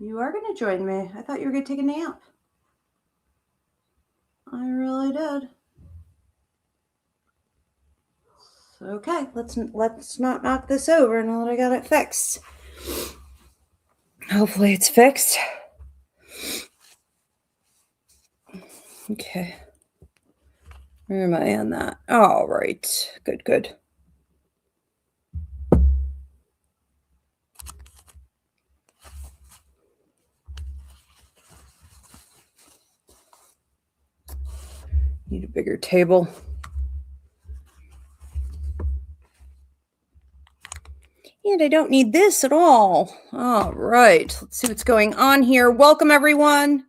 You are going to join me. I thought you were going to take a nap. I really did. Okay, let's not knock this over now that I got it fixed. Hopefully it's fixed. Okay. Where am I on that? All right. Good. Need a bigger table. And I don't need this at all. All right. Let's see what's going on here. Welcome, everyone.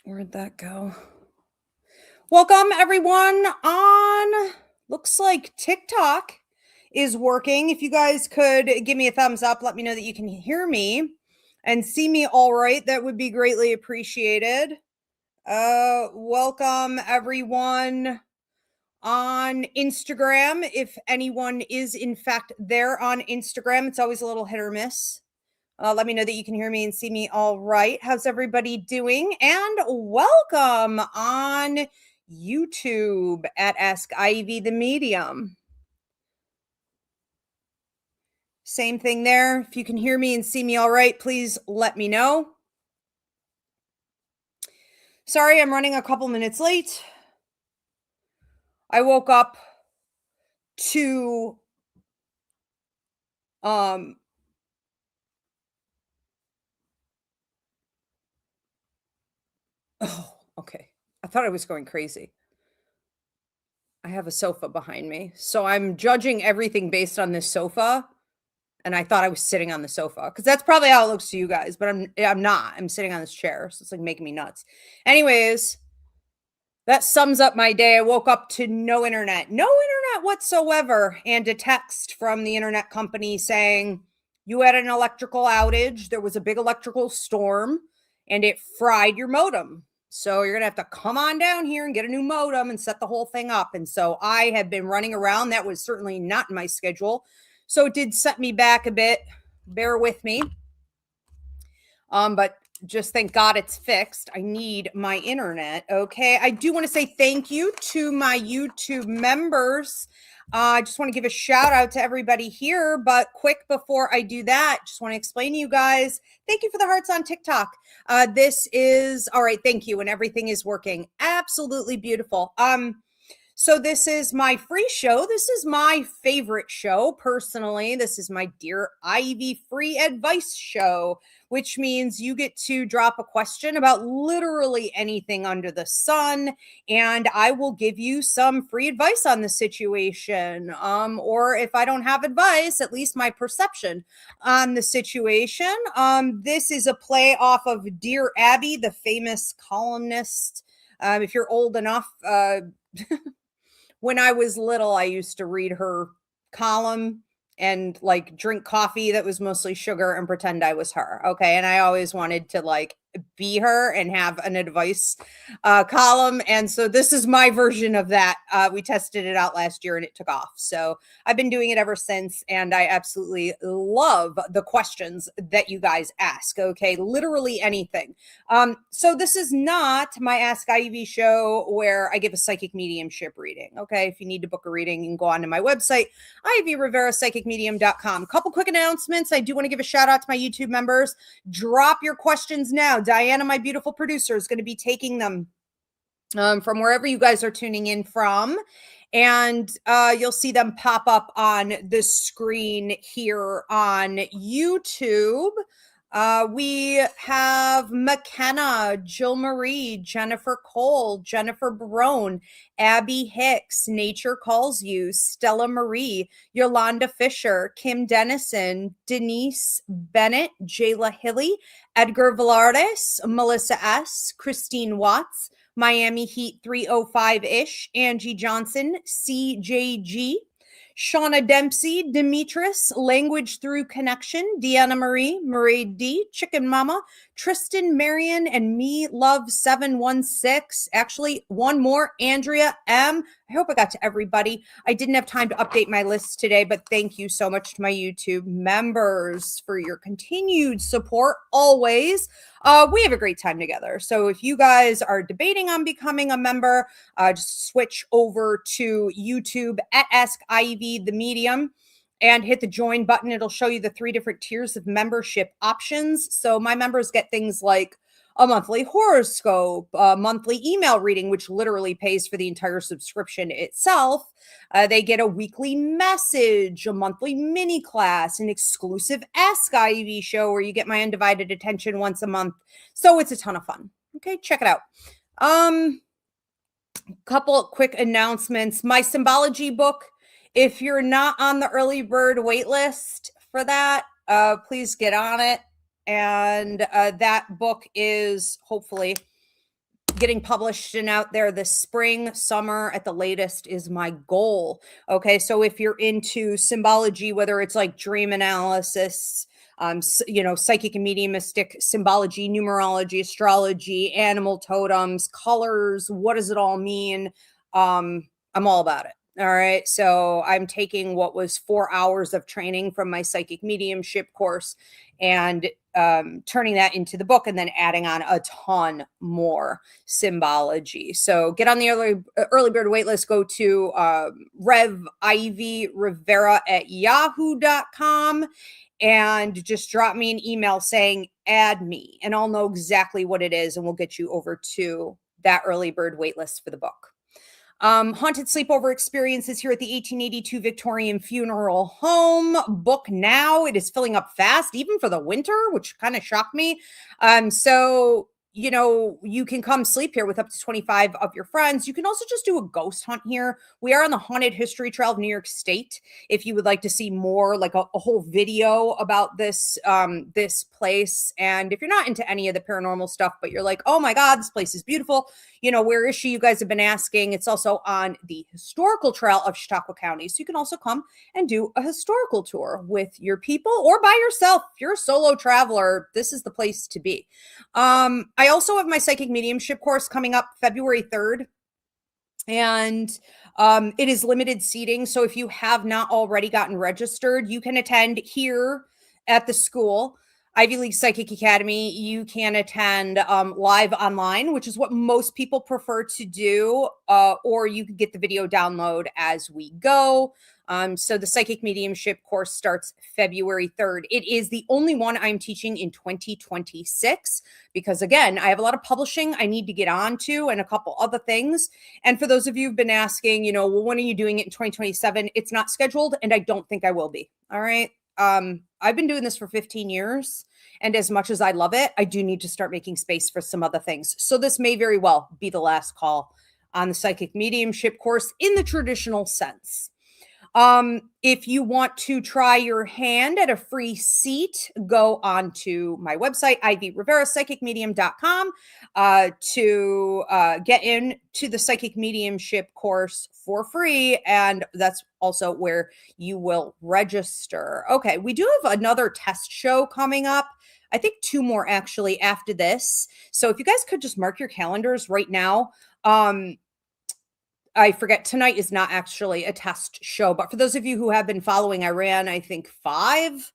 Where'd that go? Welcome, everyone, on, looks like TikTok is working. If you guys could give me a thumbs up, let me know that you can hear me and see me all right. That would be greatly appreciated. Welcome, everyone on Instagram. If anyone is, in fact, there on Instagram, it's always a little hit or miss. Let me know that you can hear me and see me all right. How's everybody doing? And welcome on YouTube at Ask Ivy the Medium. Same thing there. If you can hear me and see me all right, please let me know. Sorry, I'm running a couple minutes late. I woke up to oh, okay. I thought I was going crazy. I have a sofa behind me, so I'm judging everything based on this sofa. And I thought I was sitting on the sofa because that's probably how it looks to you guys, but I'm not. I'm sitting on this chair, so it's like making me nuts. Anyways, that sums up my day. I woke up to no internet whatsoever, and a text from the internet company saying you had an electrical outage. There was a big electrical storm, and it fried your modem. So you're gonna have to come on down here and get a new modem and set the whole thing up. And so I have been running around. That was certainly not in my schedule. So it did set me back a bit. Bear with me. But just thank God it's fixed. I need my internet. Okay. I do want to say thank you to my YouTube members. I just want to give a shout out to everybody here, but quick before I do that, just want to explain to you guys, thank you for the hearts on TikTok. This is all right. Thank you. And everything is working absolutely beautiful. So this is my free show. This is my favorite show, personally. This is my Dear Ivy free advice show, which means you get to drop a question about literally anything under the sun, and I will give you some free advice on the situation. Or if I don't have advice, at least my perception on the situation. This is a play off of Dear Abby, the famous columnist. If you're old enough, when I was little, I used to read her column and like drink coffee that was mostly sugar and pretend I was her. Okay. And I always wanted to like be her and have an advice column. And so this is my version of that. We tested it out last year and it took off. So I've been doing it ever since. And I absolutely love the questions that you guys ask. Okay. Literally anything. So this is not my Ask Ivy show where I give a psychic mediumship reading. Okay. If you need to book a reading, you can go on to my website, Ivy Rivera, psychicmedium.com. Couple quick announcements. I do want to give a shout out to my YouTube members. Drop your questions now. Diana, my beautiful producer, is going to be taking them from wherever you guys are tuning in from. And you'll see them pop up on the screen here on YouTube. We have McKenna, Jill Marie, Jennifer Cole, Jennifer Barone, Abby Hicks, Nature Calls You, Stella Marie, Yolanda Fisher, Kim Dennison, Denise Bennett, Jayla Hilly, Edgar Velardes, Melissa S., Christine Watts, Miami Heat 305-ish, Angie Johnson, CJG, Shauna Dempsey, Demetris, Language Through Connection, Deanna Marie, Marie D, Chicken Mama, Tristan, Marion, and Me Love 716. Actually, one more, Andrea M. I hope I got to everybody. I didn't have time to update my list today, but thank you so much to my YouTube members for your continued support always. We have a great time together. So if you guys are debating on becoming a member, just switch over to YouTube at Ask Ivy the Medium and hit the join button. It'll show you the 3 different tiers of membership options. So my members get things like a monthly horoscope, a monthly email reading, which literally pays for the entire subscription itself. They get a weekly message, a monthly mini class, an exclusive Ask Ivy show where you get my undivided attention once a month. So it's a ton of fun. Okay, check it out. Couple of quick announcements. My symbology book, if you're not on the early bird wait list for that, please get on it. And that book is hopefully getting published and out there this spring, summer at the latest is my goal. Okay, so if you're into symbology, whether it's like dream analysis, psychic and mediumistic symbology, numerology, astrology, animal totems, colors, what does it all mean? I'm all about it. All right. So I'm taking what was 4 hours of training from my psychic mediumship course and turning that into the book and then adding on a ton more symbology. So get on the early bird waitlist. Go to Ivy Rivera at yahoo.com and just drop me an email saying add me, and I'll know exactly what it is, and we'll get you over to that early bird waitlist for the book. Haunted Sleepover Experiences here at the 1882 Victorian Funeral Home. Book now. It is filling up fast, even for the winter, which kind of shocked me. So you can come sleep here with up to 25 of your friends. You can also just do a ghost hunt here. We are on the Haunted History Trail of New York State. If you would like to see more, like a whole video about this place, and if you're not into any of the paranormal stuff, but you're like, oh my God, this place is beautiful. Where is she? You guys have been asking. It's also on the Historical Trail of Chautauqua County. So you can also come and do a historical tour with your people or by yourself. If you're a solo traveler, this is the place to be. I also have my psychic mediumship course coming up February 3rd. And it is limited seating. So if you have not already gotten registered, you can attend here at the school, Ivy League Psychic Academy. You can attend live online, which is what most people prefer to do, or you can get the video download as we go. So the psychic mediumship course starts February 3rd. It is the only one I'm teaching in 2026 because, again, I have a lot of publishing I need to get on to and a couple other things. And for those of you who've been asking, well, when are you doing it in 2027? It's not scheduled, and I don't think I will be. All right. I've been doing this for 15 years, and as much as I love it, I do need to start making space for some other things. So this may very well be the last call on the psychic mediumship course in the traditional sense. If you want to try your hand at a free seat, go on to my website, ivyrivera.psychicmedium.com, to get into the psychic mediumship course for free. And that's also where you will register. Okay, we do have another test show coming up. I think 2 more actually after this. So if you guys could just mark your calendars right now. I forget, tonight is not actually a test show, but for those of you who have been following, I ran, I think 5.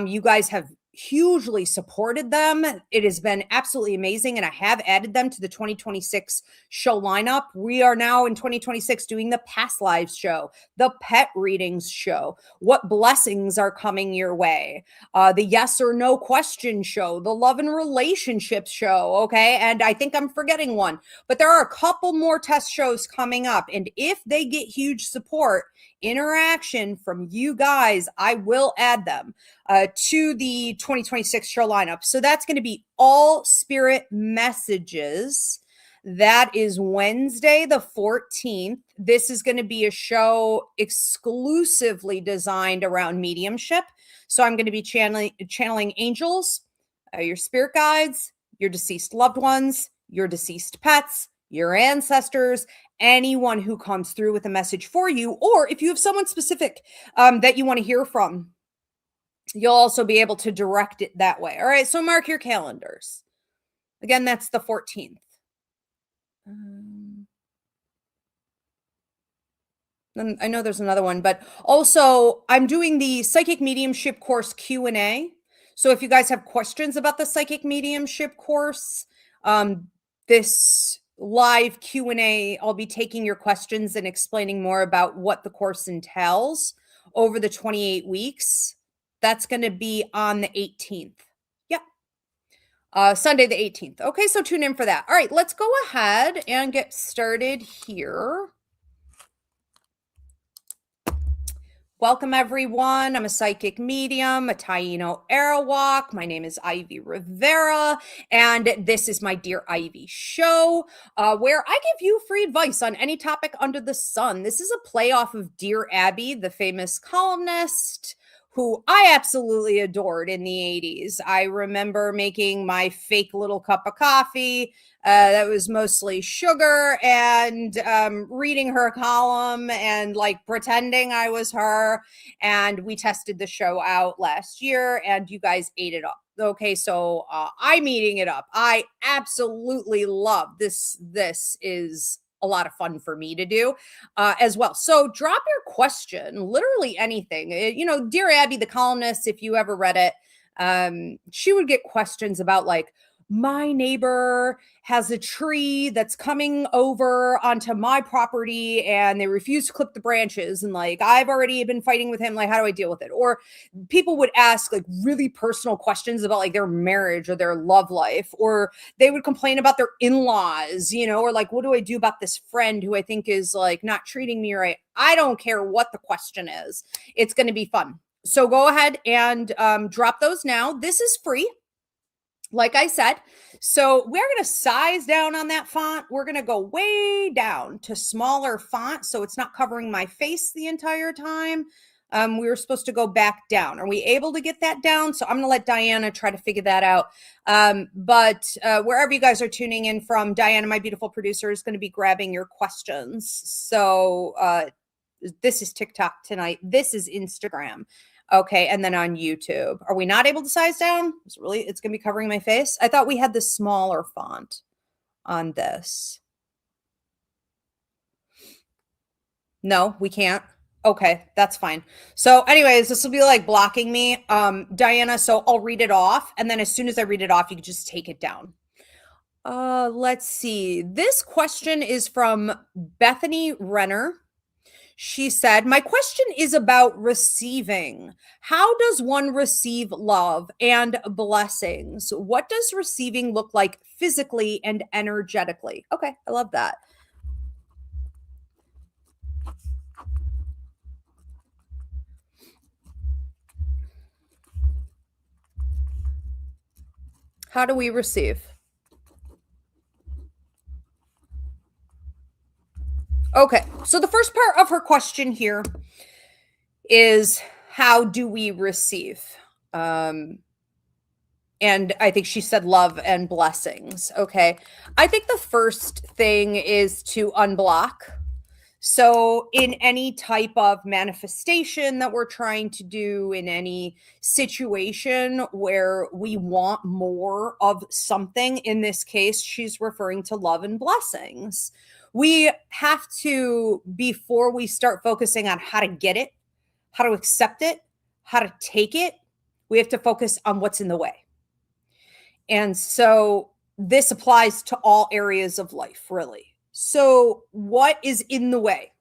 You guys have hugely supported them. It has been absolutely amazing, and I have added them to the 2026 show lineup. We are now in 2026 doing the Past Lives show, the Pet Readings show, What Blessings Are Coming Your Way, the Yes or No Question show, the Love and Relationships show, okay? And I think I'm forgetting one, but there are a couple more test shows coming up, and if they get huge support, interaction from you guys, I will add them to the 2026 show lineup. So that's going to be All Spirit Messages. That is Wednesday, the 14th. This is going to be a show exclusively designed around mediumship. So I'm going to be channeling angels, your spirit guides, your deceased loved ones, your deceased pets, your ancestors, anyone who comes through with a message for you, or if you have someone specific that you want to hear from, you'll also be able to direct it that way. All right, so mark your calendars. Again, that's the 14th. And I know there's another one, but also I'm doing the psychic mediumship course Q&A. So if you guys have questions about the psychic mediumship course, this live Q&A, I'll be taking your questions and explaining more about what the course entails over the 28 weeks. That's going to be on the 18th. Yep. Sunday the 18th. Okay, so tune in for that. All right, let's go ahead and get started here. Welcome, everyone. I'm a psychic medium, a Taino Arawak. My name is Ivy Rivera, and this is my Dear Ivy show, where I give you free advice on any topic under the sun. This is a play off of Dear Abby, the famous columnist, who I absolutely adored in the 80s. I remember making my fake little cup of coffee that was mostly sugar and reading her column and like pretending I was her. And we tested the show out last year and you guys ate it up. Okay, so I'm eating it up. I absolutely love this. This is a lot of fun for me to do as well. So drop your question, literally anything. You know, Dear Abby, the columnist, if you ever read it, she would get questions about like, my neighbor has a tree that's coming over onto my property and they refuse to clip the branches. And like, I've already been fighting with him. Like, how do I deal with it? Or people would ask like really personal questions about like their marriage or their love life, or they would complain about their in-laws, you know, or like, what do I do about this friend who I think is like not treating me right? I don't care what the question is. It's going to be fun. So go ahead and drop those now. This is free. Like I said, so we're going to size down on that font. We're going to go way down to smaller font so it's not covering my face the entire time. We were supposed to go back down. Are we able to get that down? So I'm going to let Diana try to figure that out. But wherever you guys are tuning in from, Diana, my beautiful producer, is going to be grabbing your questions. So this is TikTok tonight. This is Instagram. Okay, and then on YouTube. Are we not able to size down? It's going to be covering my face. I thought we had the smaller font on this. No, we can't. Okay, that's fine. So anyways, this will be like blocking me. Diana, so I'll read it off. And then as soon as I read it off, you can just take it down. Let's see. This question is from Bethany Renner. She said, my question is about receiving. How does one receive love and blessings? What does receiving look like physically and energetically? Okay, I love that. How do we receive? Okay, so the first part of her question here is how do we receive? And I think she said love and blessings. Okay, I think the first thing is to unblock. So in any type of manifestation that we're trying to do, in any situation where we want more of something, in this case, she's referring to love and blessings. We have to, before we start focusing on how to get it, how to accept it, how to take it, we have to focus on what's in the way. And so this applies to all areas of life, really. So what is in the way?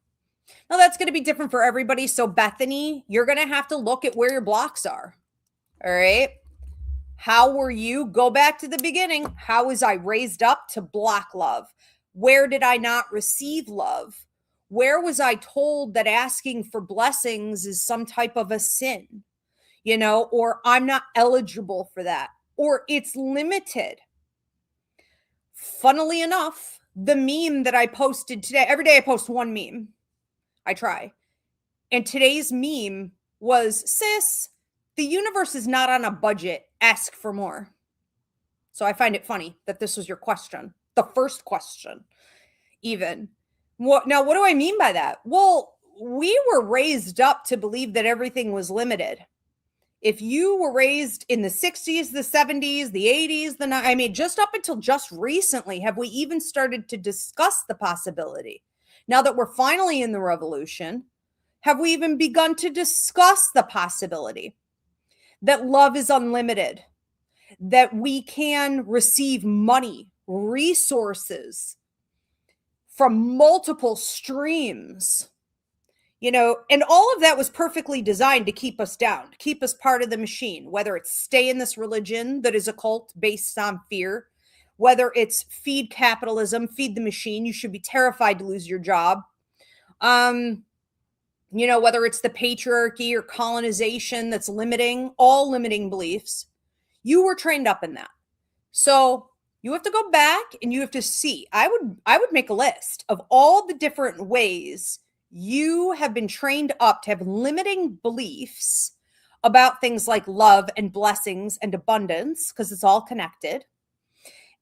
Now that's going to be different for everybody. So Bethany, you're going to have to look at where your blocks are. All right. How were you? Go back to the beginning. How was I raised up to block love? Where did I not receive love? Where was I told that asking for blessings is some type of a sin, you know, or I'm not eligible for that, or it's limited? Funnily enough, the meme that I posted today, every day I post one meme. I try. And today's meme was, sis, the universe is not on a budget. Ask for more. So I find it funny that this was your question. The first question, even. Now, what do I mean by that? Well, we were raised up to believe that everything was limited. If you were raised in the 60s, the 70s, the 80s, just up until just recently, have we even started to discuss the possibility? Now that we're finally in the revolution, have we even begun to discuss the possibility that love is unlimited, that we can receive money, resources from multiple streams? And all of that was perfectly designed to keep us down, to keep us part of the machine, whether it's stay in this religion that is a cult based on fear, whether it's feed capitalism, feed the machine, you should be terrified to lose your job. Whether it's the patriarchy or colonization that's limiting, all limiting beliefs, you were trained up in that. So you have to go back and you have to see. I would make a list of all the different ways you have been trained up to have limiting beliefs about things like love and blessings and abundance, because it's all connected,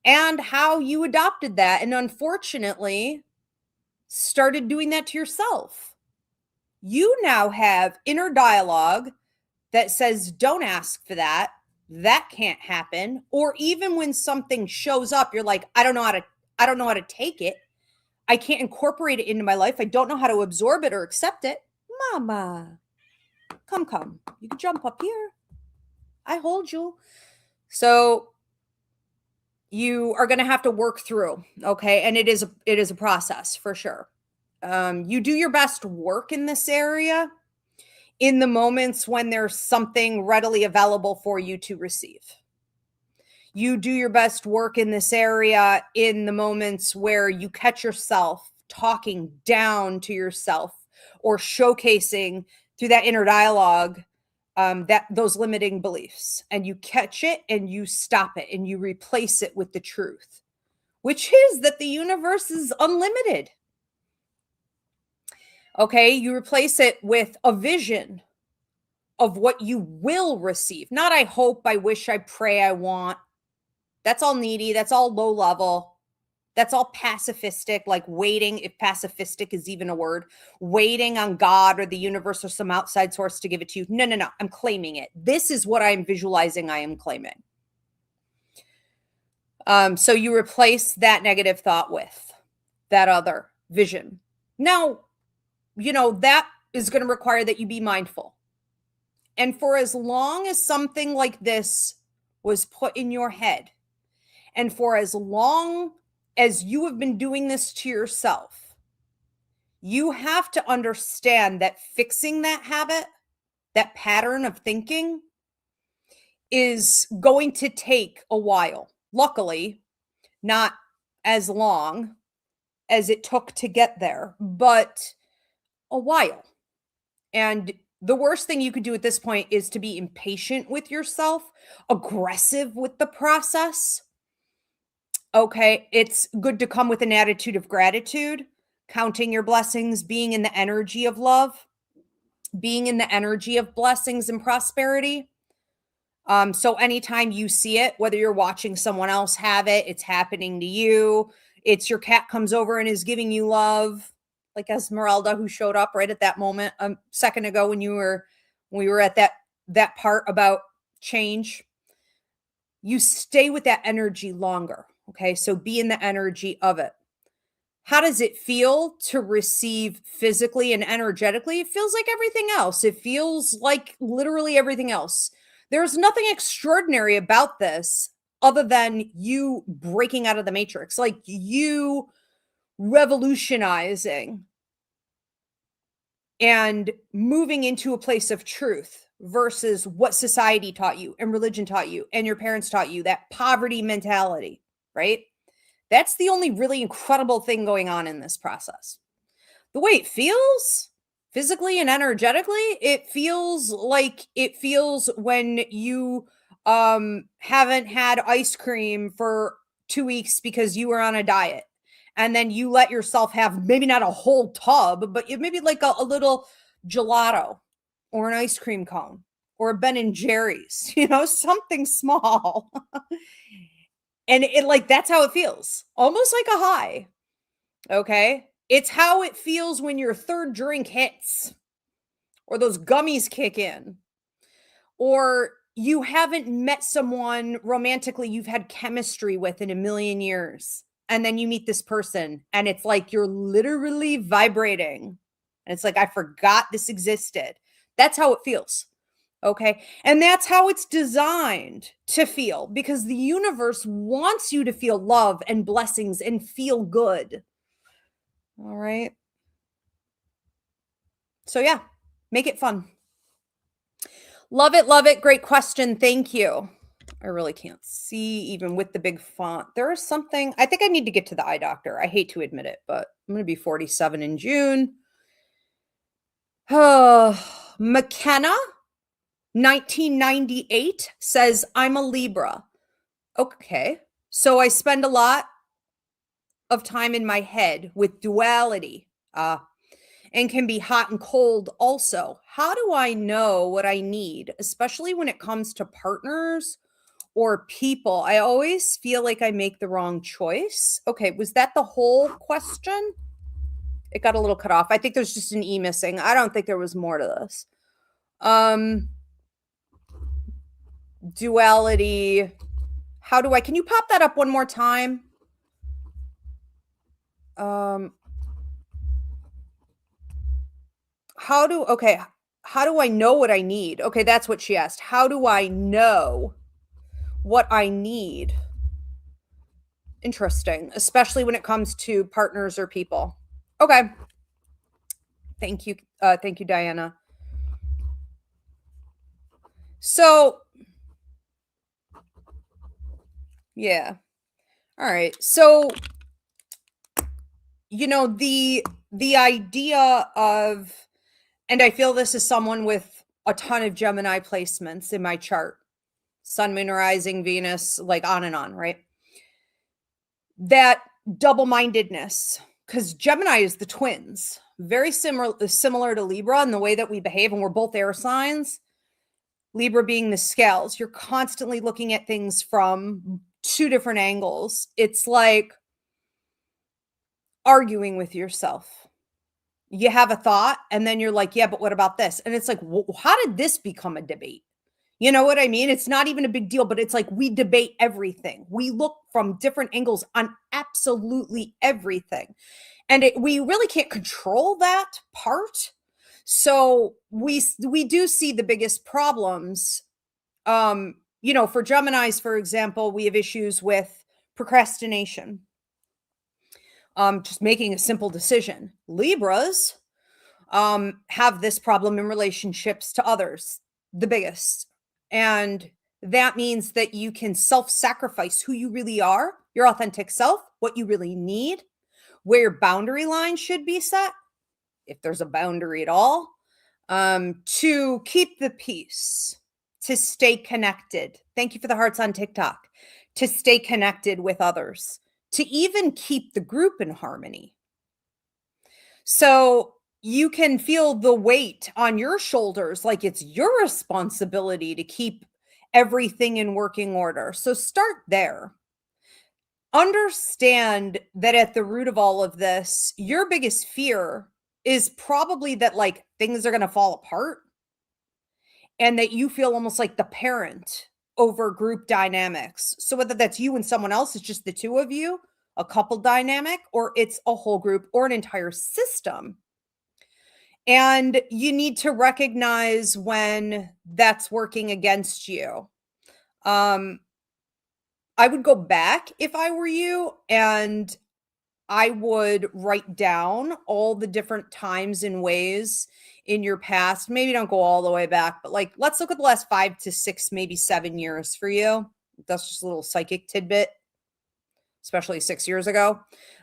and how you adopted that and unfortunately started doing that to yourself. You now have inner dialogue that says, don't ask for that. That can't happen. Or even when something shows up, you're like, I don't know how to take it. I can't incorporate it into my life. I don't know how to absorb it or accept it. Mama, come. You can jump up here. I hold you. So you are going to have to work through, okay? And it is a process for sure. You do your best work in this area in the moments when there's something readily available for you to receive. You do your best work in this area in the moments where you catch yourself talking down to yourself or showcasing through that inner dialogue that those limiting beliefs, and you catch it and you stop it and you replace it with the truth, which is that the universe is unlimited. Okay, you replace it with a vision of what you will receive. Not I hope, I wish, I pray, I want. That's all needy. That's all low level. That's all pacifistic, like waiting, if pacifistic is even a word, waiting on God or the universe or some outside source to give it to you. No. I'm claiming it. This is what I'm visualizing I am claiming. So you replace that negative thought with that other vision. Now, that is going to require that you be mindful. And for as long as something like this was put in your head, and for as long as you have been doing this to yourself, you have to understand that fixing that habit, that pattern of thinking, is going to take a while. Luckily, not as long as it took to get there, but a while. And the worst thing you could do at this point is to be impatient with yourself, aggressive with the process. Okay, it's good to come with an attitude of gratitude, counting your blessings, being in the energy of love, being in the energy of blessings and prosperity. So anytime you see it, whether you're watching someone else have it, it's happening to you, it's your cat comes over and is giving you love, like Esmeralda, who showed up right at that moment a second ago when we were at that part about change. You stay with that energy longer. Okay, so be in the energy of it. How does it feel to receive physically and energetically? It feels like everything else. It feels like literally everything else. There's nothing extraordinary about this other than you breaking out of the matrix, like you revolutionizing and moving into a place of truth versus what society taught you and religion taught you and your parents taught you, that poverty mentality, right? That's the only really incredible thing going on in this process. The way it feels physically and energetically, it feels like it feels when you haven't had ice cream for 2 weeks because you were on a diet. And then you let yourself have maybe not a whole tub, but maybe like a little gelato or an ice cream cone or a Ben and Jerry's, something small. And it like, that's how it feels. Almost like a high. Okay. It's how it feels when your third drink hits or those gummies kick in, or you haven't met someone romantically you've had chemistry with in a million years. and then you meet this person and it's like you're literally vibrating. And it's like, I forgot this existed. That's how it feels. Okay. And that's how it's designed to feel, because the universe wants you to feel love and blessings and feel good. All right. So, yeah, make it fun. Love it. Love it. Great question. Thank you. I really can't see even with the big font. There is something, I think I need to get to the eye doctor. I hate to admit it, but I'm going to be 47 in June. Oh, McKenna, 1998 says, I'm a Libra. Okay. So I spend a lot of time in my head with duality, and can be hot and cold also. How do I know what I need, especially when it comes to partners or people? I always feel like I make the wrong choice. Okay, was that the whole question? It got a little cut off. I think there's just an E missing. I don't think there was more to this. Duality. Can you pop that up one more time? How do I know what I need? Okay, that's what she asked. How do I know what I need? Interesting, especially when it comes to partners or people. Okay. Thank you. Thank you, Diana. So, yeah. All right. So, the idea of, and I feel this is someone with a ton of Gemini placements in my chart, Sun, Moon, Rising, Venus, like on and on, right? That double-mindedness, because Gemini is the twins, very similar to Libra in the way that we behave, and we're both air signs. Libra being the scales. You're constantly looking at things from two different angles. It's like arguing with yourself. You have a thought and then you're like, yeah, but what about this? And it's like, how did this become a debate? You know what I mean? It's not even a big deal, but it's like we debate everything. We look from different angles on absolutely everything. And we really can't control that part. So we do see the biggest problems. For Geminis, for example, we have issues with procrastination. Just making a simple decision. Libras have this problem in relationships to others, the biggest. And that means that you can self-sacrifice who you really are, your authentic self, what you really need, where your boundary line should be set, if there's a boundary at all, to keep the peace, to stay connected. Thank you for the hearts on TikTok. To stay connected with others, to even keep the group in harmony. So you can feel the weight on your shoulders, like it's your responsibility to keep everything in working order. So start there. Understand that at the root of all of this, your biggest fear is probably that like things are going to fall apart, and that you feel almost like the parent over group dynamics. So whether that's you and someone else, it's just the two of you, a couple dynamic, or it's a whole group or an entire system. And you need to recognize when that's working against you. I would go back if I were you, and I would write down all the different times and ways in your past. Maybe don't go all the way back, but like, let's look at the last 5 to 6, maybe 7 years for you. That's just a little psychic tidbit, especially 6 years ago.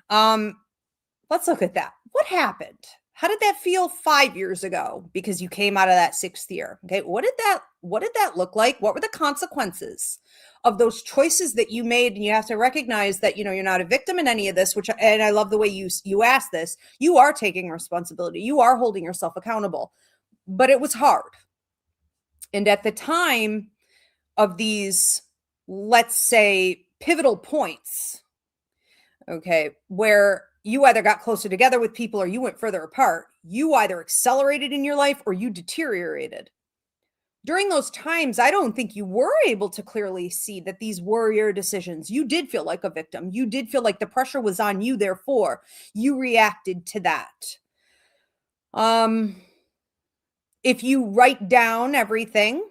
Let's look at that. What happened? How did that feel 5 years ago? Because you came out of that 6th year. Okay. What did that look like? What were the consequences of those choices that you made? And you have to recognize that, you're not a victim in any of this, and I love the way you asked this. You are taking responsibility. You are holding yourself accountable, but it was hard. And at the time of these, let's say, pivotal points, okay, where you either got closer together with people or you went further apart, you either accelerated in your life or you deteriorated. during those times, I don't think you were able to clearly see that these were your decisions. You did feel like a victim. You did feel like the pressure was on you, therefore, you reacted to that. Um, if you write down everything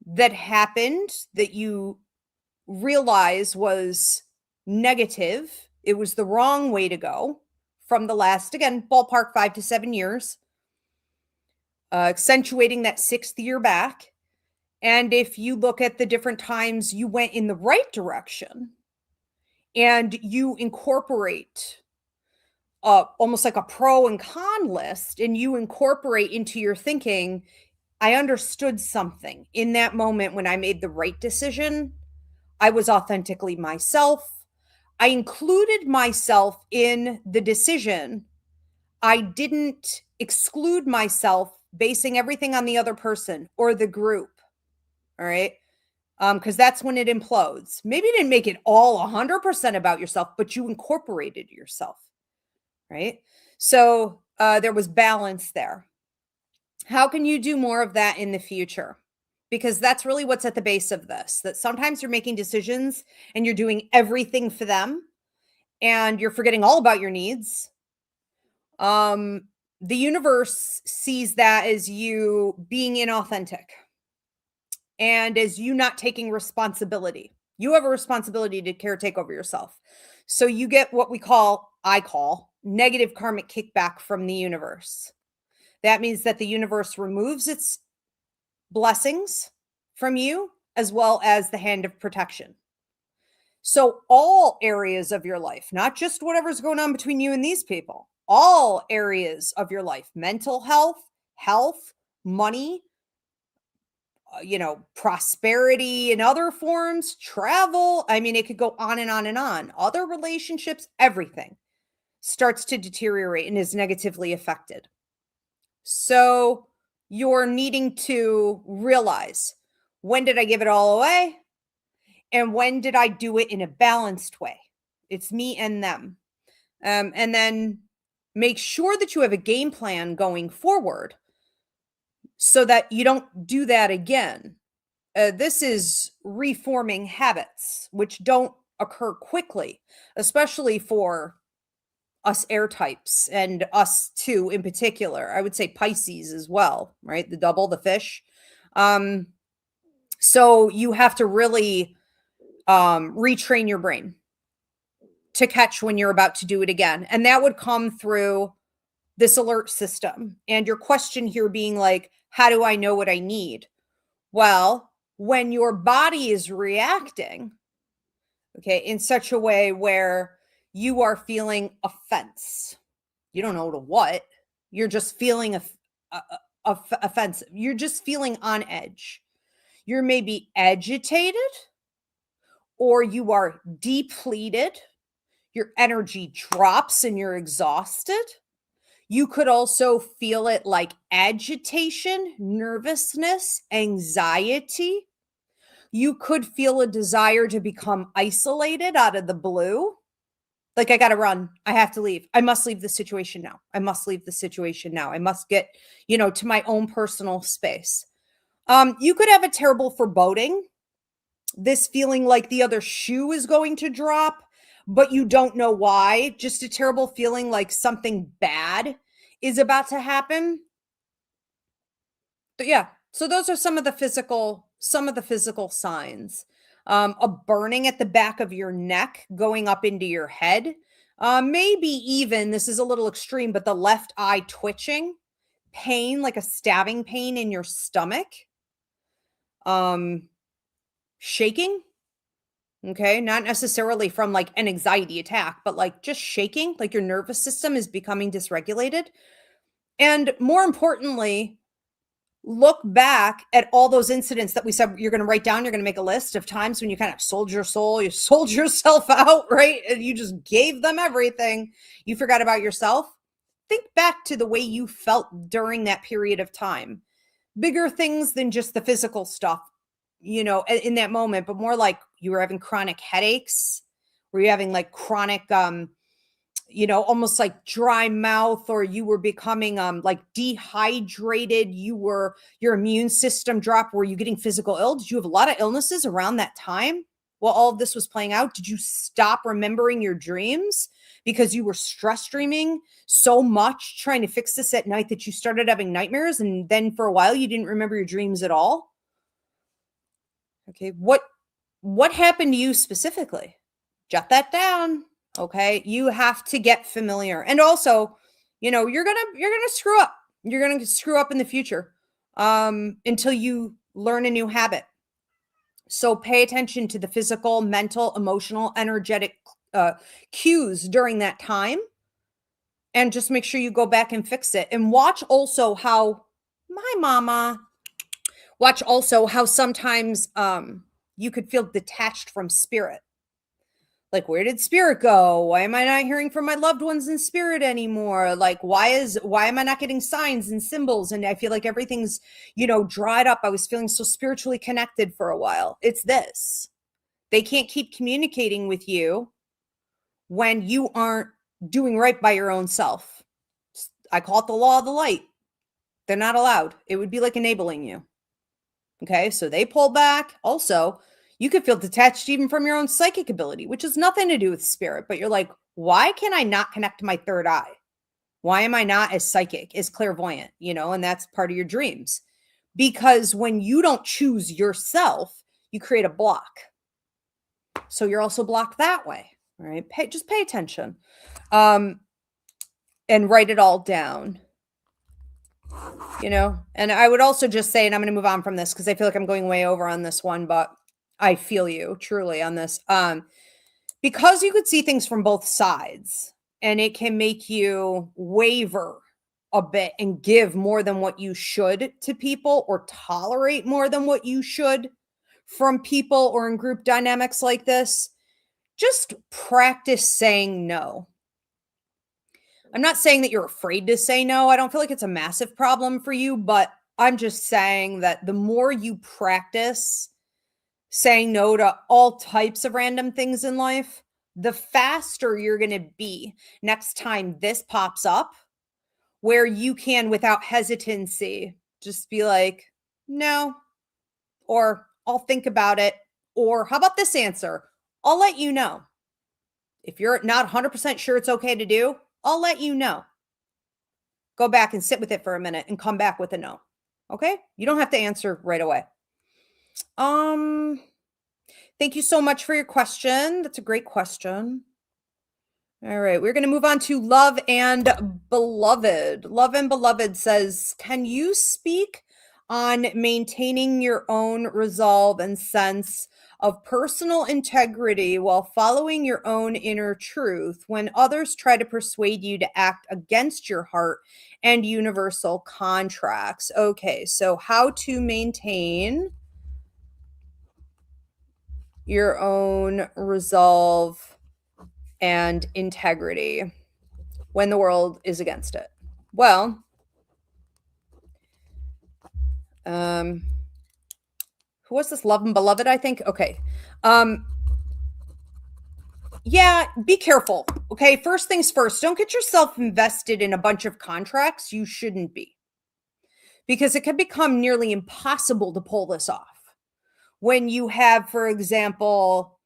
that happened that you realize was negative, it was the wrong way to go from the last, again, ballpark 5 to 7 years, accentuating that 6th year back. And if you look at the different times you went in the right direction and you incorporate almost like a pro and con list, and you incorporate into your thinking, I understood something in that moment when I made the right decision. I was authentically myself. I included myself in the decision. I didn't exclude myself basing everything on the other person or the group. All right. Because that's when it implodes. Maybe you didn't make it all 100% about yourself, but you incorporated yourself. Right. So there was balance there. How can you do more of that in the future? Because that's really what's at the base of this, that sometimes you're making decisions and you're doing everything for them and you're forgetting all about your needs. The universe sees that as you being inauthentic and as you not taking responsibility. You have a responsibility to caretake over yourself. So you get what I call negative karmic kickback from the universe. That means that the universe removes its blessings from you as well as the hand of protection. So all areas of your life, not just whatever's going on between you and these people, all areas of your life, mental health, money, prosperity in other forms, travel. I mean, it could go on and on and on. Other relationships, everything starts to deteriorate and is negatively affected. So you're needing to realize, when did I give it all away? And when did I do it in a balanced way? It's me and them. And then make sure that you have a game plan going forward so that you don't do that again. This is reforming habits, which don't occur quickly, especially for us air types and us too in particular. I would say Pisces as well, right? The double, the fish. So you have to really retrain your brain to catch when you're about to do it again. And that would come through this alert system. And your question here being like, how do I know what I need? Well, when your body is reacting, okay, in such a way where you are feeling offense, you don't know to what, you're just feeling offensive. You're just feeling on edge. You're maybe agitated or you are depleted. Your energy drops and you're exhausted. You could also feel it like agitation, nervousness, anxiety. You could feel a desire to become isolated out of the blue. Like, I got to run. I have to leave. I must leave the situation now. I must leave the situation now. I must get, to my own personal space. You could have a terrible foreboding. This feeling like the other shoe is going to drop, but you don't know why. Just a terrible feeling like something bad is about to happen. But yeah, so those are some of the physical signs. A burning at the back of your neck going up into your head. Maybe even, this is a little extreme, but the left eye twitching, pain, like a stabbing pain in your stomach. Shaking. Okay, not necessarily from like an anxiety attack, but like just shaking, like your nervous system is becoming dysregulated. And more importantly, look back at all those incidents that we said you're going to write down. You're going to make a list of times when you kind of sold your soul, you sold yourself out, right? And you just gave them everything. You forgot about yourself. Think back to the way you felt during that period of time. Bigger things than just the physical stuff, in that moment, but more like you were having chronic headaches. Were you having like chronic, almost like dry mouth, or you were becoming like dehydrated, your immune system dropped, were you getting physical ill? Did you have a lot of illnesses around that time while all of this was playing out? Did you stop remembering your dreams because you were stress dreaming so much trying to fix this at night that you started having nightmares, and then for a while you didn't remember your dreams at all? Okay, what happened to you specifically? Jot that down. Okay, you have to get familiar. And also, you're going to screw up. You're going to screw up in the future until you learn a new habit. So pay attention to the physical, mental, emotional, energetic cues during that time, and just make sure you go back and fix it. And watch also how sometimes you could feel detached from spirit. Like, where did spirit go? Why am I not hearing from my loved ones in spirit anymore? Like, why am I not getting signs and symbols? And I feel like everything's, dried up. I was feeling so spiritually connected for a while. It's this. They can't keep communicating with you when you aren't doing right by your own self. I call it the law of the light. They're not allowed. It would be like enabling you. Okay, so they pull back. Also, you could feel detached even from your own psychic ability, which has nothing to do with spirit, but you're like, why can I not connect to my third eye? Why am I not as psychic, as clairvoyant, and that's part of your dreams? Because when you don't choose yourself, you create a block. So you're also blocked that way, right? Just pay attention and write it all down. And I would also just say, and I'm going to move on from this because I feel like I'm going way over on this one, but I feel you truly on this. Because you could see things from both sides, and it can make you waver a bit and give more than what you should to people, or tolerate more than what you should from people, or in group dynamics like this. Just practice saying no. I'm not saying that you're afraid to say no. I don't feel like it's a massive problem for you, but I'm just saying that the more you practice saying no to all types of random things in life, the faster you're going to be next time this pops up, where you can, without hesitancy, just be like, no, or I'll think about it, or how about this answer? I'll let you know. If you're not 100% sure it's okay to do, I'll let you know. Go back and sit with it for a minute and come back with a no. Okay? You don't have to answer right away. Thank you so much for your question. That's a great question. All right, we're going to move on to Love and Beloved. Love and Beloved says, can you speak on maintaining your own resolve and sense of personal integrity while following your own inner truth when others try to persuade you to act against your heart and universal contracts? Okay, so how to maintain your own resolve and integrity when the world is against it. Well, who was this? Love and Beloved, I think. Okay. Yeah, be careful. Okay. First things first, don't get yourself invested in a bunch of contracts you shouldn't be, because it can become nearly impossible to pull this off. When you have, for example,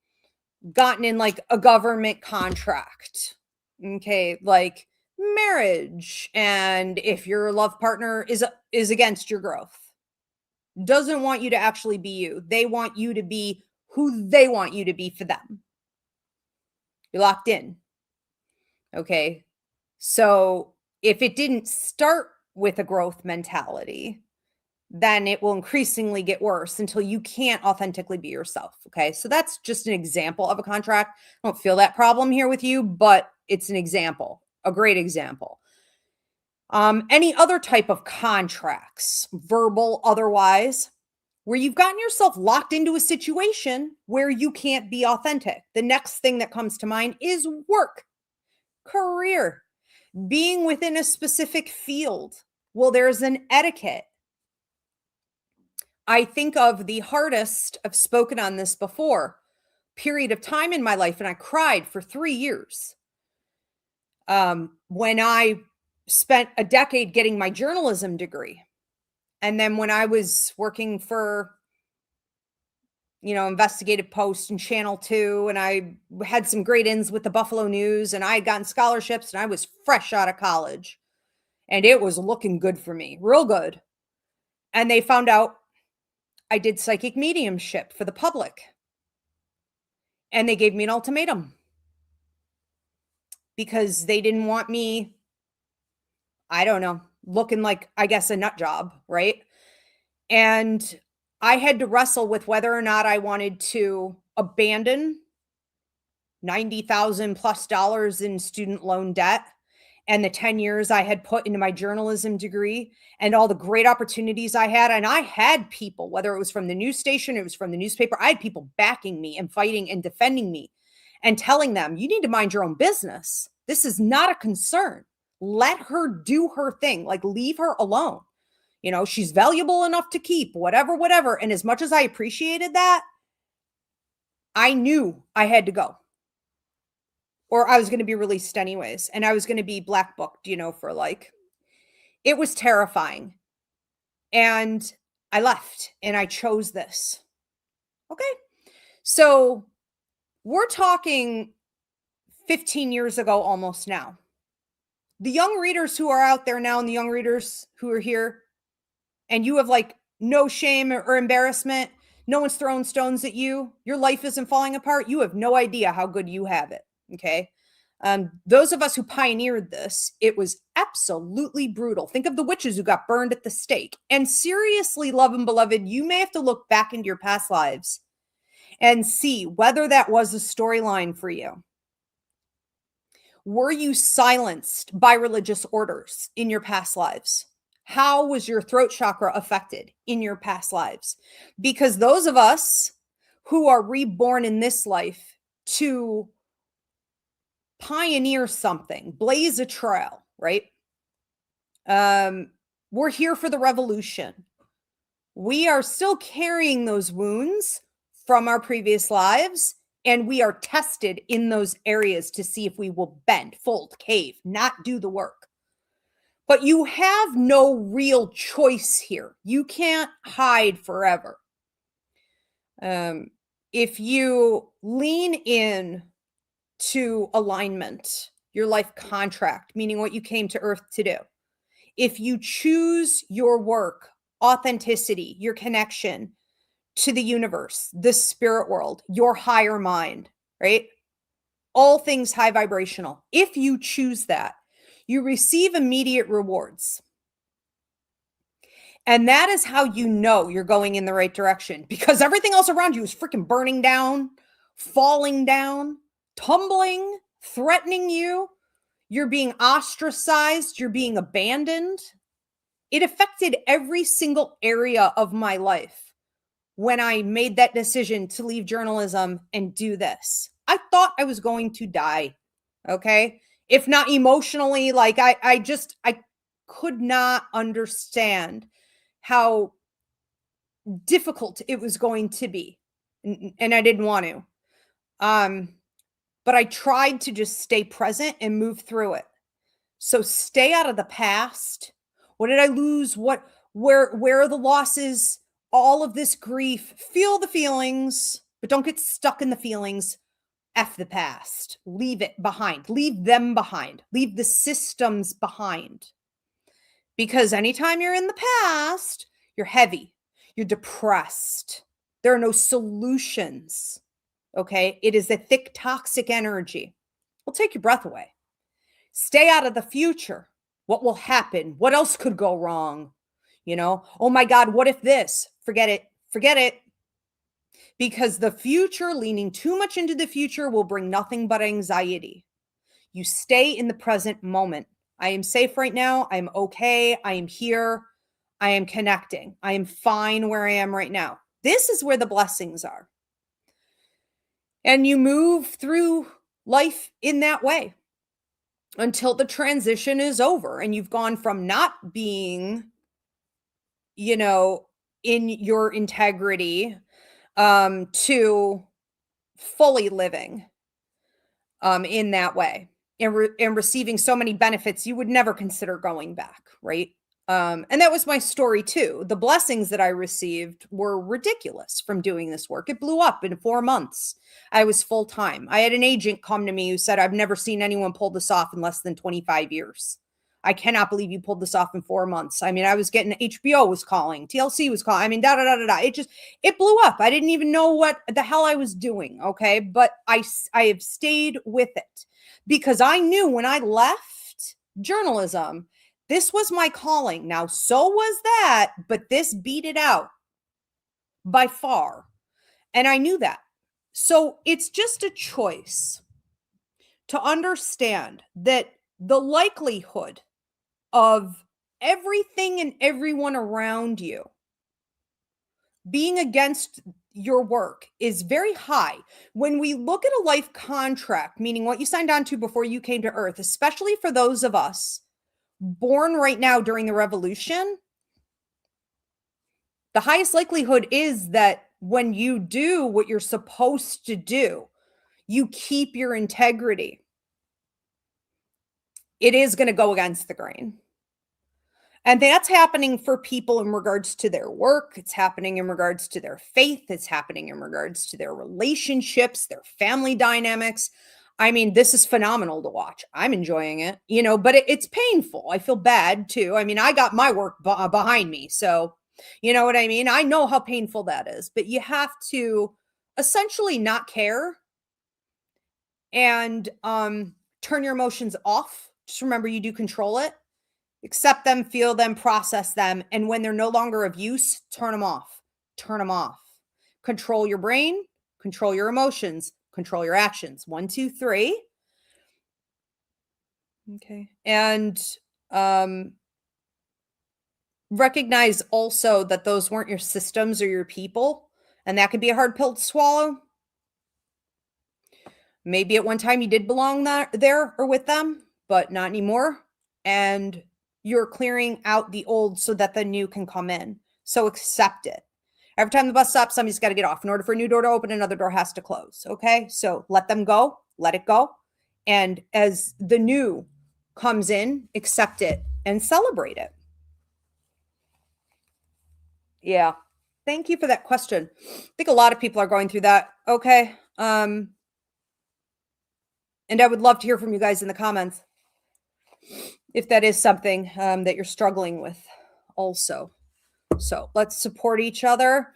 gotten in like a government contract, okay, like marriage, and if your love partner is against your growth, doesn't want you to actually be you, they want you to be who they want you to be for them, you're locked in. Okay, so if it didn't start with a growth mentality, then it will increasingly get worse until you can't authentically be yourself. Okay, so that's just an example of a contract. I don't feel that problem here with you, but it's an example, a great example. Any other type of contracts, verbal, otherwise, where you've gotten yourself locked into a situation where you can't be authentic. The next thing that comes to mind is work, career, being within a specific field. Well, there's an etiquette. I think of the hardest, I've spoken on this before, period of time in my life, and I cried for 3 years. When I spent a decade getting my journalism degree, and then when I was working for, Investigative Post and Channel 2, and I had some great ins with the Buffalo News, and I had gotten scholarships, and I was fresh out of college, and it was looking good for me, real good. And they found out I did psychic mediumship for the public, and they gave me an ultimatum because they didn't want me, I don't know, looking like, I guess, a nut job, right? And I had to wrestle with whether or not I wanted to abandon $90,000 plus in student loan debt and the 10 years I had put into my journalism degree and all the great opportunities I had. And I had people, whether it was from the news station, it was from the newspaper, I had people backing me and fighting and defending me and telling them, you need to mind your own business. This is not a concern. Let her do her thing. Like, leave her alone. She's valuable enough to keep, whatever. And as much as I appreciated that, I knew I had to go, or I was going to be released anyways. And I was going to be black booked, for like, it was terrifying. And I left and I chose this. Okay. So we're talking 15 years ago almost now. The young readers who are out there now and the young readers who are here, and you have like no shame or embarrassment, no one's throwing stones at you, your life isn't falling apart, you have no idea how good you have it, okay? Those of us who pioneered this, it was absolutely brutal. Think of the witches who got burned at the stake. And seriously, love and beloved, you may have to look back into your past lives and see whether that was a storyline for you. Were you silenced by religious orders in your past lives? How was your throat chakra affected in your past lives? Because those of us who are reborn in this life to pioneer something, blaze a trail, right? We're here for the revolution. We are still carrying those wounds from our previous lives, and we are tested in those areas to see if we will bend, fold, cave, not do the work. But you have no real choice here. You can't hide forever. If you lean in to alignment, your life contract, meaning what you came to earth to do, if you choose your work, authenticity, your connection to the universe, the spirit world, your higher mind, right? All things high vibrational. If you choose that, you receive immediate rewards. And that is how you know you're going in the right direction, because everything else around you is freaking burning down, falling down, tumbling, threatening you. You're being ostracized. You're being abandoned. It affected every single area of my life when I made that decision to leave journalism and do this. I thought I was going to die. Okay. If not emotionally, like I could not understand how difficult it was going to be. And I didn't want to. But I tried to just stay present and move through it. So stay out of the past. What did I lose? Where are the losses? All of this grief. Feel the feelings, but don't get stuck in the feelings. F the past. Leave it behind. Leave them behind. Leave the systems behind. Because anytime you're in the past, you're heavy. You're depressed. There are no solutions. Okay? It is a thick, toxic energy. Will take your breath away. Stay out of the future. What will happen? What else could go wrong? Oh my God, what if this? Forget it. Forget it. Because the future, leaning too much into the future, will bring nothing but anxiety. You stay in the present moment. I am safe right now. I am okay. I am here. I am connecting. I am fine where I am right now. This is where the blessings are. And you move through life in that way until the transition is over and you've gone from not being, in your integrity to fully living in that way. and receiving so many benefits, you would never consider going back, right? And that was my story too. The blessings that I received were ridiculous from doing this work. It blew up in 4 months. I was full time. I had an agent come to me who said, I've never seen anyone pull this off in less than 25 years. I cannot believe you pulled this off in 4 months. I mean, I was getting HBO was calling, TLC was calling. I mean, it blew up. I didn't even know what the hell I was doing. Okay. But I have stayed with it because I knew when I left journalism, this was my calling. Now, so was that, but this beat it out by far. And I knew that. So it's just a choice to understand that the likelihood of everything and everyone around you being against your work is very high. When we look at a life contract, meaning what you signed on to before you came to Earth, especially for those of us born right now during the revolution, the highest likelihood is that when you do what you're supposed to do, you keep your integrity. It is going to go against the grain. And that's happening for people in regards to their work. It's happening in regards to their faith. It's happening in regards to their relationships, their family dynamics. I mean, this is phenomenal to watch. I'm enjoying it, but it's painful. I feel bad too. I mean, I got my work behind me. So, you know what I mean? I know how painful that is, but you have to essentially not care and turn your emotions off. Just remember, you do control it. Accept them, feel them, process them. And when they're no longer of use, turn them off. Turn them off. Control your brain, control your emotions, control your actions. 1, 2, 3. Okay. And recognize also that those weren't your systems or your people. And that could be a hard pill to swallow. Maybe at one time you did belong there or with them, but not anymore. And you're clearing out the old so that the new can come in. So accept it. Every time the bus stops, somebody's got to get off. In order for a new door to open, another door has to close. Okay. So let them go, let it go. And as the new comes in, accept it and celebrate it. Yeah. Thank you for that question. I think a lot of people are going through that. Okay. And I would love to hear from you guys in the comments if that is something that you're struggling with also. So let's support each other.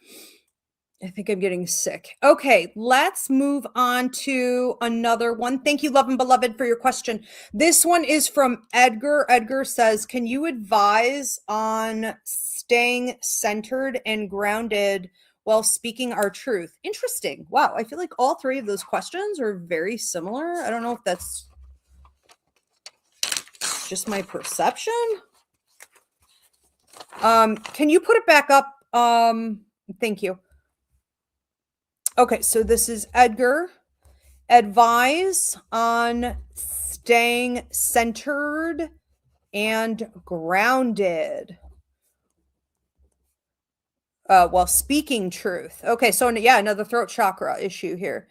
I think I'm getting sick. Okay, let's move on to another one. Thank you, love and beloved, for your question. This one is from Edgar. Edgar says, can you advise on staying centered and grounded while speaking our truth? Interesting. Wow, I feel like all 3 of those questions are very similar. I don't know if that's just my perception. Can you put it back up? Thank you. Okay, so this is Edgar. Advise on staying centered and grounded while speaking truth. Okay, so yeah, another throat chakra issue here.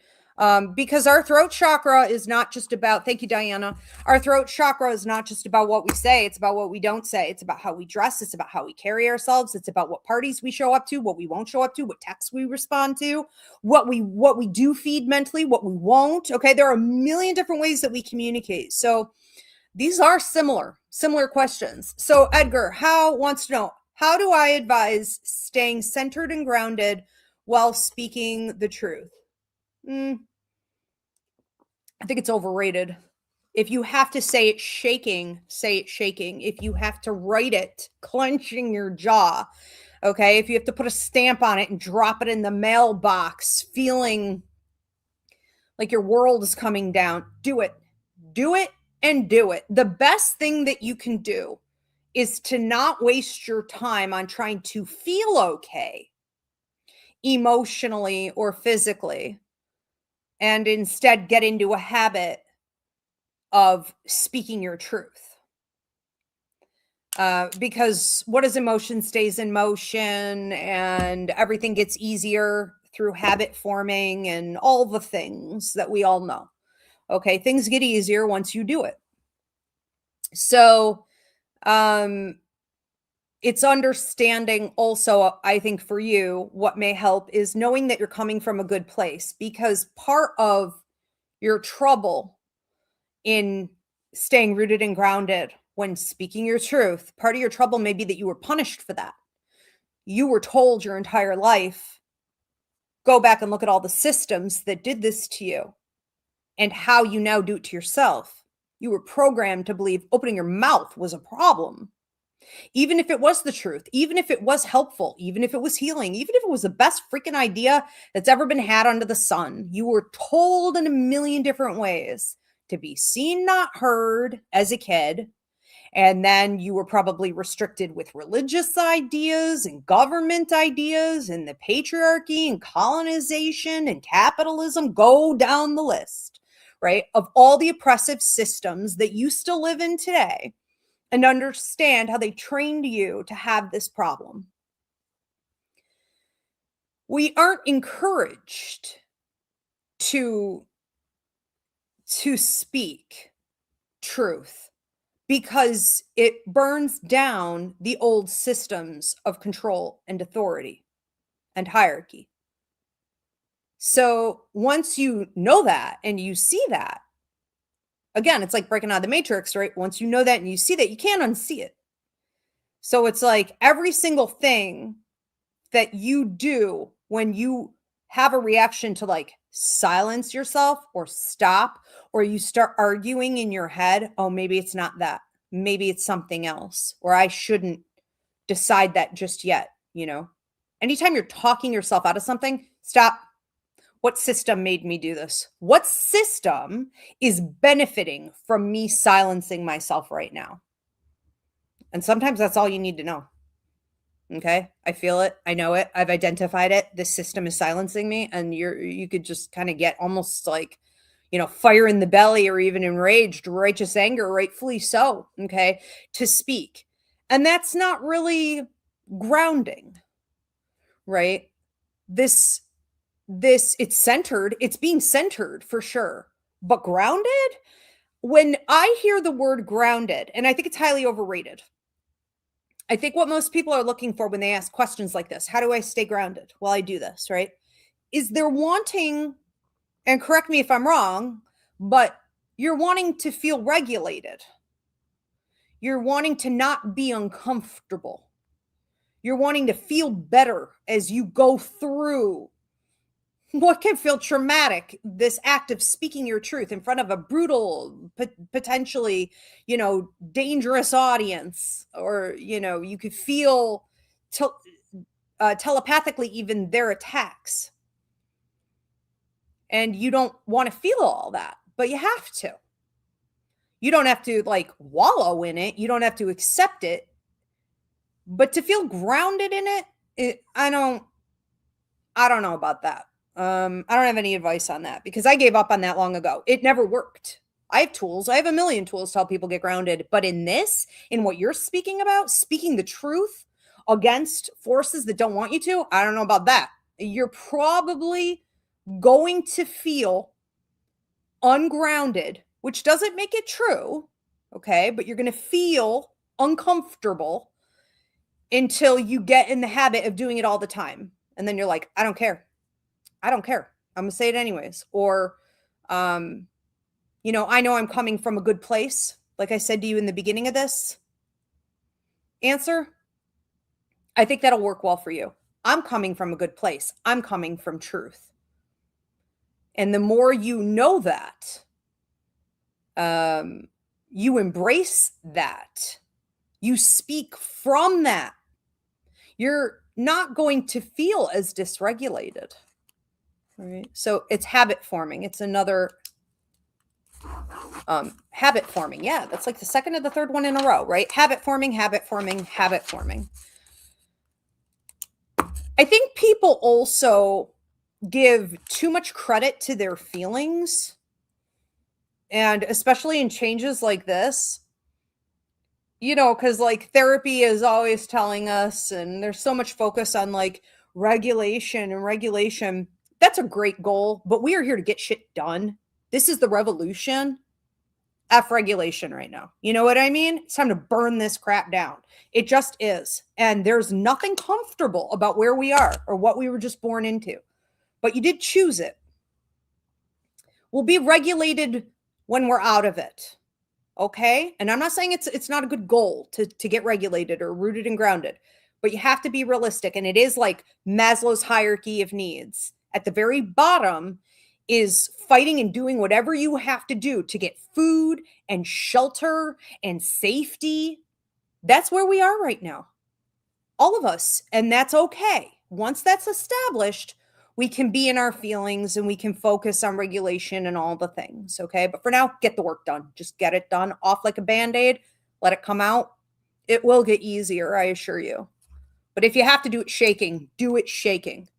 Because our throat chakra is not just about, thank you, Diana. Our throat chakra is not just about what we say. It's about what we don't say. It's about how we dress. It's about how we carry ourselves. It's about what parties we show up to, what we won't show up to, what texts we respond to, what we do feed mentally, what we won't. Okay. There are a million different ways that we communicate. So these are similar questions. So Edgar, wants to know, how do I advise staying centered and grounded while speaking the truth? I think it's overrated. If you have to say it shaking, say it shaking. If you have to write it, clenching your jaw, okay? If you have to put a stamp on it and drop it in the mailbox, feeling like your world is coming down, do it. Do it and do it. The best thing that you can do is to not waste your time on trying to feel okay emotionally or physically, and instead get into a habit of speaking your truth. Because what is emotion stays in motion, and everything gets easier through habit forming and all the things that we all know. Okay. Things get easier once you do it. So, it's understanding also, I think for you, what may help is knowing that you're coming from a good place, because part of your trouble in staying rooted and grounded when speaking your truth, part of your trouble may be that you were punished for that. You were told your entire life, go back and look at all the systems that did this to you and how you now do it to yourself. You were programmed to believe opening your mouth was a problem. Even if it was the truth, even if it was helpful, even if it was healing, even if it was the best freaking idea that's ever been had under the sun, you were told in a million different ways to be seen, not heard as a kid. And then you were probably restricted with religious ideas and government ideas and the patriarchy and colonization and capitalism. Go down the list, right? Of all the oppressive systems that you still live in today, and understand how they trained you to have this problem. We aren't encouraged to speak truth because it burns down the old systems of control and authority and hierarchy. So once you know that and you see that, again, it's like breaking out of the matrix, right? Once you know that and you see that, you can't unsee it. So it's like every single thing that you do when you have a reaction to like silence yourself or stop, or you start arguing in your head, oh, maybe it's not that. Maybe it's something else, or I shouldn't decide that just yet. Anytime you're talking yourself out of something, stop. What system made me do this? What system is benefiting from me silencing myself right now? And sometimes that's all you need to know. Okay. I feel it. I know it. I've identified it. This system is silencing me. And you could just kind of get almost like, fire in the belly or even enraged, righteous anger, rightfully so. Okay. To speak. And that's not really grounding, right? It's centered. It's being centered for sure. But grounded, when I hear the word grounded, and I think it's highly overrated. I think what most people are looking for when they ask questions like this, how do I stay grounded? Well, I do this, right? Is they're wanting, and correct me if I'm wrong, but you're wanting to feel regulated. You're wanting to not be uncomfortable. You're wanting to feel better as you go through what can feel traumatic, this act of speaking your truth in front of a brutal, potentially, dangerous audience, or, you could feel telepathically even their attacks. And you don't want to feel all that, but you have to. You don't have to like wallow in it. You don't have to accept it. But to feel grounded in it, I don't know about that. I don't have any advice on that because I gave up on that long ago. It never worked. I have tools. I have a million tools to help people get grounded. But in what you're speaking about, speaking the truth against forces that don't want you to, I don't know about that. You're probably going to feel ungrounded, which doesn't make it true. Okay. But you're going to feel uncomfortable until you get in the habit of doing it all the time. And then you're like, I don't care. I'm going to say it anyways. Or, I know I'm coming from a good place. Like I said to you in the beginning of this answer, I think that'll work well for you. I'm coming from a good place. I'm coming from truth. And the more you know that, you embrace that, you speak from that, you're not going to feel as dysregulated. Right. So it's habit forming. It's another habit forming. Yeah, that's like the second or the third one in a row, right? Habit forming, habit forming, habit forming. I think people also give too much credit to their feelings. And especially in changes like this, because like therapy is always telling us, and there's so much focus on like regulation and regulation. That's a great goal, but we are here to get shit done. This is the revolution. F regulation right now. You know what I mean? It's time to burn this crap down. It just is. And there's nothing comfortable about where we are or what we were just born into. But you did choose it. We'll be regulated when we're out of it. Okay? And I'm not saying it's not a good goal to get regulated or rooted and grounded, but you have to be realistic. And it is like Maslow's hierarchy of needs. At the very bottom is fighting and doing whatever you have to do to get food and shelter and safety. That's where we are right now. All of us. And that's okay. Once that's established, we can be in our feelings and we can focus on regulation and all the things. Okay. But for now, get the work done. Just get it done off like a Band-Aid. Let it come out. It will get easier, I assure you. But if you have to do it shaking, do it shaking.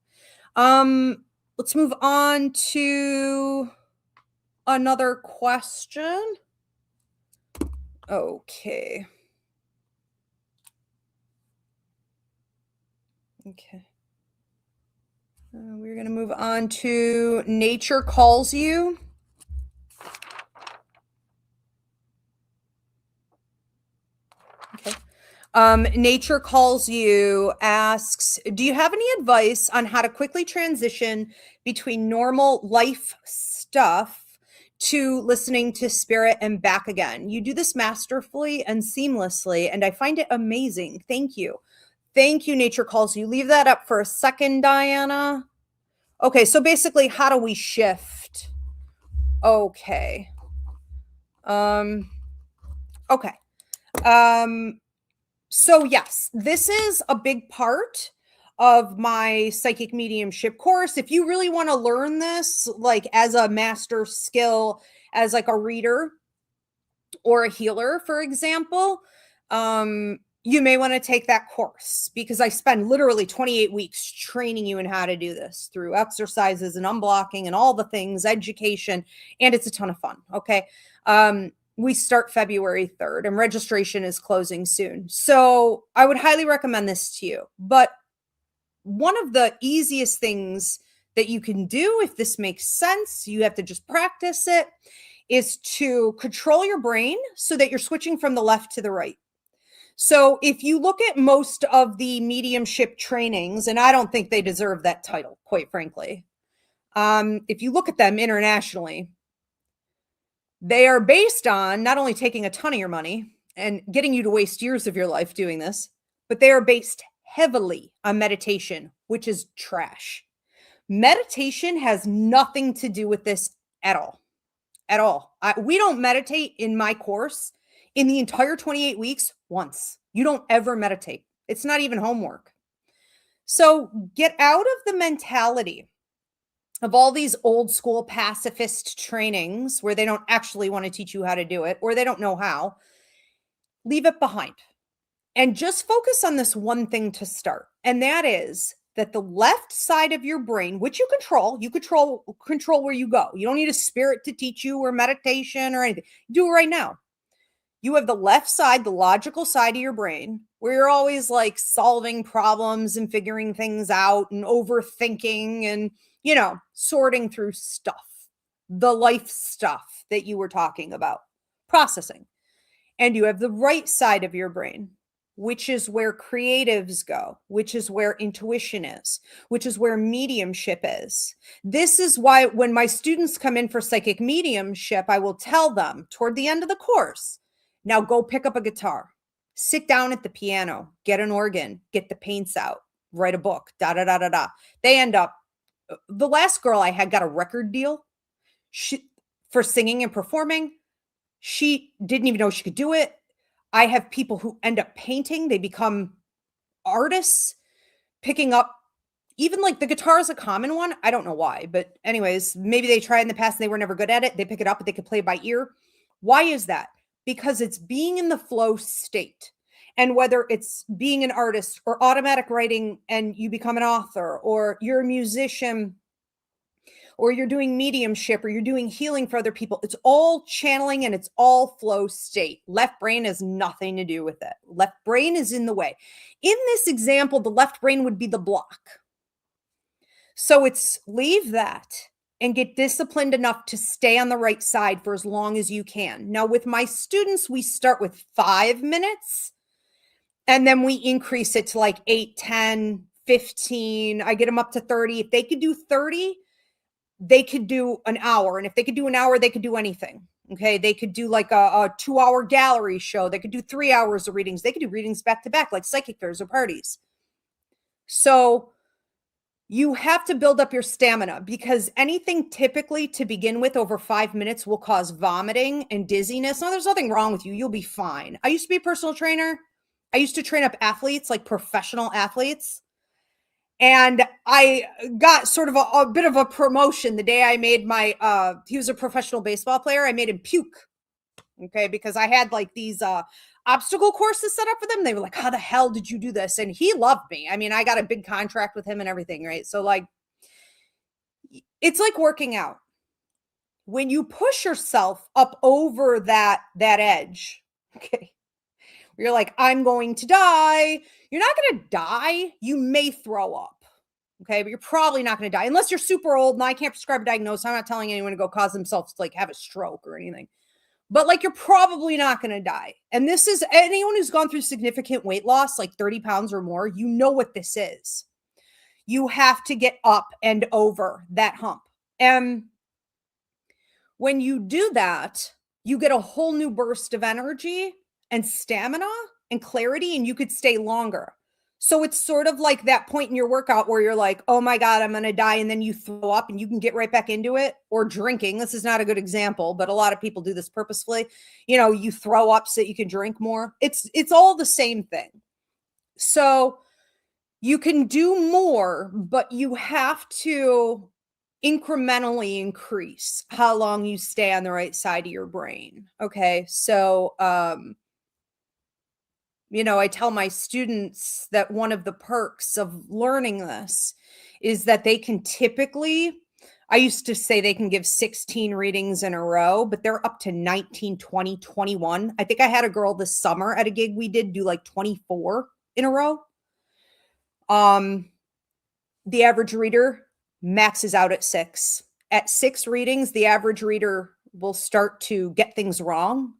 Let's move on to another question. Okay. We're going to move on to Nature Calls You. Okay. Nature Calls You asks, do you have any advice on how to quickly transition between normal life stuff to listening to spirit and back again? You do this masterfully and seamlessly, and I find it amazing. Thank you. Thank you, Nature Calls You. Leave that up for a second, Diana. Okay, so basically, how do we shift? Okay. Okay. So yes, this is a big part of my psychic mediumship course. If you really want to learn this, like as a master skill, as like a reader or a healer, for example, you may want to take that course because I spend literally 28 weeks training you in how to do this through exercises and unblocking and all the things, education, and it's a ton of fun. Okay. We start February 3rd and registration is closing soon. So I would highly recommend this to you. But one of the easiest things that you can do, if this makes sense, you have to just practice it, is to control your brain so that you're switching from the left to the right. So if you look at most of the mediumship trainings, and I don't think they deserve that title, quite frankly. If you look at them internationally, they are based on not only taking a ton of your money and getting you to waste years of your life doing this, but they are based heavily on meditation, which is trash. Meditation has nothing to do with this at all. At all. We don't meditate in my course in the entire 28 weeks once. You don't ever meditate. It's not even homework. So get out of the mentality of all these old school pacifist trainings where they don't actually want to teach you how to do it or they don't know how. Leave it behind and just focus on this one thing to start. And that is that the left side of your brain, which you control where you go. You don't need a spirit to teach you or meditation or anything. Do it right now. You have the left side, the logical side of your brain, where you're always like solving problems and figuring things out and overthinking and, sorting through stuff, the life stuff that you were talking about, processing. And you have the right side of your brain, which is where creatives go, which is where intuition is, which is where mediumship is. This is why when my students come in for psychic mediumship, I will tell them toward the end of the course, now go pick up a guitar, sit down at the piano, get an organ, get the paints out, write a book, They end up, the last girl I had got a record deal for singing and performing. She didn't even know she could do it. I have people who end up painting. They become artists, picking up even like the guitar is a common one. I don't know why, but anyways, maybe they tried in the past and they were never good at it. They pick it up, but they could play by ear. Why is that? Because it's being in the flow state. And whether it's being an artist or automatic writing and you become an author, or you're a musician, or you're doing mediumship, or you're doing healing for other people, it's all channeling and it's all flow state. Left brain has nothing to do with it. Left brain is in the way. In this example, the left brain would be the block. So it's leave that and get disciplined enough to stay on the right side for as long as you can. Now, with my students, we start with 5 minutes and then we increase it to like 8, 10, 15. I get them up to 30. If they could do 30, they could do an hour. And if they could do an hour, they could do anything. Okay. They could do like a 2-hour gallery show. They could do 3 hours of readings. They could do readings back to back, like psychic fairs or parties. So you have to build up your stamina, because anything typically to begin with over 5 minutes will cause vomiting and dizziness. No, there's nothing wrong with you. You'll be fine. I used to be a personal trainer. I used to train up athletes, like professional athletes. And I got sort of a bit of a promotion the day I made my, he was a professional baseball player. I made him puke. Okay. Because I had like these, obstacle courses set up for them. They were like, how the hell did you do this? And he loved me. I mean, I got a big contract with him and everything, right? So like, it's like working out. When you push yourself up over that edge, okay, you're like, I'm going to die. You're not going to die. You may throw up. Okay. But you're probably not going to die unless you're super old. And I can't prescribe a diagnosis. I'm not telling anyone to go cause themselves to like have a stroke or anything. But like, you're probably not going to die. And this is anyone who's gone through significant weight loss, like 30 pounds or more, you know what this is. You have to get up and over that hump. And when you do that, you get a whole new burst of energy and stamina and clarity, and you could stay longer. So it's sort of like that point in your workout where you're like, oh my God, I'm going to die. And then you throw up and you can get right back into it. Or drinking. This is not a good example, but a lot of people do this purposefully. You know, you throw up so that you can drink more. It's all the same thing. So you can do more, but you have to incrementally increase how long you stay on the right side of your brain. Okay. So, you know, I tell my students that one of the perks of learning this is that they can typically, I used to say they can give 16 readings in a row, but they're up to 19, 20, 21. I think I had a girl this summer at a gig we did do like 24 in a row. The average reader maxes out at 6. At 6 readings, the average reader will start to get things wrong.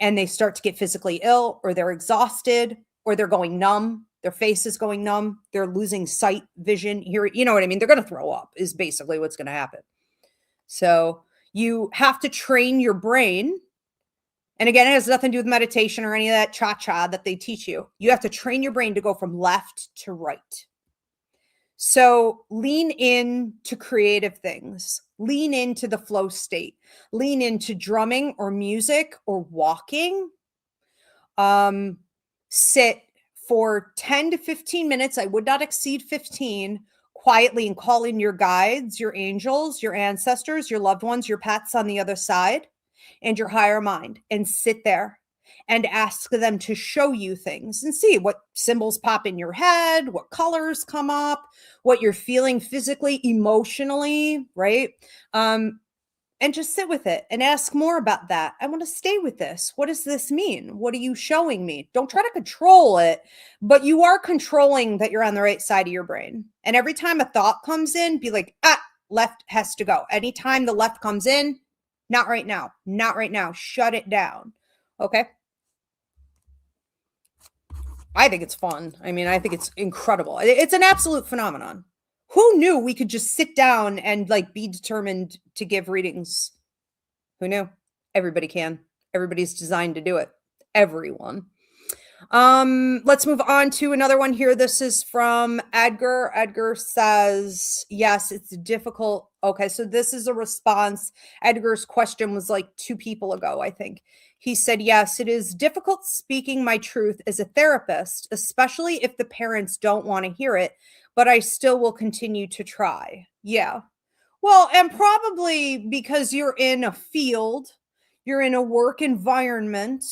And they start to get physically ill, or they're exhausted, or they're going numb. Their face is going numb. They're losing sight, vision, hearing. You know what I mean? They're going to throw up is basically what's going to happen. So you have to train your brain. And again, it has nothing to do with meditation or any of that cha-cha that they teach you. You have to train your brain to go from left to right. So lean in to creative things. Lean into the flow state. Lean into drumming or music or walking. Sit for 10 to 15 minutes. I would not exceed 15, quietly, and call in your guides, your angels, your ancestors, your loved ones, your pets on the other side, and your higher mind, and sit there and ask them to show you things and see what symbols pop in your head, what colors come up, what you're feeling physically, emotionally, right? And just sit with it and ask more about that. I want to stay with this. What does this mean? What are you showing me? Don't try to control it, but you are controlling that you're on the right side of your brain. And every time a thought comes in, be like, left has to go. Anytime the left comes in, not right now, not right now. Shut it down. Okay. I think it's fun. I mean, I think it's incredible. It's an absolute phenomenon. Who knew we could just sit down and like be determined to give readings? Who knew? Everybody can. Everybody's designed to do it. Everyone. Let's move on to another one here. This is from Edgar. Edgar says, yes, it's difficult. Okay, so this is a response. Edgar's question was like 2 people ago, I think. He said, yes, it is difficult speaking my truth as a therapist, especially if the parents don't want to hear it, but I still will continue to try. Yeah. Well, and probably because you're in a field, you're in a work environment,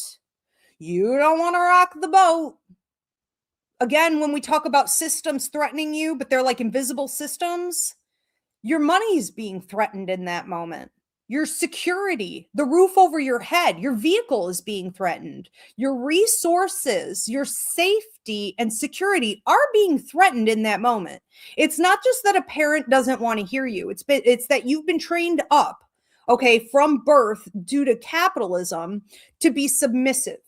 you don't want to rock the boat. Again, when we talk about systems threatening you, but they're like invisible systems, your money's being threatened in that moment. your security, the roof over your head, your vehicle is being threatened, your resources, your safety and security are being threatened in that moment. It's not just that a parent doesn't want to hear you. It's that you've been trained up, okay, from birth due to capitalism to be submissive.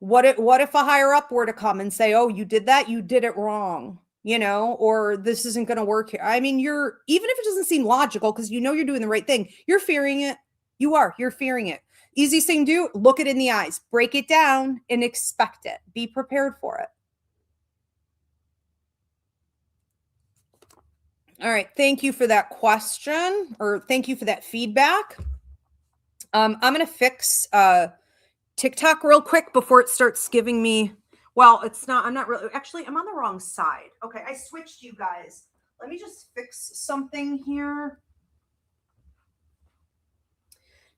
What if a higher up were to come and say, "Oh, you did that, you did it wrong," or this isn't going to work here. I mean, even if it doesn't seem logical because you're doing the right thing, you're fearing it. You're fearing it. Easiest thing to do, look it in the eyes, break it down and expect it. Be prepared for it. All right. Thank you for that question, or thank you for that feedback. I'm going to fix TikTok real quick before it starts giving me, well, it's not, I'm not really, actually, I'm on the wrong side. Okay, I switched you guys. Let me just fix something here.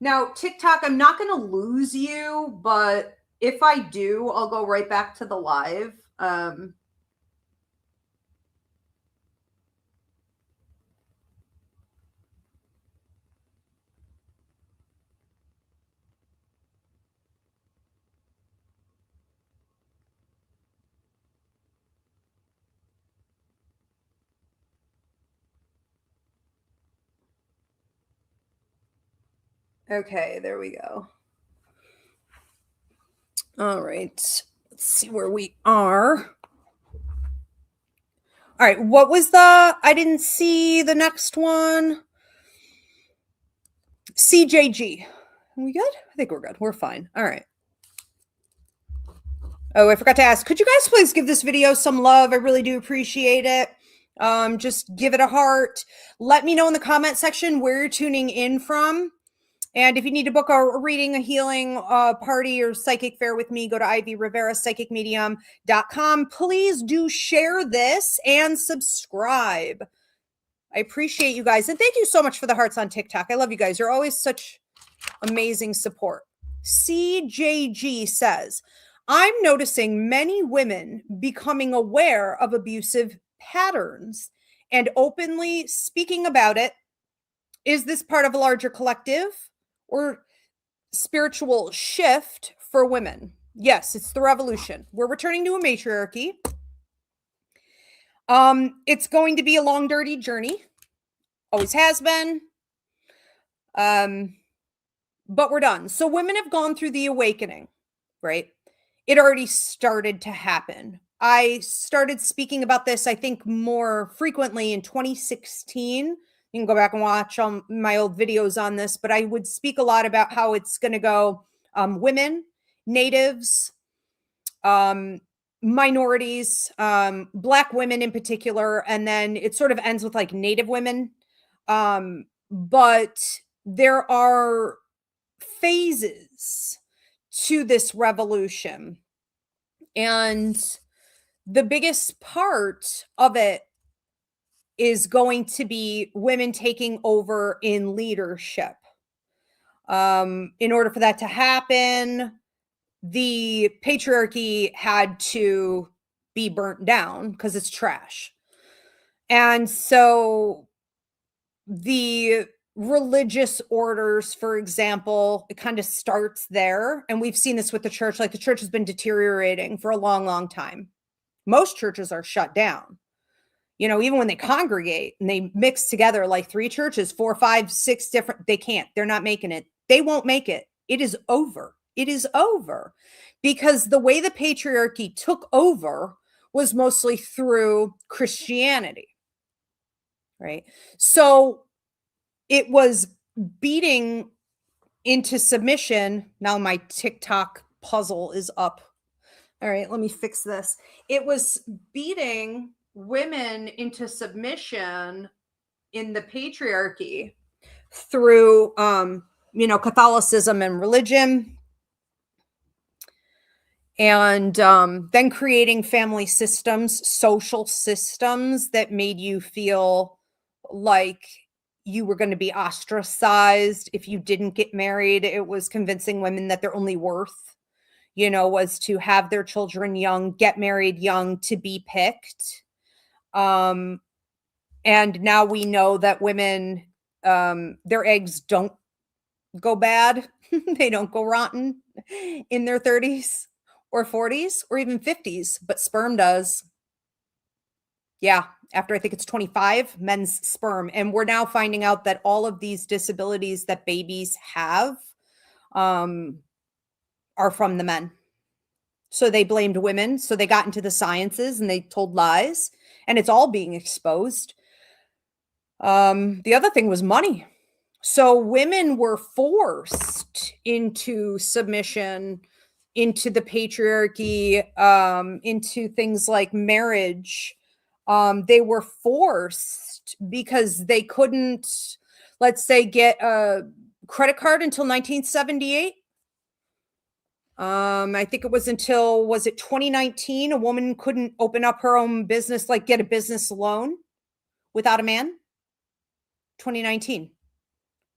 Now, TikTok, I'm not going to lose you, but if I do, I'll go right back to the live. Okay, there we go. All right, let's see where we are. All right, what was I didn't see the next one. CJG. Are we good? I think we're good. We're fine. All right. Oh, I forgot to ask, could you guys please give this video some love? I really do appreciate it. Just give it a heart. Let me know in the comment section where you're tuning in from. And if you need to book a reading, a healing party, or psychic fair with me, go to Ivy Rivera, psychicmedium.com. Please do share this and subscribe. I appreciate you guys. And thank you so much for the hearts on TikTok. I love you guys. You're always such amazing support. CJG says, I'm noticing many women becoming aware of abusive patterns and openly speaking about it. Is this part of a larger collective or spiritual shift for women? Yes, it's the revolution. We're returning to a matriarchy. It's going to be a long, dirty journey. Always has been. But we're done. So women have gone through the awakening, right? It already started to happen. I started speaking about this, I think, more frequently in 2016. You can go back and watch my old videos on this, but I would speak a lot about how it's going to go women, natives, minorities, Black women in particular, and then it sort of ends with like Native women. But there are phases to this revolution. And the biggest part of it is going to be women taking over in leadership. In order for that to happen, the patriarchy had to be burnt down because it's trash. And so the religious orders, for example, it kind of starts there. And we've seen this with the church. Like the church has been deteriorating for a long, long time. Most churches are shut down. Even when they congregate and they mix together like 3 churches, 4, 5, 6 different, they can't. They're not making it. They won't make it. It is over. It is over. Because the way the patriarchy took over was mostly through Christianity, right? So it was beating into submission. Now my TikTok puzzle is up. All right, let me fix this. It was beating women into submission in the patriarchy through, Catholicism and religion. And then creating family systems, social systems that made you feel like you were going to be ostracized if you didn't get married. It was convincing women that their only worth, was to have their children young, get married young, to be picked. And now we know that women their eggs don't go bad. They don't go rotten in their 30s or 40s or even 50s, but sperm does. Yeah, after I think it's 25, men's sperm. And we're now finding out that all of these disabilities that babies have are from the men. So they blamed women. So they got into the sciences and they told lies, and it's all being exposed. The other thing was money. So women were forced into submission, into the patriarchy, into things like marriage. They were forced because they couldn't, let's say, get a credit card until 1978. I think it was until, was it 2019? A woman couldn't open up her own business, like get a business loan without a man. 2019.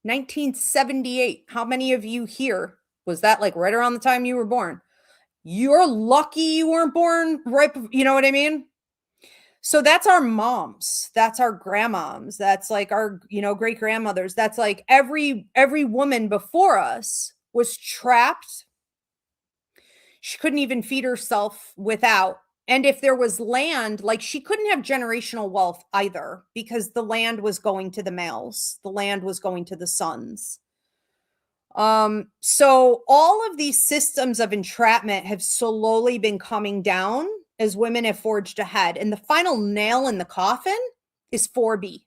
1978. How many of you here, was that like right around the time you were born? You're lucky you weren't born right, you know what I mean? So that's our moms, that's our grandmoms, that's like our, great grandmothers. That's like every woman before us was trapped. She couldn't even feed herself without. And if there was land, like she couldn't have generational wealth either, because the land was going to the males, the land was going to the sons. So all of these systems of entrapment have slowly been coming down as women have forged ahead. And the final nail in the coffin is 4B.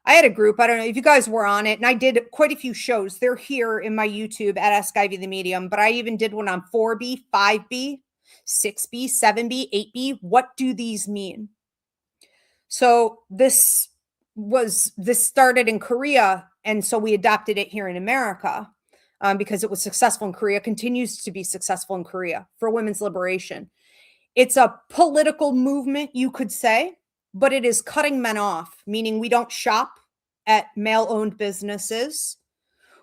I had a group, I don't know if you guys were on it, and I did quite a few shows. They're here in my YouTube at Ask Ivy the Medium, but I even did one on 4B, 5B, 6B, 7B, 8B. What do these mean? So this started in Korea, and so we adopted it here in America because it was successful in Korea, continues to be successful in Korea for women's liberation. It's a political movement, you could say, but it is cutting men off, meaning we don't shop at male-owned businesses.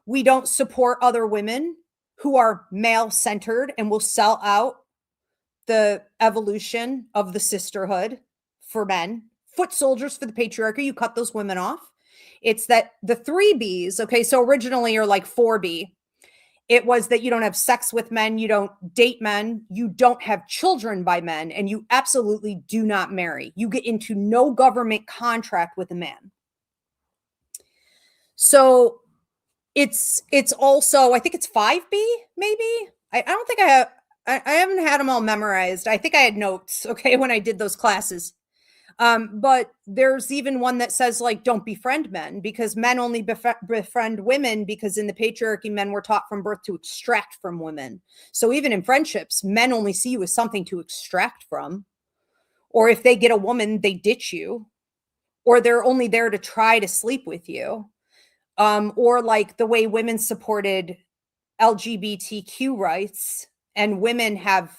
We don't support other women who are male-centered and will sell out the evolution of the sisterhood for men. Foot soldiers for the patriarchy, you cut those women off. It's that the 3Bs, okay, so originally you're like 4B. It was that you don't have sex with men, you don't date men, you don't have children by men, and you absolutely do not marry. You get into no government contract with a man. So it's also, I think it's 5B, maybe. I don't think I haven't had them all memorized. I think I had notes, okay, when I did those classes. But there's even one that says, like, don't befriend men, because men only befriend women, because in the patriarchy, men were taught from birth to extract from women. So even in friendships, men only see you as something to extract from. Or if they get a woman, they ditch you. Or they're only there to try to sleep with you. Or like the way women supported LGBTQ rights, and women have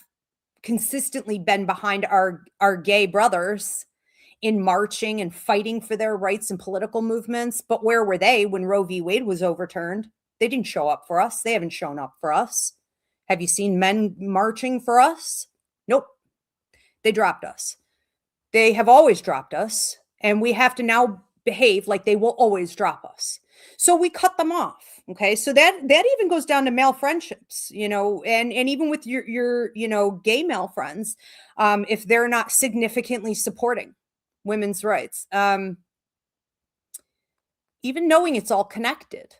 consistently been behind our gay brothers in marching and fighting for their rights and political movements. But where were they when Roe v. Wade was overturned? They didn't show up for us. They haven't shown up for us. Have you seen men marching for us? Nope. They dropped us. They have always dropped us, and we have to now behave like they will always drop us. So we cut them off. Okay. So that even goes down to male friendships, and even with your gay male friends, if they're not significantly supporting women's rights, even knowing it's all connected,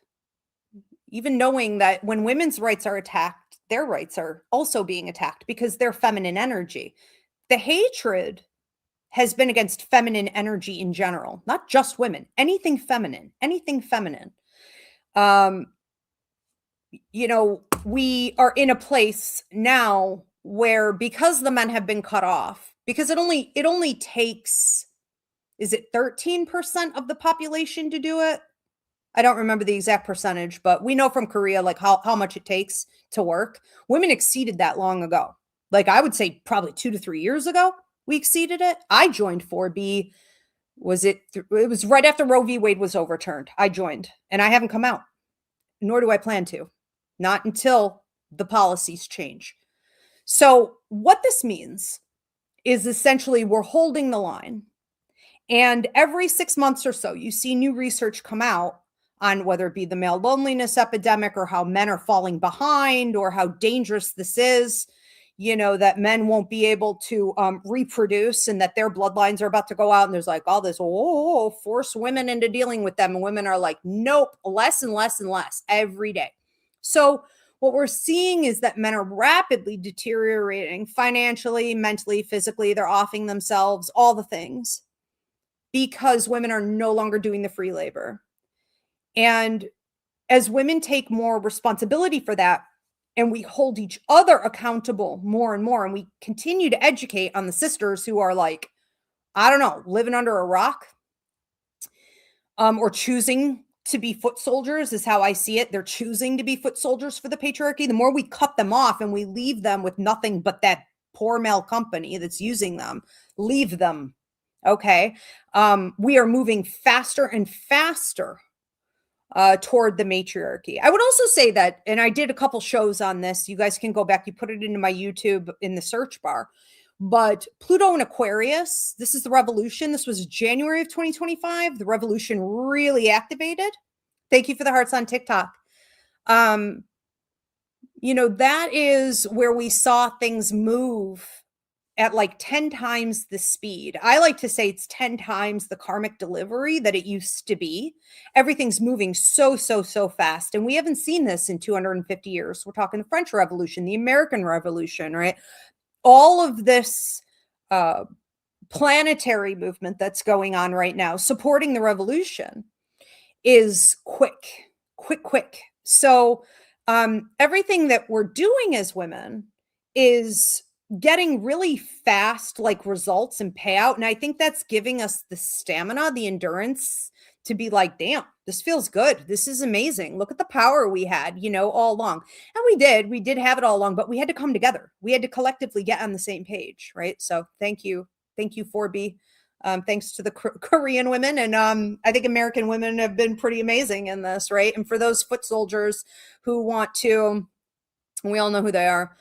even knowing that when women's rights are attacked, their rights are also being attacked because they're feminine energy. The hatred has been against feminine energy in general, not just women, anything feminine. We are in a place now where, because the men have been cut off, because it only takes, is it 13% of the population to do it? I don't remember the exact percentage, but we know from Korea, like how much it takes to work. Women exceeded that long ago. Like I would say probably 2 to 3 years ago, we exceeded it. I joined 4B. It was right after Roe v. Wade was overturned. I joined, and I haven't come out, nor do I plan to, not until the policies change. So what this means is essentially we're holding the line, And every 6 months or so, you see new research come out on whether it be the male loneliness epidemic or how men are falling behind or how dangerous this is, that men won't be able to reproduce and that their bloodlines are about to go out. And there's like all this, force women into dealing with them. And women are like, nope, less and less and less every day. So what we're seeing is that men are rapidly deteriorating financially, mentally, physically. They're offing themselves, all the things, because women are no longer doing the free labor. And as women take more responsibility for that, and we hold each other accountable more and more, and we continue to educate on the sisters who are like, I don't know, living under a rock, or choosing to be foot soldiers is how I see it. They're choosing to be foot soldiers for the patriarchy. The more we cut them off and we leave them with nothing but that poor male company that's using them, leave them. Okay. We are moving faster and faster toward the matriarchy. I would also say that, and I did a couple shows on this. You guys can go back. You put it into my YouTube in the search bar. But Pluto and Aquarius, this is the revolution. This was January of 2025. The revolution really activated. Thank you for the hearts on TikTok. That is where we saw things move at like 10 times the speed. I like to say it's 10 times the karmic delivery that it used to be. Everything's moving so fast. And we haven't seen this in 250 years. We're talking the French Revolution, the American Revolution, right? All of this planetary movement that's going on right now, supporting the revolution, is quick. So everything that we're doing as women is getting really fast, like, results and payout. And I think that's giving us the stamina, the endurance to be like, damn, this feels good. This is amazing. Look at the power we had, all along. And we did have it all along, but we had to come together. We had to collectively get on the same page, right? So thank you, 4B. Thanks to the Korean women. And I think American women have been pretty amazing in this, right? And for those foot soldiers who want to, we all know who they are,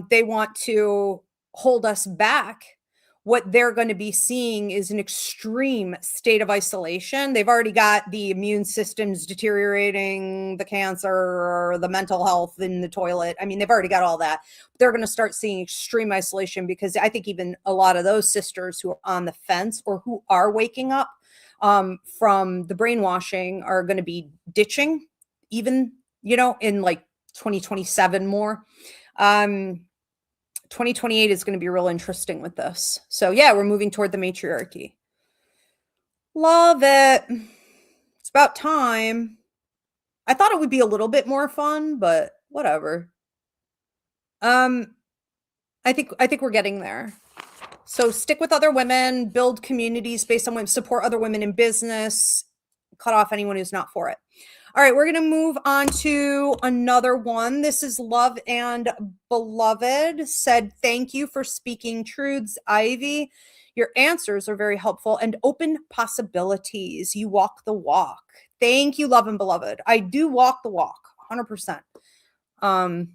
they want to hold us back. What they're going to be seeing is an extreme state of isolation. They've already got the immune systems deteriorating, the cancer, the mental health in the toilet. I mean, they've already got all that. They're going to start seeing extreme isolation, because I think even a lot of those sisters who are on the fence or who are waking up from the brainwashing are going to be ditching, even, in like 2027 more. 2028 is going to be real interesting with this. So yeah, we're moving toward the matriarchy. Love it. It's about time. I thought it would be a little bit more fun, but whatever. I think we're getting there. So stick with other women, build communities based on women, support other women in business, cut off anyone who's not for it. All right, we're going to move on to another one. This is Love and Beloved said, thank you for speaking truths, Ivy. Your answers are very helpful and open possibilities. You walk the walk. Thank you, Love and Beloved. I do walk the walk, 100%. I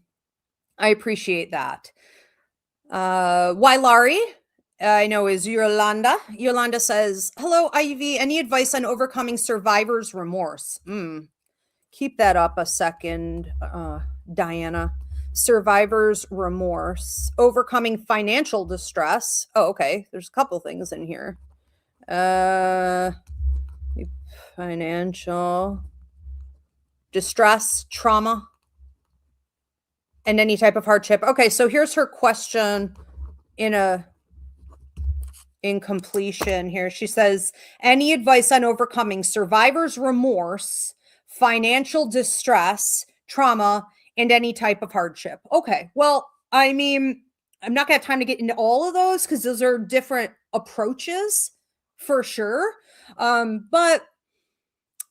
appreciate that. Wailari, I know, is Yolanda. Yolanda says, hello, Ivy. Any advice on overcoming survivor's remorse? Keep that up a second, Diana. Survivor's remorse. Overcoming financial distress. Oh, okay. There's a couple things in here. Financial distress, trauma, and any type of hardship. Okay, so here's her question in completion here. She says, any advice on overcoming survivor's remorse, financial distress, trauma, and any type of hardship? Okay, well, I mean, I'm not gonna have time to get into all of those because those are different approaches for sure. But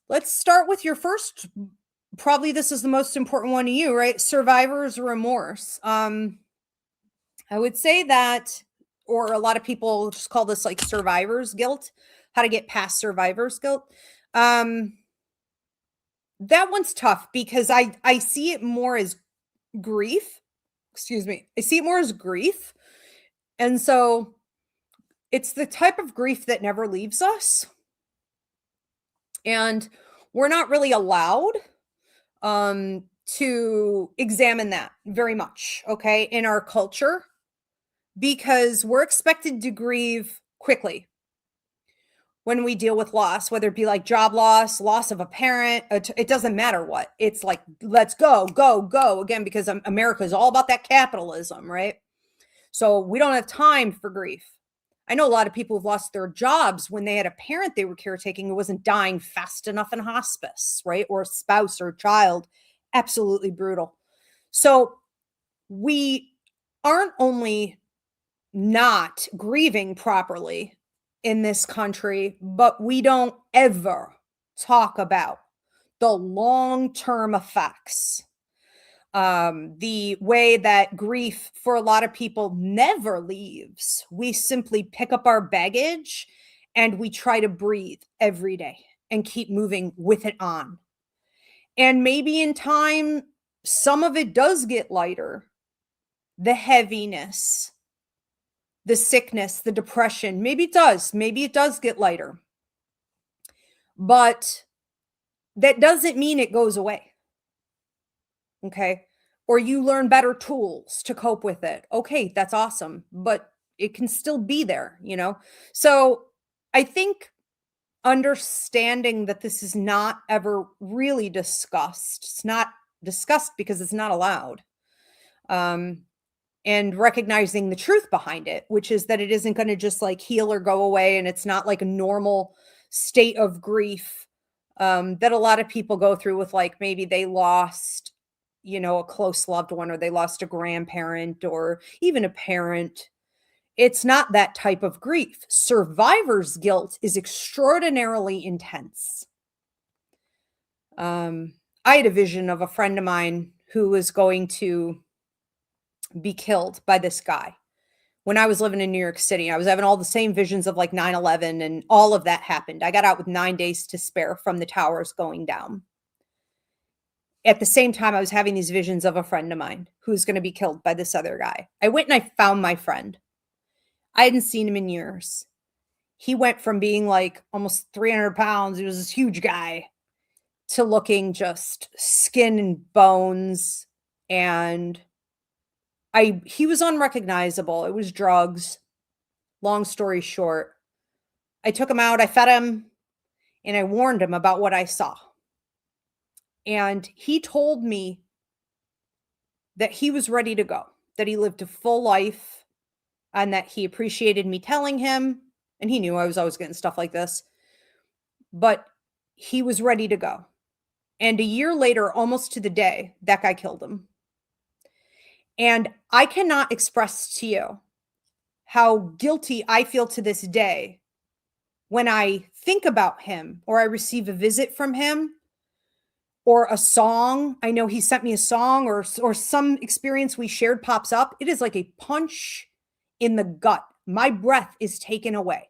let's start with your first. Probably this is the most important one to you, right? Survivor's remorse. I would say that, or a lot of people just call this like survivor's guilt, how to get past survivor's guilt. That one's tough because I see it more as grief. Excuse me. I see it more as grief. And so It's the type of grief that never leaves us. And we're not really allowed to examine that very much, okay, in our culture, because we're expected to grieve quickly when we deal with loss, whether it be like job loss, loss of a parent, it doesn't matter what. It's like, let's go, go, go again, because America is all about that capitalism, right? So we don't have time for grief. I know a lot of people who've lost their jobs when they had a parent they were caretaking who wasn't dying fast enough in hospice, right? Or a spouse or a child. Absolutely brutal. So we aren't only not grieving properly in this country, but we don't ever talk about the long-term effects. The way that grief for a lot of people never leaves. We simply pick up our baggage and we try to breathe every day and keep moving with it on. And maybe in time, some of it does get lighter. The heaviness, the sickness, the depression, maybe it does. Maybe it does get lighter. But that doesn't mean it goes away. Okay. Or you learn better tools to cope with it. Okay, that's awesome. But it can still be there, you know? So I think understanding that this is not ever really discussed, it's not discussed because it's not allowed. Um, and recognizing the truth behind it, which is that it isn't going to just like heal or go away. And it's not like a normal state of grief that a lot of people go through with, like maybe they lost, you know, a close loved one, or they lost a grandparent or even a parent. It's not that type of grief. Survivor's guilt is extraordinarily intense. I had a vision of a friend of mine who was going to be killed by this guy when I was living in New York City. I was having all the same visions of like 9/11 and all of that happened. I got out with 9 days to spare from the towers going down. At the same time, I was having these visions of a friend of mine who's going to be killed by this other guy. I went and I found my friend. I hadn't seen him in years. He went from being like almost 300 pounds, he was this huge guy, to looking just skin and bones. And he was unrecognizable. It was drugs. Long story short, I took him out, I fed him, and I warned him about what I saw. And he told me that he was ready to go, that he lived a full life, and that he appreciated me telling him. And he knew I was always getting stuff like this, but he was ready to go. And a year later, almost to the day, that guy killed him. And I cannot express to you how guilty I feel to this day when I think about him, or I receive a visit from him, or a song. I know he sent me a song, or some experience we shared pops up. It is like a punch in the gut. My breath is taken away.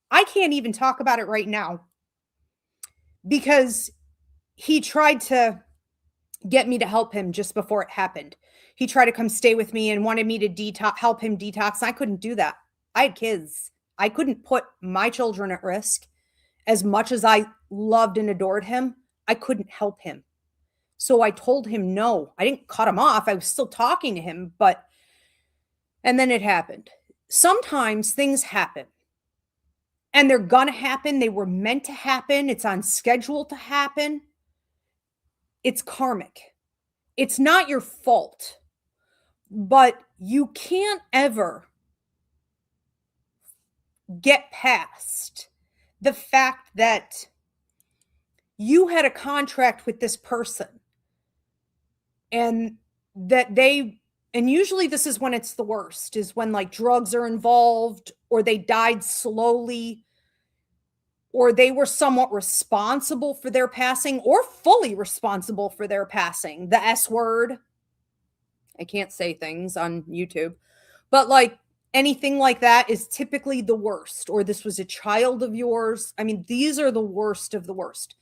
I can't even talk about it right now because he tried to get me to help him just before it happened. He tried to come stay with me and wanted me to help him detox. I couldn't do that. I had kids. I couldn't put my children at risk. As much as I loved and adored him, I couldn't help him. So I told him no. I didn't cut him off. I was still talking to him, and then it happened. Sometimes things happen. And they're gonna happen. They were meant to happen. It's on schedule to happen. It's karmic. It's not your fault. But you can't ever get past the fact that you had a contract with this person, and and usually this is when it's the worst, is when like drugs are involved, or they died slowly, or they were somewhat responsible for their passing, or fully responsible for their passing. The S word. I can't say things on YouTube, but like anything like that is typically the worst. Or this was a child of yours. I mean, these are the worst of the worst.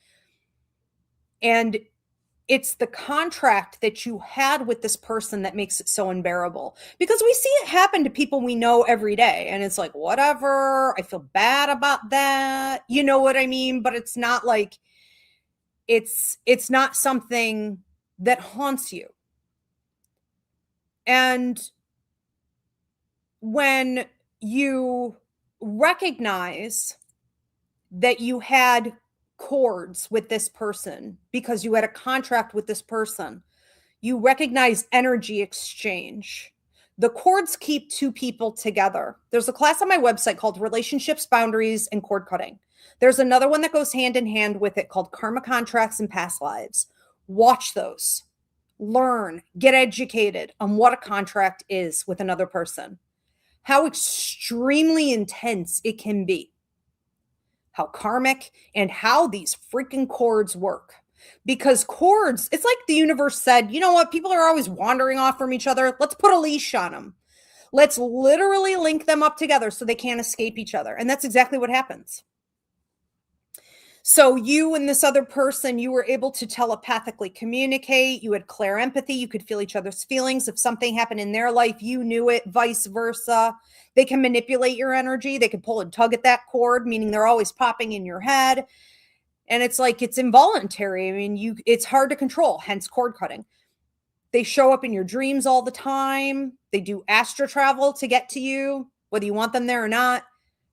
And It's the contract that you had with this person that makes it so unbearable, because we see it happen to people we know every day, and it's like, whatever, I feel bad about that, you know what I mean? But it's not like it's not something that haunts you. And when you recognize that you had cords with this person because you had a contract with this person, you recognize energy exchange. The cords keep two people together. There's a class on my website called Relationships, Boundaries, and Cord Cutting. There's another one that goes hand in hand with it called Karma Contracts and Past Lives. Watch those. Learn, get educated on what a contract is with another person, how extremely intense it can be, how karmic, and how these freaking cords work. Because cords, it's like the universe said, you know what? People are always wandering off from each other. Let's put a leash on them. Let's literally link them up together so they can't escape each other. And that's exactly what happens. So you and this other person, you were able to telepathically communicate. You had clear empathy. You could feel each other's feelings. If something happened in their life, you knew it, vice versa. They can manipulate your energy. They can pull and tug at that cord, meaning they're always popping in your head. And it's like, it's involuntary. I mean, it's hard to control, hence cord cutting. They show up in your dreams all the time. They do astral travel to get to you, whether you want them there or not.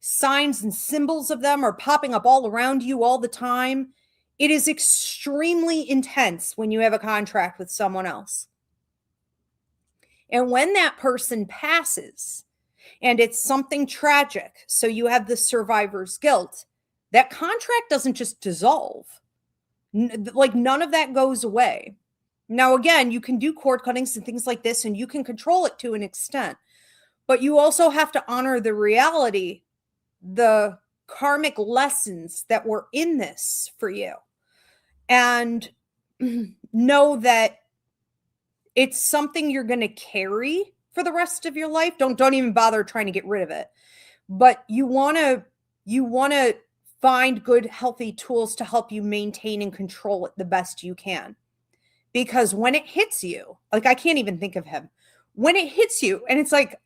Signs and symbols of them are popping up all around you all the time. It is extremely intense when you have a contract with someone else. And when that person passes, and it's something tragic, so you have the survivor's guilt, that contract doesn't just dissolve. Like, none of that goes away. Now, again, you can do cord cuttings and things like this, and you can control it to an extent, but you also have to honor the reality, the karmic lessons that were in this for you, and know that it's something you're going to carry for the rest of your life. Don't even bother trying to get rid of it, but you want to find good, healthy tools to help you maintain and control it the best you can. Because when it hits you, like, I can't even think of him, when it hits you and it's like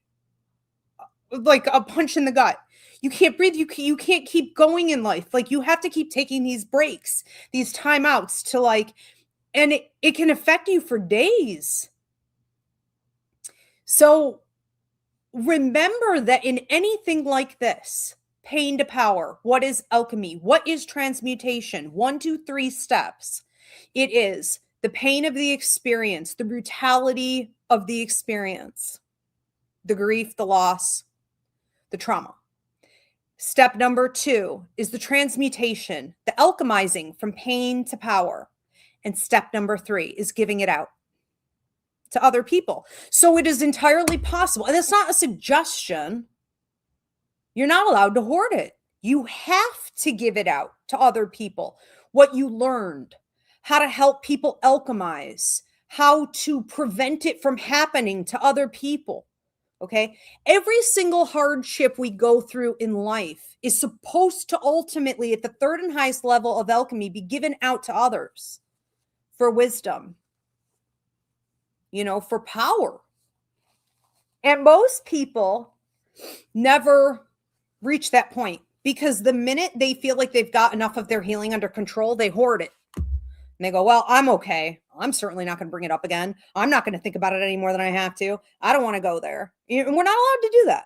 a punch in the gut, you can't breathe. You can't keep going in life. Like, you have to keep taking these breaks, these timeouts to and it can affect you for days. So remember that in anything like this, pain to power, what is alchemy? What is transmutation? 1, 2, 3 steps. It is the pain of the experience, the brutality of the experience, the grief, the loss, the trauma. Step number 2 is the transmutation, the alchemizing from pain to power. And step number 3 is giving it out to other people. So it is entirely possible. And it's not a suggestion. You're not allowed to hoard it. You have to give it out to other people. What you learned, how to help people alchemize, how to prevent it from happening to other people. Okay. Every single hardship we go through in life is supposed to ultimately, at the third and highest level of alchemy, be given out to others for wisdom, for power. And most people never reach that point, because the minute they feel like they've got enough of their healing under control, they hoard it. And they go, well, I'm okay. I'm certainly not going to bring it up again. I'm not going to think about it any more than I have to. I don't want to go there. And we're not allowed to do that.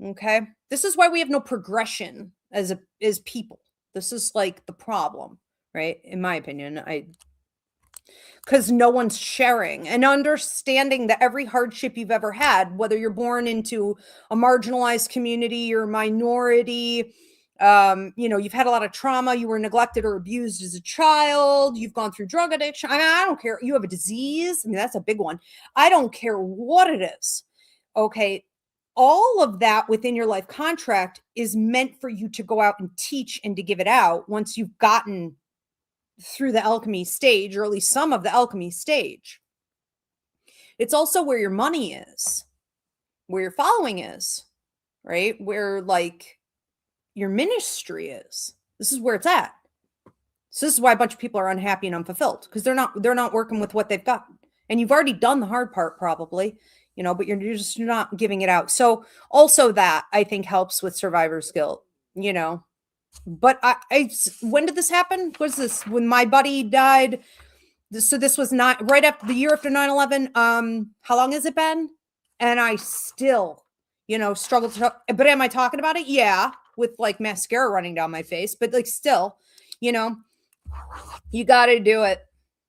Okay. This is why we have no progression as people. This is like the problem, right? In my opinion, because no one's sharing and understanding that every hardship you've ever had, whether you're born into a marginalized community or minority, you've had a lot of trauma, you were neglected or abused as a child, you've gone through drug addiction. I don't care. You have a disease. I mean, that's a big one. I don't care what it is. Okay. All of that within your life contract is meant for you to go out and teach and to give it out once you've gotten through the alchemy stage, or at least some of the alchemy stage. It's also where your money is, where your following is, right? Where your ministry is. This is where it's at. So this is why a bunch of people are unhappy and unfulfilled, because they're not working with what they've got. And you've already done the hard part probably, but you're just not giving it out. So also that I think helps with survivor's guilt, But when did this happen? Was this when my buddy died? So this was not right after the year after 9/11. How long has it been? And I still, struggle to, but am I talking about it? Yeah, with like mascara running down my face, but like still, you got to do it.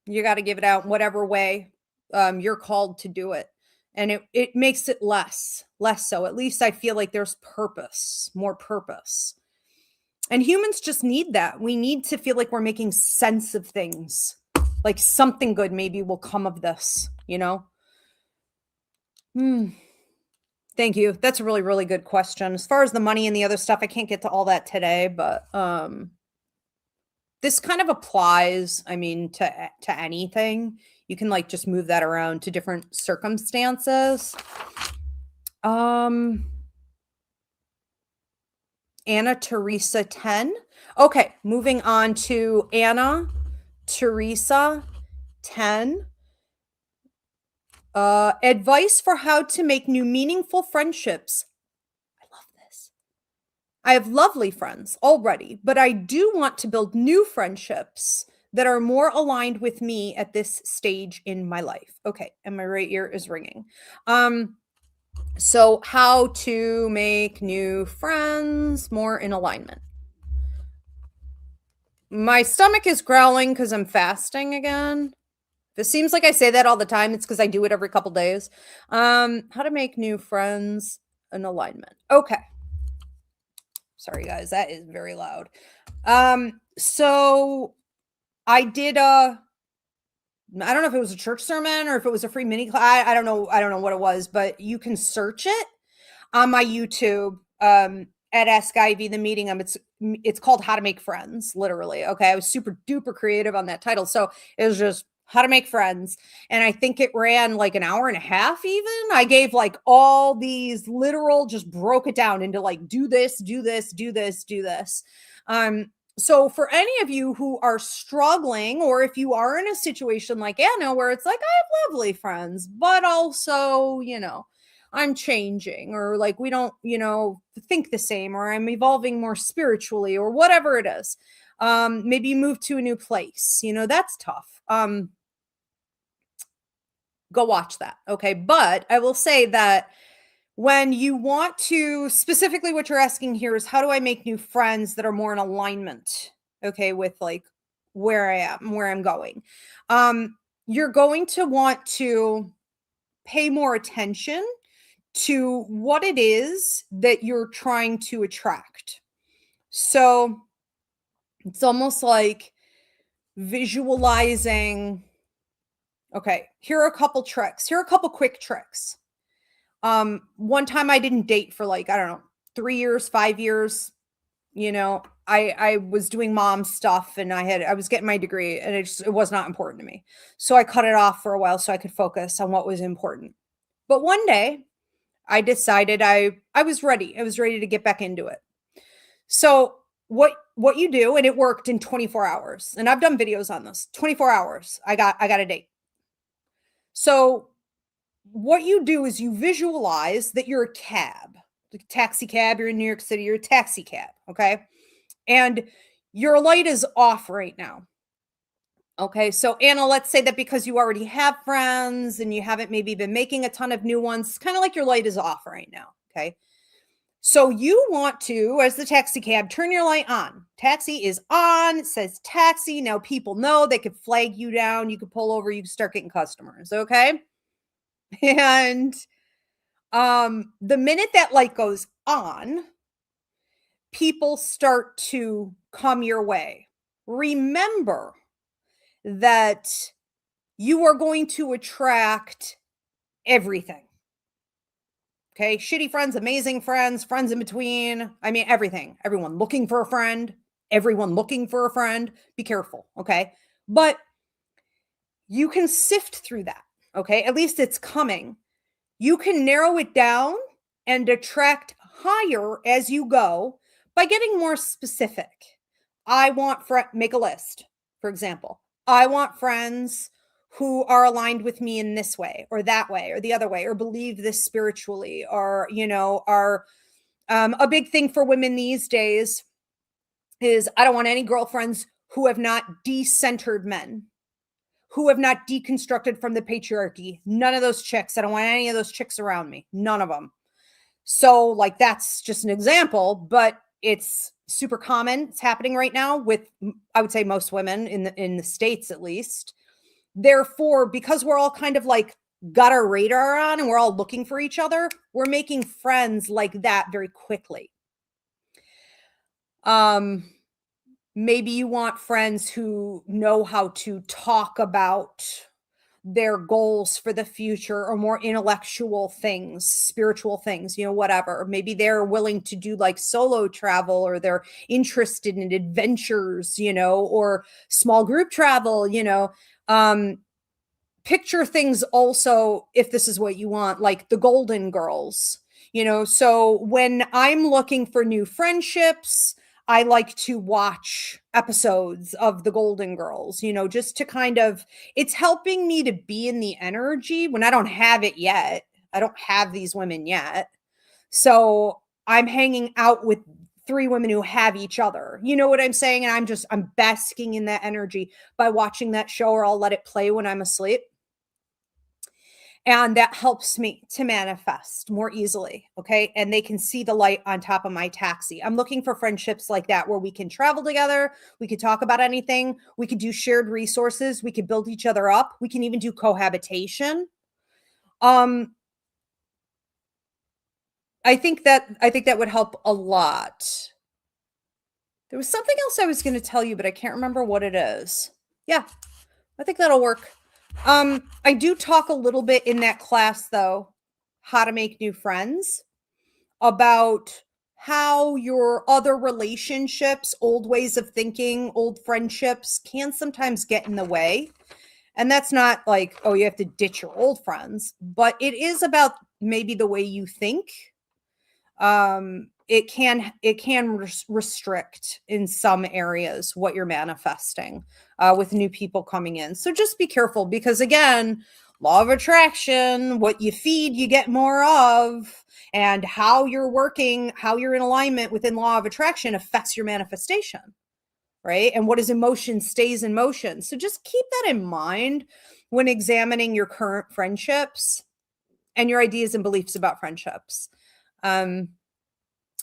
You got to give it out in whatever way you're called to do it. And it makes it less so. At least I feel like there's more purpose. And humans just need that. We need to feel like we're making sense of things. Like something good maybe will come of this, Thank you. That's a really, really good question. As far as the money and the other stuff, I can't get to all that today, but this kind of applies, to anything. You can like just move that around to different circumstances. Anna Teresa 10. Okay, moving on to Anna Teresa 10. Advice for how to make new meaningful friendships. I love this. I have lovely friends already, but I do want to build new friendships that are more aligned with me at this stage in my life. Okay, and my right ear is ringing. So how to make new friends more in alignment. My stomach is growling because I'm fasting again. It seems like I say that all the time. It's because I do it every couple days. How to make new friends in alignment. Okay. Sorry, guys. That is very loud. So I did I don't know if it was a church sermon or if it was a free mini class. I don't know what it was, but you can search it on my YouTube at Ask Ivy, the meeting. It's called How to Make Friends, literally. Okay. I was super duper creative on that title. So it was just how to make friends. And I think it ran like an hour and a half even. I gave like all these literal, just broke it down into like, do this, do this, do this, do this. So for any of you who are struggling, or if you are in a situation like Anna, where it's like, I have lovely friends, but also, I'm changing, or like, we don't, think the same, or I'm evolving more spiritually, or whatever it is. Maybe you move to a new place, that's tough. Go watch that. Okay. But I will say that when you want to, specifically what you're asking here is, how do I make new friends that are more in alignment, okay, with like where I am, where I'm going? You're going to want to pay more attention to what it is that you're trying to attract. So it's almost like visualizing. Okay, here are a couple tricks. Here are a couple quick tricks. One time I didn't date for like, I don't know, 3 years, 5 years. I was doing mom stuff, and I was getting my degree, and it was not important to me. So I cut it off for a while so I could focus on what was important. But one day I decided I was ready. I was ready to get back into it. So what you do, and it worked in 24 hours. And I've done videos on this. 24 hours. I got a date. So what you do is you visualize that you're a cab, like a taxi cab. You're in New York City, you're a taxi cab. Okay. And your light is off right now. Okay. So Anna, let's say that because you already have friends and you haven't maybe been making a ton of new ones, it's kind of like your light is off right now. Okay. So you want to, as the taxi cab, turn your light on. Taxi is on. It says taxi. Now people know they could flag you down. You could pull over. You can start getting customers. Okay. And the minute that light goes on, people start to come your way. Remember that you are going to attract everything. Okay. Shitty friends, amazing friends, friends in between. Everything. Everyone looking for a friend. Everyone looking for a friend. Be careful. Okay. But you can sift through that. Okay. At least it's coming. You can narrow it down and attract higher as you go by getting more specific. Make a list. for example. I want friends who are aligned with me in this way or that way or the other way, or believe this spiritually, or, are a big thing for women these days is I don't want any girlfriends who have not decentered men, who have not deconstructed from the patriarchy. None of those chicks. I don't want any of those chicks around me. None of them. So, like, that's just an example, but it's super common. It's happening right now with, I would say, most women in the States, at least. Therefore, because we're all kind of like got our radar on and we're all looking for each other, we're making friends like that very quickly. Maybe you want friends who know how to talk about their goals for the future, or more intellectual things, spiritual things, whatever. Maybe they're willing to do like solo travel, or they're interested in adventures, or small group travel, picture things also, if this is what you want, like the Golden Girls, so when I'm looking for new friendships, I like to watch episodes of the Golden Girls, just to kind of, it's helping me to be in the energy when I don't have it yet. I don't have these women yet. So I'm hanging out with 3 women who have each other. You know what I'm saying? And I'm basking in that energy by watching that show, or I'll let it play when I'm asleep. And that helps me to manifest more easily. Okay. And they can see the light on top of my taxi. I'm looking for friendships like that, where we can travel together. We could talk about anything. We could do shared resources. We could build each other up. We can even do cohabitation. I think that would help a lot. There was something else I was going to tell you, but I can't remember what it is. Yeah, I think that'll work. I do talk a little bit in that class, though, how to make new friends, about how your other relationships, old ways of thinking, old friendships can sometimes get in the way. And that's not like, oh, you have to ditch your old friends, but it is about maybe the way you think. It can restrict in some areas what you're manifesting with new people coming in. So just be careful, because again, law of attraction, what you feed, you get more of, and how you're working, how you're in alignment within law of attraction affects your manifestation, right? And what is in motion stays in motion. So just keep that in mind when examining your current friendships and your ideas and beliefs about friendships.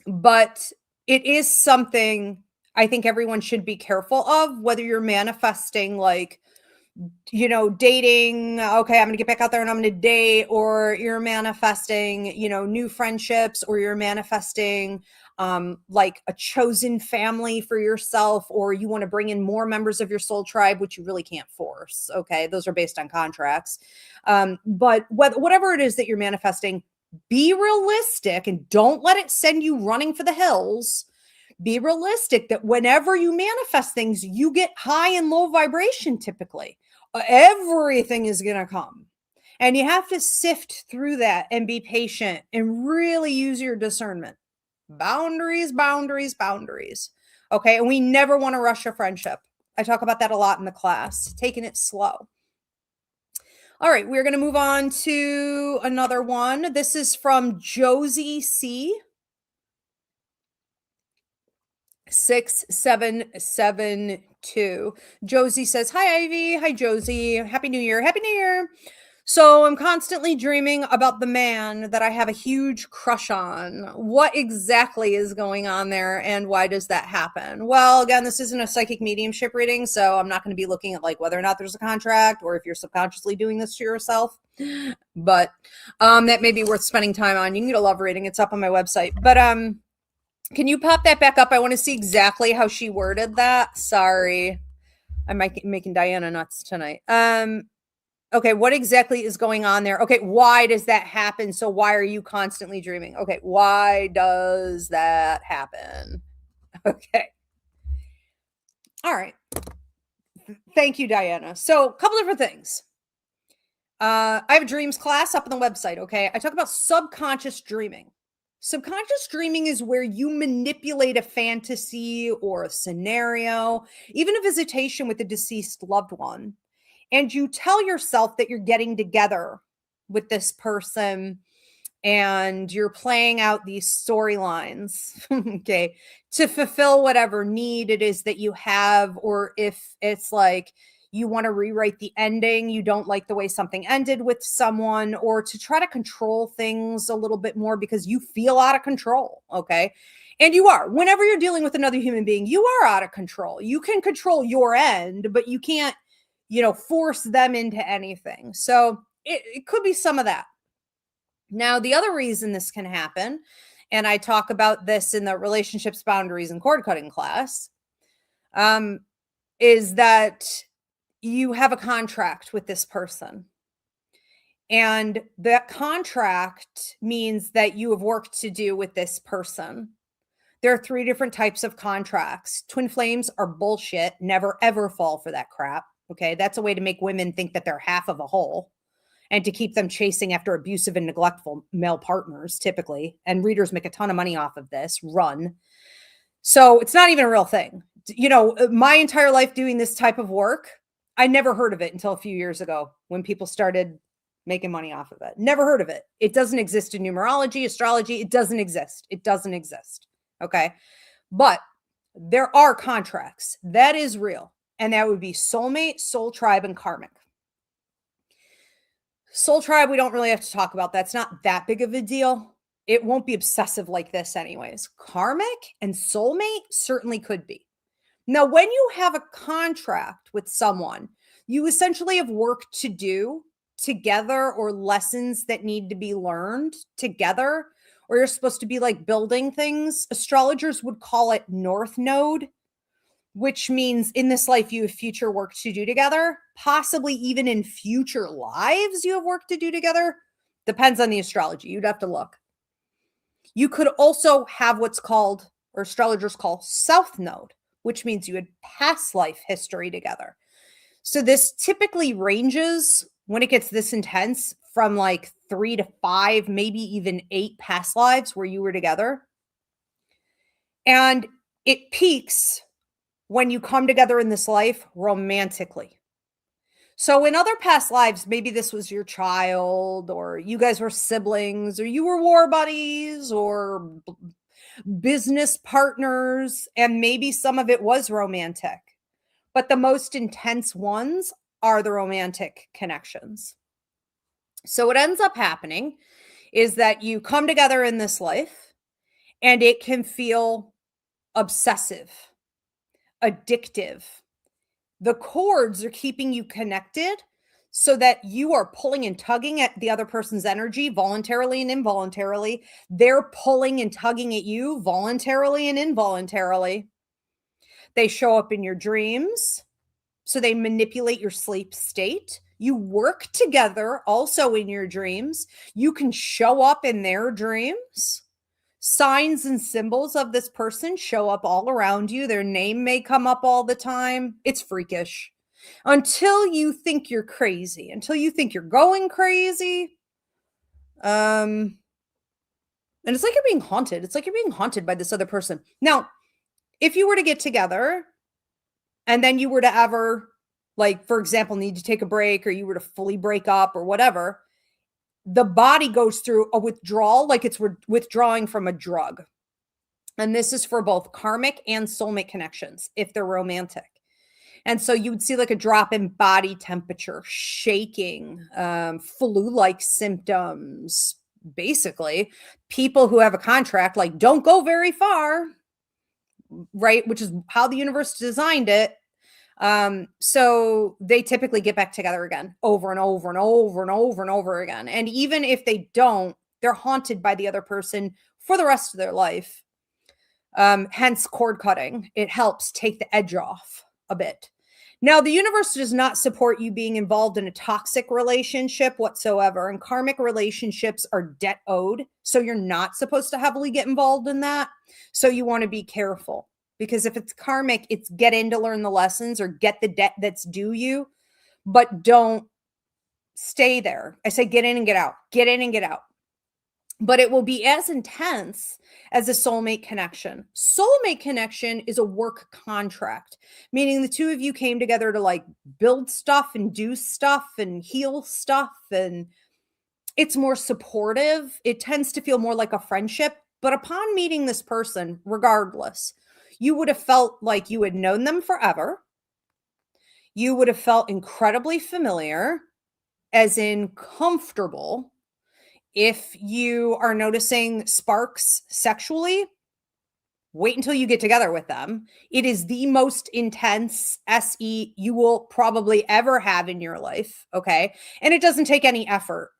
But it is something I think everyone should be careful of, whether you're manifesting like, dating, okay, I'm going to get back out there and I'm going to date, or you're manifesting, new friendships, or you're manifesting like a chosen family for yourself, or you want to bring in more members of your soul tribe, which you really can't force. Okay. Those are based on contracts. But whatever it is that you're manifesting, be realistic and don't let it send you running for the hills. Be realistic that whenever you manifest things, you get high and low vibration typically. Everything is going to come. And you have to sift through that and be patient and really use your discernment. Boundaries, boundaries, boundaries. Okay. And we never want to rush a friendship. I talk about that a lot in the class, taking it slow. All right, we're going to move on to another one. This is from Josie C. 6772. Josie says, "Hi, Ivy. Hi, Josie. Happy New Year. Happy New Year. So I'm constantly dreaming about the man that I have a huge crush on. What exactly is going on there, and why does that happen?" Well, again, this isn't a psychic mediumship reading, so I'm not going to be looking at like whether or not there's a contract, or if you're subconsciously doing this to yourself. But that may be worth spending time on. You can get a love reading. It's up on my website. But can you pop that back up? I want to see exactly how she worded that. Sorry. I'm making Diana nuts tonight. Okay, what exactly is going on there? Okay, why does that happen? So why are you constantly dreaming? Okay, why does that happen? Okay. All right. Thank you, Diana. So a couple different things. I have a dreams class up on the website, okay? I talk about subconscious dreaming. Subconscious dreaming is where you manipulate a fantasy or a scenario, even a visitation with a deceased loved one, and you tell yourself that you're getting together with this person and you're playing out these storylines, okay, to fulfill whatever need it is that you have. Or if it's like you want to rewrite the ending, you don't like the way something ended with someone, or to try to control things a little bit more because you feel out of control, okay? And you are. Whenever you're dealing with another human being, you are out of control. You can control your end, but you can't, force them into anything. So it could be some of that. Now, the other reason this can happen, and I talk about this in the relationships, boundaries, and cord cutting class, is that you have a contract with this person. And that contract means that you have work to do with this person. There are 3 different types of contracts. Twin flames are bullshit. Never, ever fall for that crap. Okay. That's a way to make women think that they're half of a whole and to keep them chasing after abusive and neglectful male partners, typically. And readers make a ton of money off of this. Run. So it's not even a real thing. My entire life doing this type of work, I never heard of it until a few years ago when people started making money off of it. Never heard of it. It doesn't exist in numerology, astrology. It doesn't exist. It doesn't exist. Okay. But there are contracts. That is real. And that would be soulmate, soul tribe, and karmic. Soul tribe, we don't really have to talk about. That's not that big of a deal. It won't be obsessive like this anyways. Karmic and soulmate certainly could be. Now, when you have a contract with someone, you essentially have work to do together or lessons that need to be learned together, or you're supposed to be like building things. Astrologers would call it North Node, which means in this life you have future work to do together, possibly even in future lives you have work to do together. Depends on the astrology. You'd have to look. You could also have what's called, or astrologers call, South Node, which means you had past life history together. So this typically ranges, when it gets this intense, from like 3 to 5, maybe even 8 past lives where you were together. And it peaks when you come together in this life romantically. So in other past lives, maybe this was your child, or you guys were siblings, or you were war buddies, or business partners, and maybe some of it was romantic. But the most intense ones are the romantic connections. So what ends up happening is that you come together in this life, and it can feel obsessive, addictive. The cords are keeping you connected so that you are pulling and tugging at the other person's energy voluntarily and involuntarily. They're pulling and tugging at you voluntarily and involuntarily. They show up in your dreams, so they manipulate your sleep state. You work together also in your dreams. You can show up in their dreams. Signs and symbols of this person show up all around you. Their name may come up all the time. It's freakish. Until you think you're crazy, until you think you're going crazy. And it's like you're being haunted. It's like you're being haunted by this other person. Now, if you were to get together and then you were to ever, like, for example, need to take a break, or you were to fully break up or whatever, the body goes through a withdrawal, like it's withdrawing from a drug. And this is for both karmic and soulmate connections, if they're romantic. And so you would see like a drop in body temperature, shaking, flu-like symptoms. Basically, people who have a contract, like, don't go very far, right? Which is how the universe designed it. So they typically get back together again over and over and over and over and over again. And even if they don't, they're haunted by the other person for the rest of their life. Hence cord cutting. It helps take the edge off a bit. Now, the universe does not support you being involved in a toxic relationship whatsoever. And karmic relationships are debt owed. So you're not supposed to heavily get involved in that. So you want to be careful. Because if it's karmic, it's get in to learn the lessons or get the debt that's due you, but don't stay there. I say get in and get out. Get in and get out. but it will be as intense as a soulmate connection. Soulmate connection is a work contract, meaning the two of you came together to like build stuff and do stuff and heal stuff, and it's more supportive. It tends to feel more like a friendship. But upon meeting this person, regardless, you would have felt like you had known them forever. You would have felt incredibly familiar, as in comfortable. If you are noticing sparks sexually, wait until you get together with them. It is the most intense SE you will probably ever have in your life. Okay. And it doesn't take any effort.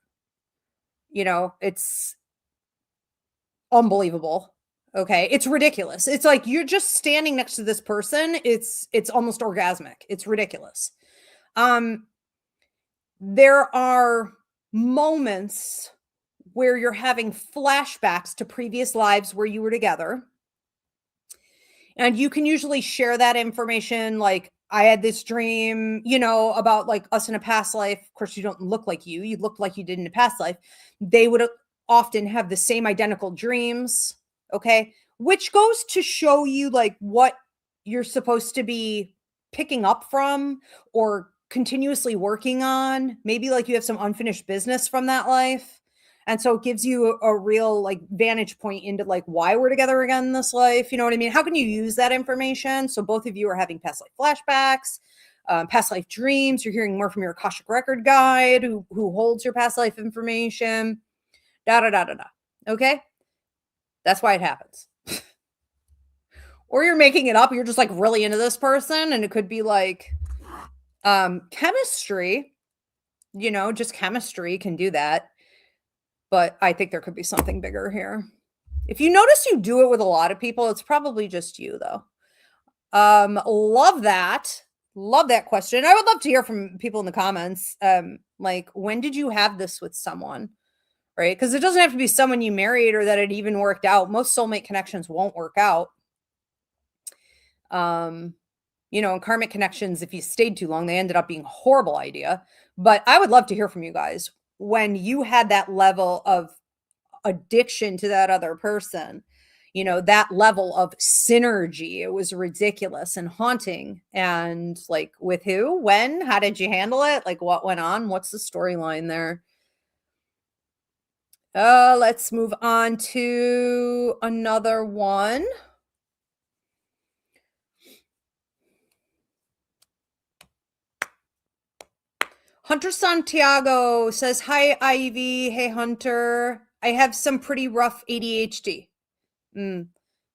It's unbelievable. Okay. It's ridiculous. It's like you're just standing next to this person. It's almost orgasmic. It's ridiculous. There are moments where you're having flashbacks to previous lives where you were together. And you can usually share that information. Like, I had this dream, about like us in a past life. Of course, you don't look like you look like you did in a past life. They would often have the same identical dreams. Okay. Which goes to show you like what you're supposed to be picking up from or continuously working on. Maybe like you have some unfinished business from that life. And so it gives you a real like vantage point into like why we're together again in this life. You know what I mean? How can you use that information? So both of you are having past life flashbacks, past life dreams. You're hearing more from your Akashic record guide who holds your past life information. Da da da da da. Okay? That's why it happens. Or you're making it up. You're just like really into this person, and it could be like chemistry. Just chemistry can do that. But I think there could be something bigger here. If you notice you do it with a lot of people, it's probably just you, though. Love that. Love that question. I would love to hear from people in the comments. Like, when did you have this with someone? Right? Because it doesn't have to be someone you married or that it even worked out. Most soulmate connections won't work out. And karmic connections, if you stayed too long, they ended up being a horrible idea. But I would love to hear from you guys when you had that level of addiction to that other person, that level of synergy. It was ridiculous and haunting. And like, with who, when, how did you handle it? Like, what went on? What's the storyline there? Let's move on to another one. Hunter Santiago says, hi, Ivy. Hey, Hunter. I have some pretty rough ADHD.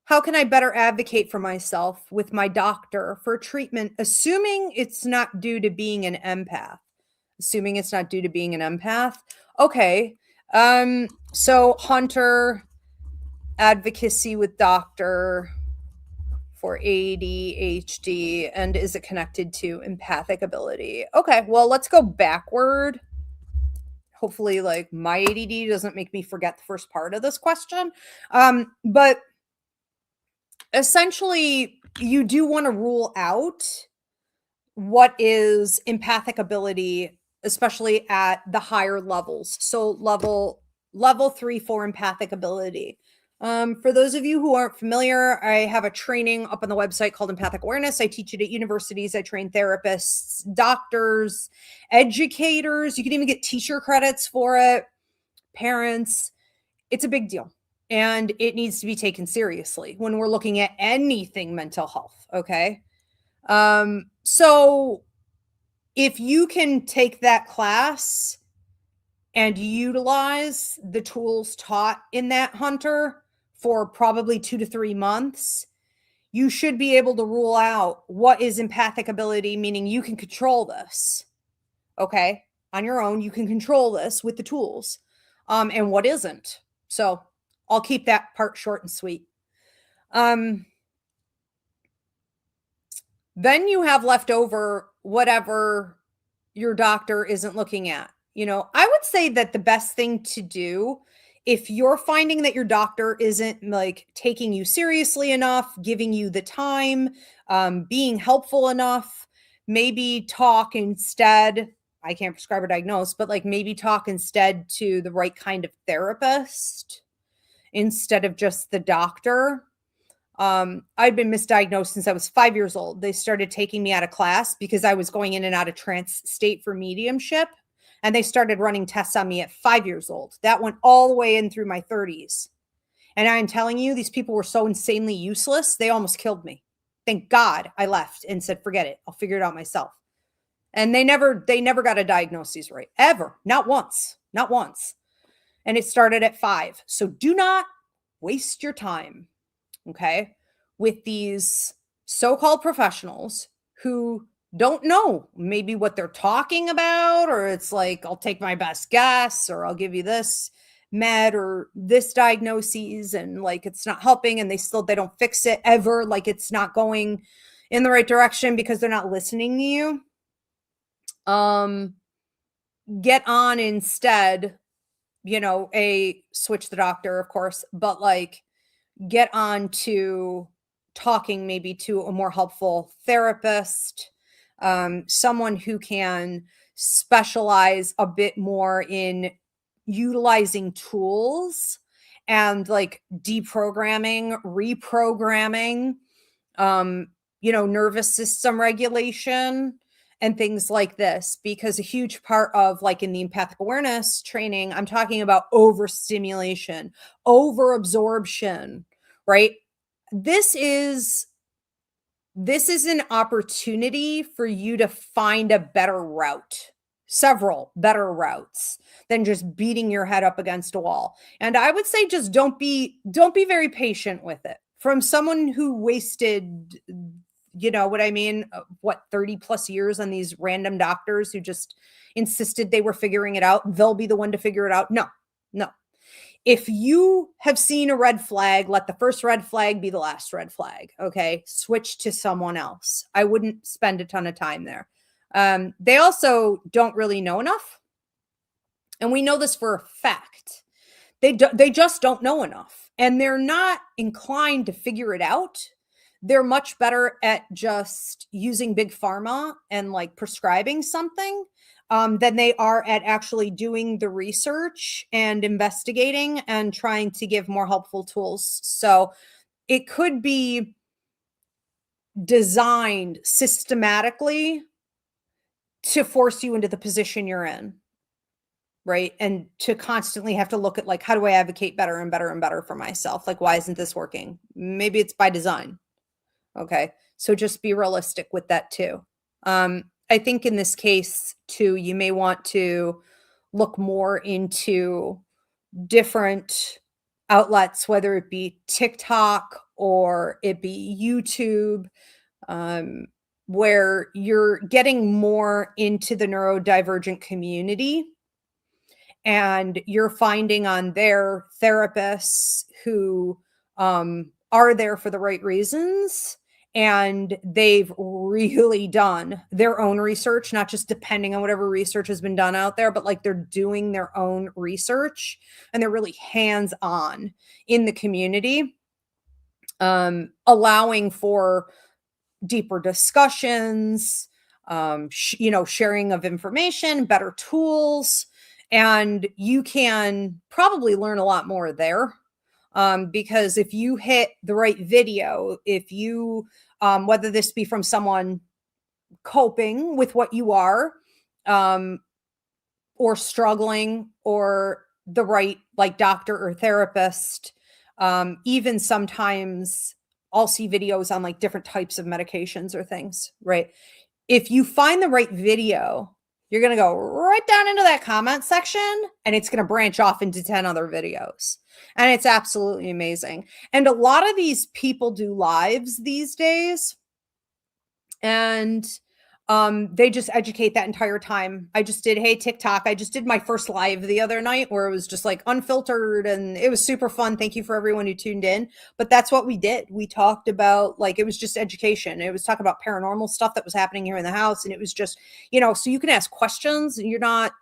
How can I better advocate for myself with my doctor for treatment, assuming it's not due to being an empath? Okay. So Hunter, advocacy with doctor for ADHD, and is it connected to empathic ability? Okay, well, let's go backward. Hopefully, like, my ADD doesn't make me forget the first part of this question. But essentially, you do want to rule out what is empathic ability, especially at the higher levels. So level 3 for empathic ability. For those of you who aren't familiar, I have a training up on the website called Empathic Awareness. I teach it at universities. I train therapists, doctors, educators. You can even get teacher credits for it. Parents. It's a big deal. And it needs to be taken seriously when we're looking at anything mental health. Okay. So if you can take that class and utilize the tools taught in that, Hunter, for probably 2 to 3 months, you should be able to rule out what is empathic ability, meaning you can control this. Okay. On your own, you can control this with the tools, and what isn't. So I'll keep that part short and sweet. Then you have left over whatever your doctor isn't looking at. I would say that the best thing to do, if you're finding that your doctor isn't like taking you seriously enough, giving you the time, being helpful enough, maybe talk instead I can't prescribe or diagnose, but like maybe talk instead to the right kind of therapist instead of just the doctor. I'd been misdiagnosed since I was 5 years old. They started taking me out of class because I was going in and out of trance state for mediumship. And they started running tests on me at 5 years old. That went all the way in through my 30s. And I'm telling you, these people were so insanely useless, they almost killed me. Thank God I left and said, forget it. I'll figure it out myself. And they never got a diagnosis right. Ever. Not once. Not once. And it started at 5. So do not waste your time, okay, with these so-called professionals who don't know maybe what they're talking about, or it's like, I'll take my best guess, or I'll give you this med or this diagnosis, and like it's not helping, and they don't fix it ever, like it's not going in the right direction because they're not listening to you. Get on instead, switch the doctor, of course, but like get on to talking maybe to a more helpful therapist, someone who can specialize a bit more in utilizing tools and like deprogramming, reprogramming, nervous system regulation and things like this, because a huge part of like in the empathic awareness training, I'm talking about overstimulation, overabsorption, right? This is an opportunity for you to find a better route, several better routes than just beating your head up against a wall. And I would say just don't be very patient with it. From someone who wasted, you know what I mean, 30 plus years on these random doctors who just insisted they were figuring it out. They'll be the one to figure it out. No. If you have seen a red flag, let the first red flag be the last red flag. Okay. Switch to someone else. I wouldn't spend a ton of time there. They also don't really know enough. And we know this for a fact. They just don't know enough, and they're not inclined to figure it out. They're much better at just using big pharma and like prescribing something than they are at actually doing the research and investigating and trying to give more helpful tools. So it could be designed systematically to force you into the position you're in, right? And to constantly have to look at like, how do I advocate better and better and better for myself? Like, why isn't this working? Maybe it's by design. Okay. So just be realistic with that too. I think in this case too, you may want to look more into different outlets, whether it be TikTok or it be YouTube, where you're getting more into the neurodivergent community, and you're finding on their therapists who are there for the right reasons, and they've really done their own research, not just depending on whatever research has been done out there, but like they're doing their own research, and they're really hands-on in the community, allowing for deeper discussions, sharing of information, better tools. And you can probably learn a lot more there, because if you hit the right video, if you, whether this be from someone coping with what you are, or struggling, or the right like doctor or therapist, even sometimes I'll see videos on like different types of medications or things, right? If you find the right video, you're going to go right down into that comment section, and it's going to branch off into 10 other videos. And it's absolutely amazing. And a lot of these people do lives these days, and they just educate that entire time. I just did TikTok. I just did my first live the other night where it was just like unfiltered, and it was super fun. Thank you for everyone who tuned in. But that's what we did. We talked about, like, it was just education. It was talking about paranormal stuff that was happening here in the house. And it was just, so you can ask questions, and you're not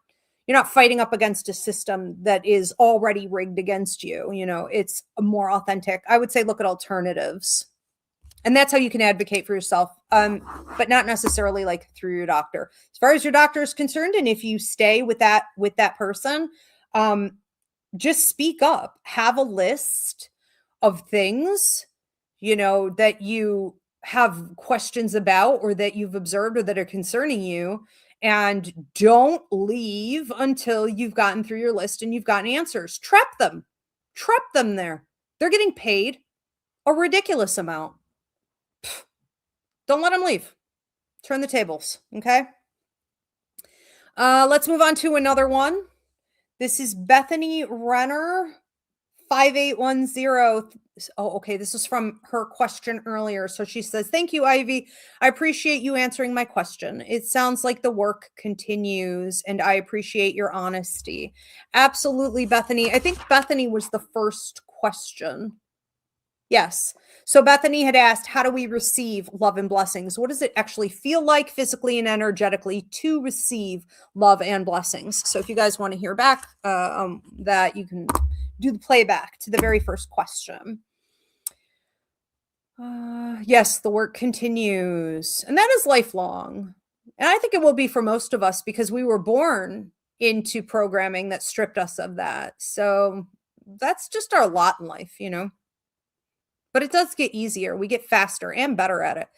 fighting up against a system that is already rigged against you. It's more authentic. I would say look at alternatives. And that's how you can advocate for yourself, but not necessarily like through your doctor. As far as your doctor is concerned, and if you stay with that person, just speak up. Have a list of things, that you have questions about or that you've observed or that are concerning you. And don't leave until you've gotten through your list and you've gotten answers. Trap them. Trap them there. They're getting paid a ridiculous amount. Don't let them leave. Turn the tables. Okay. Let's move on to another one. This is Bethany Renner, 5810. Oh, okay. This is from her question earlier. So she says, "Thank you, Ivy. I appreciate you answering my question. It sounds like the work continues, and I appreciate your honesty." Absolutely, Bethany. I think Bethany was the first question. Yes. So Bethany had asked, how do we receive love and blessings? What does it actually feel like physically and energetically to receive love and blessings? So if you guys want to hear back that, you can do the playback to the very first question. Yes, the work continues. And that is lifelong. And I think it will be for most of us because we were born into programming that stripped us of that. So that's just our lot in life, But it does get easier. We get faster and better at it.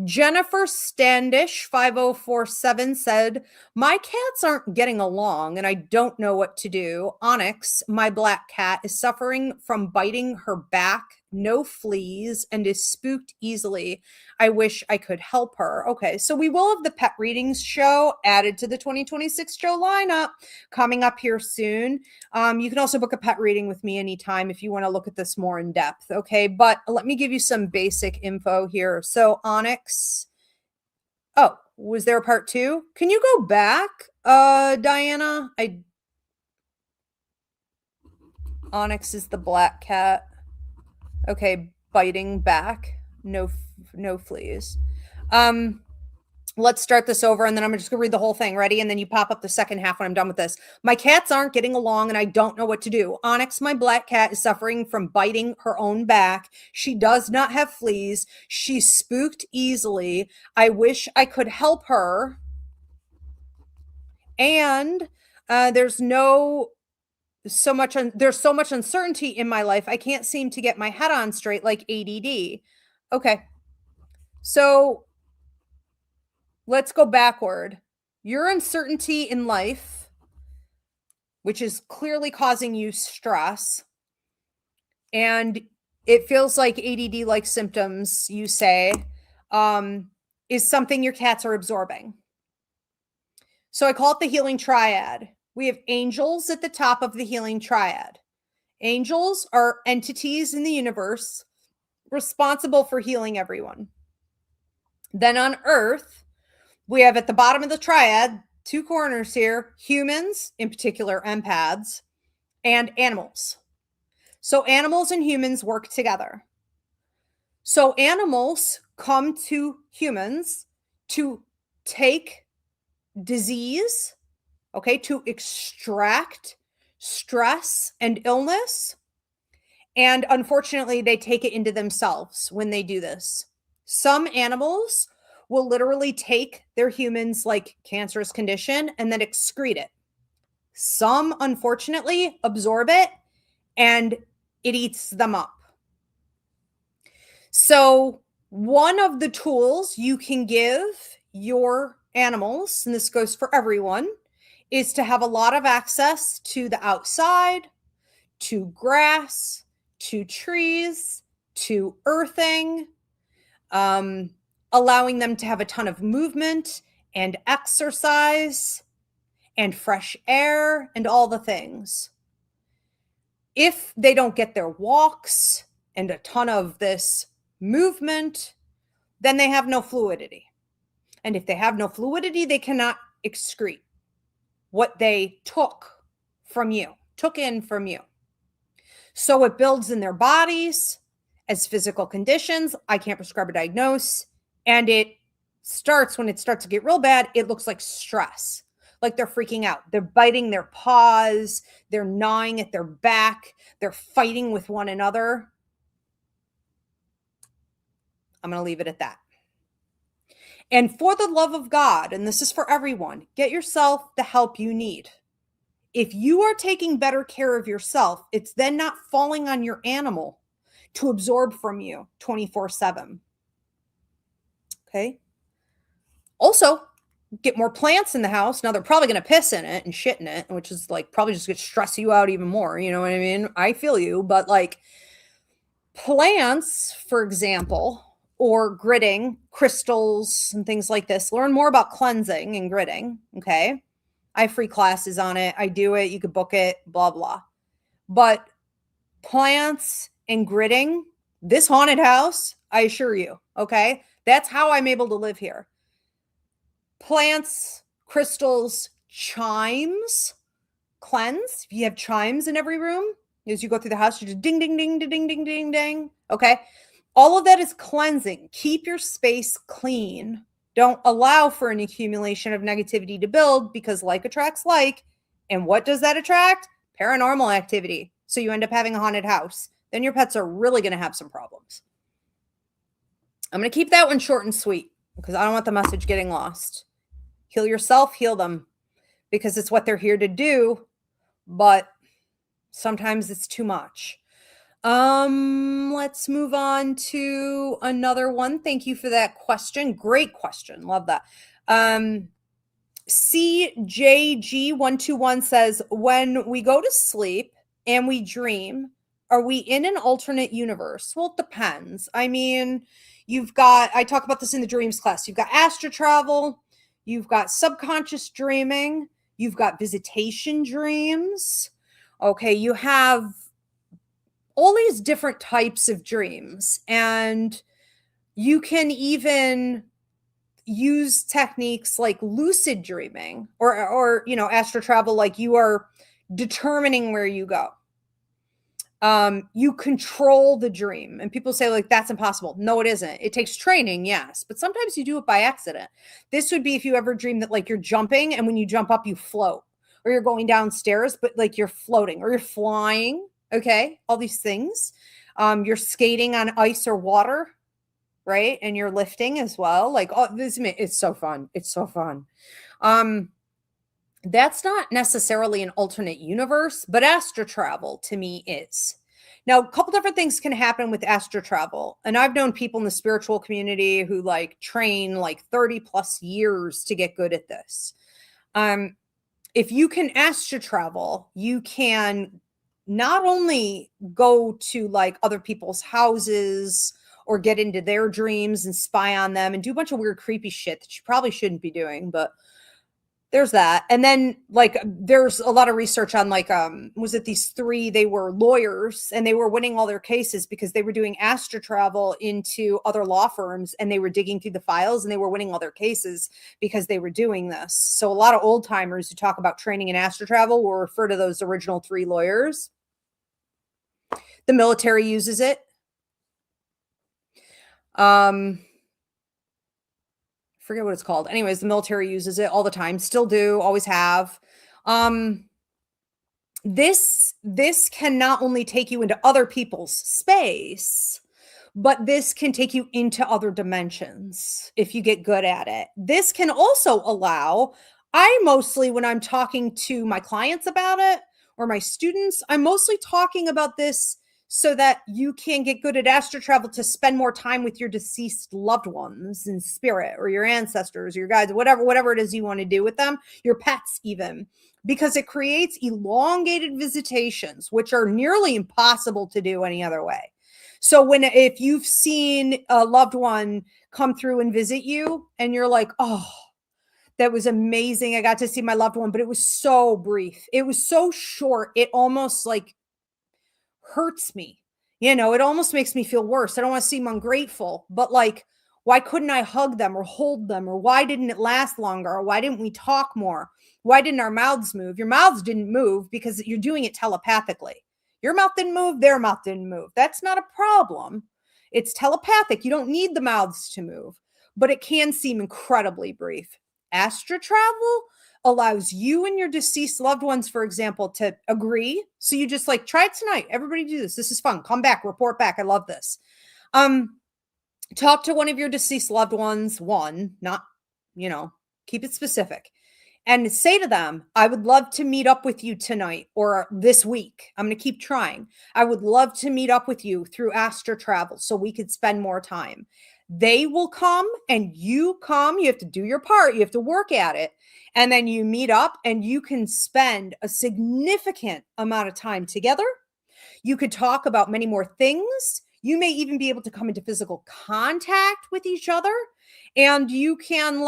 Jennifer Standish, 5047, said, "My cats aren't getting along and I don't know what to do. Onyx, my black cat, is suffering from biting her back, no fleas, and is spooked easily. I wish I could help her." Okay, so we will have the pet readings show added to the 2026 show lineup coming up here soon. You can also book a pet reading with me anytime if you want to look at this more in depth. Okay, but let me give you some basic info here. So Onyx, oh, was there a part 2? Can you go back, Diana? Onyx is the black cat. Okay, biting back, no fleas. Let's start this over and then I'm just gonna read the whole thing. Ready? And then you pop up the second half when I'm done with this. "My cats aren't getting along and I don't know what to do. Onyx, my black cat, is suffering from biting her own back. She does not have fleas. She's spooked easily. I wish I could help her. And there's so much uncertainty in my life. I can't seem to get my head on straight, like ADD." Okay. So let's go backward. Your uncertainty in life, which is clearly causing you stress, and it feels like ADD-like symptoms, you say, is something your cats are absorbing. So I call it the healing triad. We have angels at the top of the healing triad. Angels are entities in the universe responsible for healing everyone. Then on Earth, we have at the bottom of the triad, 2 corners here, humans, in particular empaths, and animals. So animals and humans work together. So animals come to humans to take disease, okay, to extract stress and illness. And unfortunately, they take it into themselves when they do this. Some animals will literally take their humans like cancerous condition and then excrete it. Some, unfortunately, absorb it and it eats them up. So one of the tools you can give your animals, and this goes for everyone, is to have a lot of access to the outside, to grass, to trees, to earthing, allowing them to have a ton of movement and exercise and fresh air and all the things. If they don't get their walks and a ton of this movement, then they have no fluidity. And if they have no fluidity, they cannot excrete what they took in from you. So it builds in their bodies as physical conditions. I can't prescribe or diagnose. And when it starts to get real bad, it looks like stress, like they're freaking out. They're biting their paws. They're gnawing at their back. They're fighting with one another. I'm going to leave it at that. And for the love of God, and this is for everyone, get yourself the help you need. If you are taking better care of yourself, it's then not falling on your animal to absorb from you 24/7. Okay. Also, get more plants in the house. Now they're probably going to piss in it and shit in it, which is like probably just going to stress you out even more. You know what I mean? I feel you, but like plants, for example, or gridding, crystals and things like this. Learn more about cleansing and gridding. Okay. I have free classes on it. I do it. You could book it, blah, blah. But plants and gridding, this haunted house, I assure you. Okay. That's how I'm able to live here. Plants, crystals, chimes, cleanse. If you have chimes in every room, as you go through the house, you just ding, ding, ding, ding, ding, ding, ding, ding. Okay. All of that is cleansing. Keep your space clean. Don't allow for an accumulation of negativity to build, because like attracts like. And what does that attract? Paranormal activity. So you end up having a haunted house. Then your pets are really going to have some problems. I'm going to keep that one short and sweet because I don't want the message getting lost. Heal yourself, heal them, because it's what they're here to do. But sometimes it's too much. Let's move on to another one. Thank you for that question. Great question. Love that. CJG121 says, when we go to sleep and we dream, are we in an alternate universe? Well, it depends. I mean, I talk about this in the dreams class. You've got astral travel, you've got subconscious dreaming, you've got visitation dreams. Okay, you have all these different types of dreams, and you can even use techniques like lucid dreaming or astral travel, like you are determining where you go. You control the dream, and people say like that's impossible. No, it isn't. It takes training, yes, but sometimes you do it by accident. This would be if you ever dream that like you're jumping, and when you jump up you float, or you're going downstairs but like you're floating, or you're flying. Okay, all these things. You're skating on ice or water, right? And you're lifting as well. Like, oh, it's so fun. It's so fun. That's not necessarily an alternate universe, but astral travel to me is. Now, a couple different things can happen with astral travel. And I've known people in the spiritual community who like train like 30 plus years to get good at this. If you can astral travel, you can not only go to like other people's houses or get into their dreams and spy on them and do a bunch of weird, creepy shit that you probably shouldn't be doing, but there's that. And then like, there's a lot of research on like, was it these three, they were lawyers and they were winning all their cases because they were doing astral travel into other law firms, and they were digging through the files and they were winning all their cases because they were doing this. So a lot of old timers who talk about training in astral travel will refer to those original three lawyers. The military uses it. Forget what it's called. Anyways, the military uses it all the time, still do, always have. This can not only take you into other people's space, but this can take you into other dimensions if you get good at it. This can also allow, when I'm talking to my clients about it or my students, I'm mostly talking about this so that you can get good at astral travel to spend more time with your deceased loved ones in spirit, or your ancestors, or your guides, whatever it is you want to do with them, your pets even, because it creates elongated visitations, which are nearly impossible to do any other way. So if you've seen a loved one come through and visit you and you're like, oh, that was amazing, I got to see my loved one, but it was so brief, it was so short, it almost like hurts me. It almost makes me feel worse. I don't want to seem ungrateful, but like, why couldn't I hug them or hold them? Or why didn't it last longer? Or why didn't we talk more? Why didn't our mouths move? Your mouths didn't move because you're doing it telepathically. Your mouth didn't move. Their mouth didn't move. That's not a problem. It's telepathic. You don't need the mouths to move, but it can seem incredibly brief. Astral travel allows you and your deceased loved ones, for example, to agree. So you just like, try it tonight. Everybody do this. This is fun. Come back, report back. I love this. Talk to one of your deceased loved ones, not, keep it specific. And say to them, I would love to meet up with you tonight or this week. I'm going to keep trying. I would love to meet up with you through Astra Travel so we could spend more time. They will come and you come. You have to do your part. You have to work at it. And then you meet up and you can spend a significant amount of time together. You could talk about many more things. You may even be able to come into physical contact with each other. And you can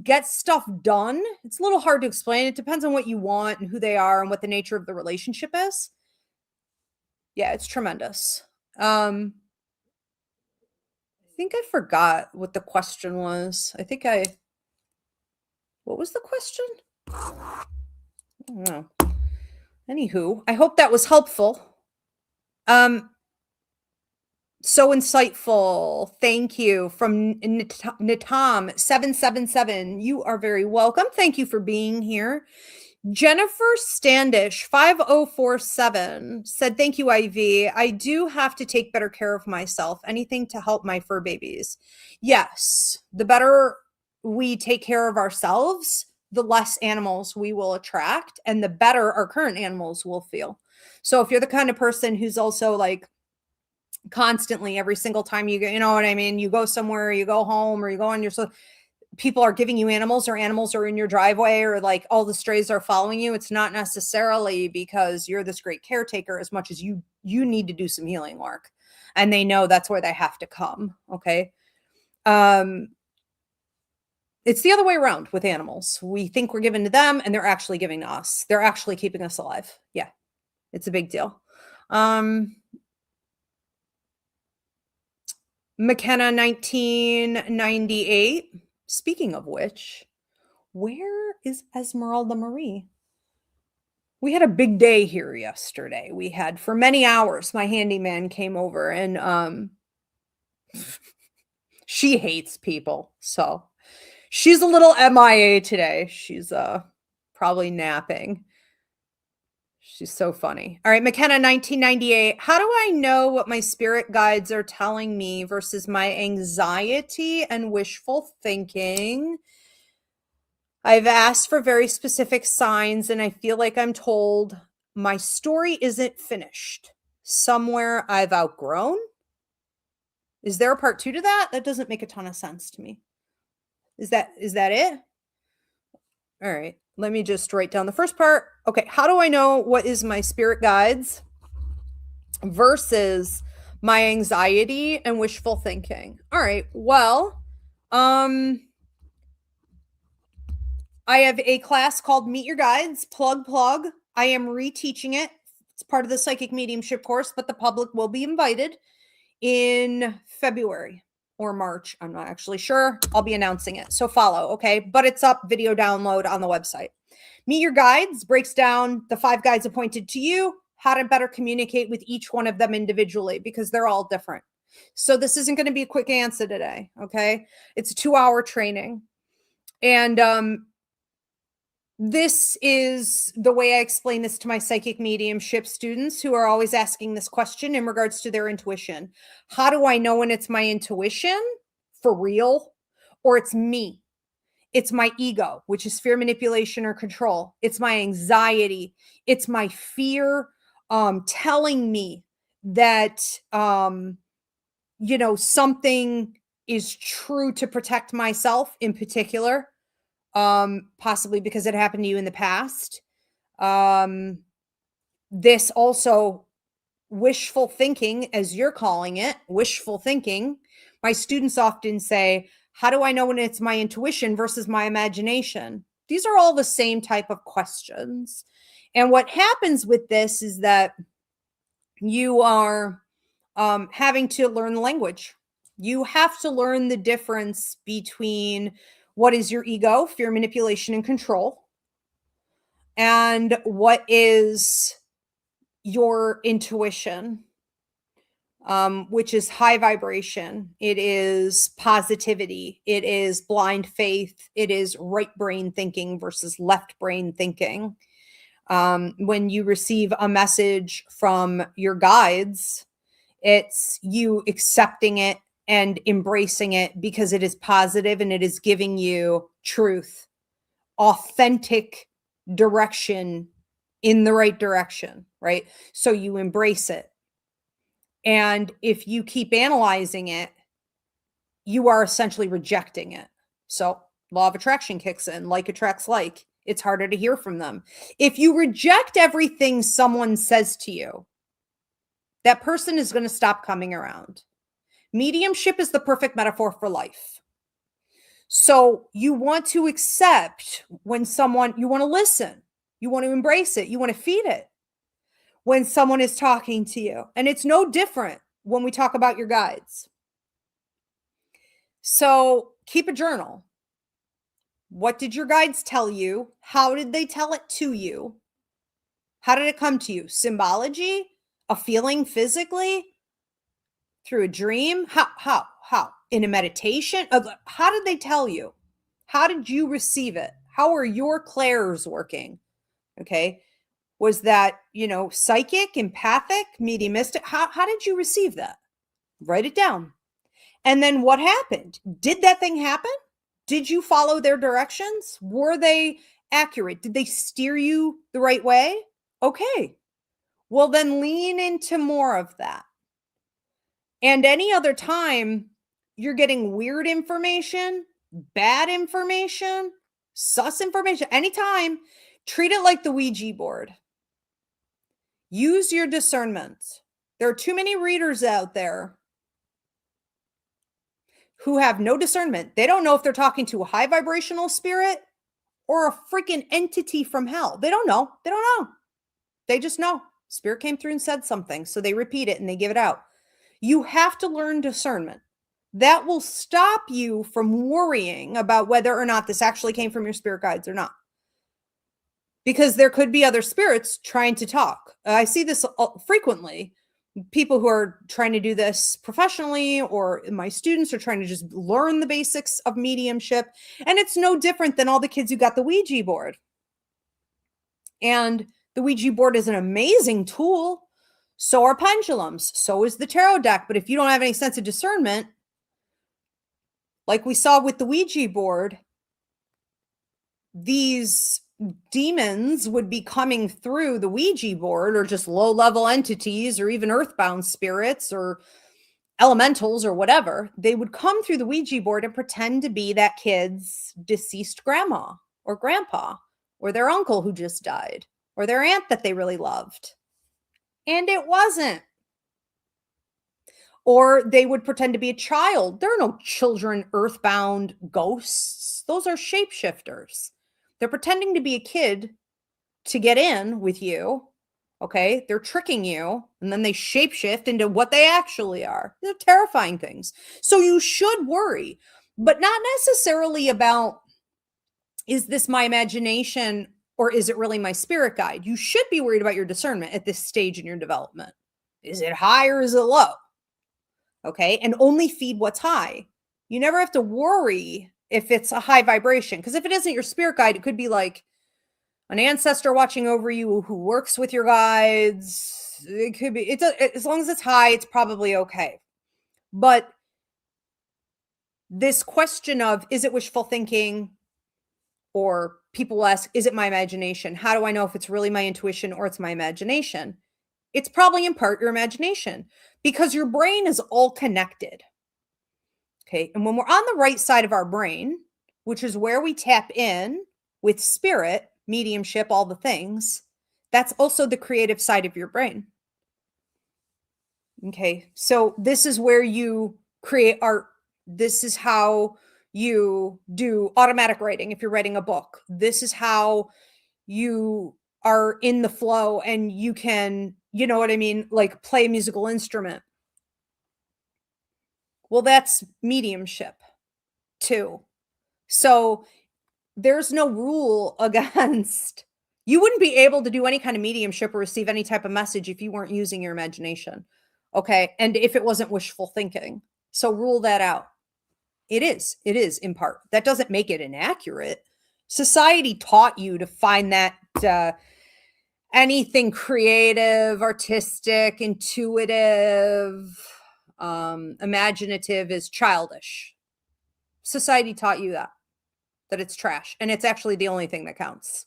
get stuff done. It's a little hard to explain. It depends on what you want and who they are and what the nature of the relationship is. Yeah, it's tremendous. I think I forgot what the question was. What was the question? I don't know. Anywho, I hope that was helpful. So insightful. Thank you from Natam777. You are very welcome. Thank you for being here. Jennifer Standish 5047 said, thank you, Ivy. I do have to take better care of myself. Anything to help my fur babies. Yes. The better we take care of ourselves, the less animals we will attract and the better our current animals will feel. So if you're the kind of person who's also constantly every single time you go, you know what I mean? You go somewhere, you go home or you go on your, people are giving you animals or animals are in your driveway or all the strays are following you. It's not necessarily because you're this great caretaker as much as you need to do some healing work and they know that's where they have to come. Okay. It's the other way around with animals. We think we're giving to them and they're actually giving to us. They're actually keeping us alive. Yeah. It's a big deal. McKenna 1998. Speaking of which, where is Esmeralda Marie? We had a big day here yesterday. We had for many hours, my handyman came over and she hates people. So she's a little MIA today. She's probably napping. She's so funny. All right, McKenna 1998. How do I know what my spirit guides are telling me versus my anxiety and wishful thinking? I've asked for very specific signs and I feel like I'm told my story isn't finished. Somewhere I've outgrown. Is there a part 2 to that? That doesn't make a ton of sense to me. Is that it? All right. Let me just write down the first part. Okay. How do I know what is my spirit guides versus my anxiety and wishful thinking? All right. Well, I have a class called Meet Your Guides, plug. I am reteaching it. It's part of the psychic mediumship course, but the public will be invited in February or March. I'm not actually sure. I'll be announcing it. So follow, okay? But it's up, video download on the website. Meet Your Guides breaks down the 5 guides appointed to you, how to better communicate with each one of them individually because they're all different. So this isn't going to be a quick answer today, okay? It's a 2-hour training. And this is the way I explain this to my psychic mediumship students who are always asking this question in regards to their intuition. How do I know when it's my intuition for real or it's me? It's my ego, which is fear, manipulation, or control. It's my anxiety. It's my fear telling me that, something is true to protect myself in particular. Possibly because it happened to you in the past. This also wishful thinking, as you're calling it, wishful thinking. My students often say, how do I know when it's my intuition versus my imagination? These are all the same type of questions. And what happens with this is that you are having to learn the language. You have to learn the difference between what is your ego, fear, manipulation, and control, and what is your intuition, which is high vibration. It is positivity. It is blind faith. It is right brain thinking versus left brain thinking. When you receive a message from your guides, It's you accepting it and embracing it because it is positive and it is giving you truth, authentic direction in the right direction, right? So you embrace it. And if you keep analyzing it, you are essentially rejecting it. So law of attraction kicks in, like attracts like. It's harder to hear from them. If you reject everything someone says to you, that person is going to stop coming around. Mediumship is the perfect metaphor for life. So you want to accept when someone, you want to listen, you want to embrace it, you want to feed it when someone is talking to you. And it's no different when we talk about your guides. So keep a journal. What did your guides tell you? How did they tell it to you? How did it come to you? Symbology? A feeling physically? Through a dream? How? In a meditation? How did they tell you? How did you receive it? How are your clairs working? Okay. Was that, psychic, empathic, mediumistic? How did you receive that? Write it down. And then what happened? Did that thing happen? Did you follow their directions? Were they accurate? Did they steer you the right way? Okay. Well, then lean into more of that. And any other time you're getting weird information, bad information, sus information, anytime, treat it like the Ouija board. Use your discernment. There are too many readers out there who have no discernment. They don't know if they're talking to a high vibrational spirit or a freaking entity from hell. They don't know. They don't know. They just know. Spirit came through and said something, so they repeat it and they give it out. You have to learn discernment. That will stop you from worrying about whether or not this actually came from your spirit guides or not. Because there could be other spirits trying to talk. I see this frequently. People who are trying to do this professionally, or my students are trying to just learn the basics of mediumship. And it's no different than all the kids who got the Ouija board. And the Ouija board is an amazing tool. So are pendulums. So is the tarot deck. But if you don't have any sense of discernment, like we saw with the Ouija board, these demons would be coming through the Ouija board, or just low-level entities, or even earthbound spirits or elementals or whatever. They would come through the Ouija board and pretend to be that kid's deceased grandma or grandpa, or their uncle who just died, or their aunt that they really loved. And it wasn't. Or they would pretend to be a child. There are no children earthbound ghosts. Those are shapeshifters. They're pretending to be a kid to get in with you. Okay. They're tricking you, and then they shapeshift into what they actually are. They're terrifying things. So you should worry, but not necessarily about, is this my imagination or is it really my spirit guide? You should be worried about your discernment at this stage in your development. Is it high or is it low? Okay. And only feed what's high. You never have to worry if it's a high vibration, because if it isn't your spirit guide, it could be like an ancestor watching over you who works with your guides. It could be, as long as it's high, it's probably okay. But this question of, is it wishful thinking? Or people will ask, is it my imagination? How do I know if it's really my intuition or it's my imagination? It's probably in part your imagination, because your brain is all connected. Okay. And when we're on the right side of our brain, which is where we tap in with spirit, mediumship, all the things, that's also the creative side of your brain. Okay. So this is where you create art. This is how you do automatic writing. If you're writing a book, this is how you are in the flow and you can, you know what I mean? Like play a musical instrument. Well, that's mediumship too. So there's no rule against, you wouldn't be able to do any kind of mediumship or receive any type of message if you weren't using your imagination. Okay. And if it wasn't wishful thinking. So rule that out. It is in part. That doesn't make it inaccurate. Society taught you to find that anything creative, artistic, intuitive, imaginative is childish. Society taught you that it's trash, and it's actually the only thing that counts.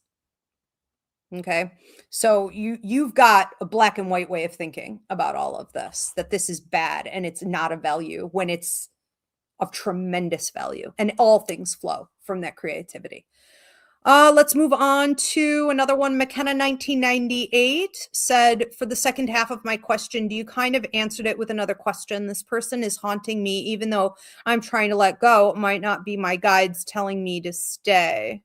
Okay. So you've got a black and white way of thinking about all of this, that this is bad and it's not a value when it's of tremendous value, and all things flow from that creativity. Let's move on to another one. McKenna 1998 said, for the second half of my question, do you kind of answered it with another question? This person is haunting me, even though I'm trying to let go. It might not be my guides telling me to stay.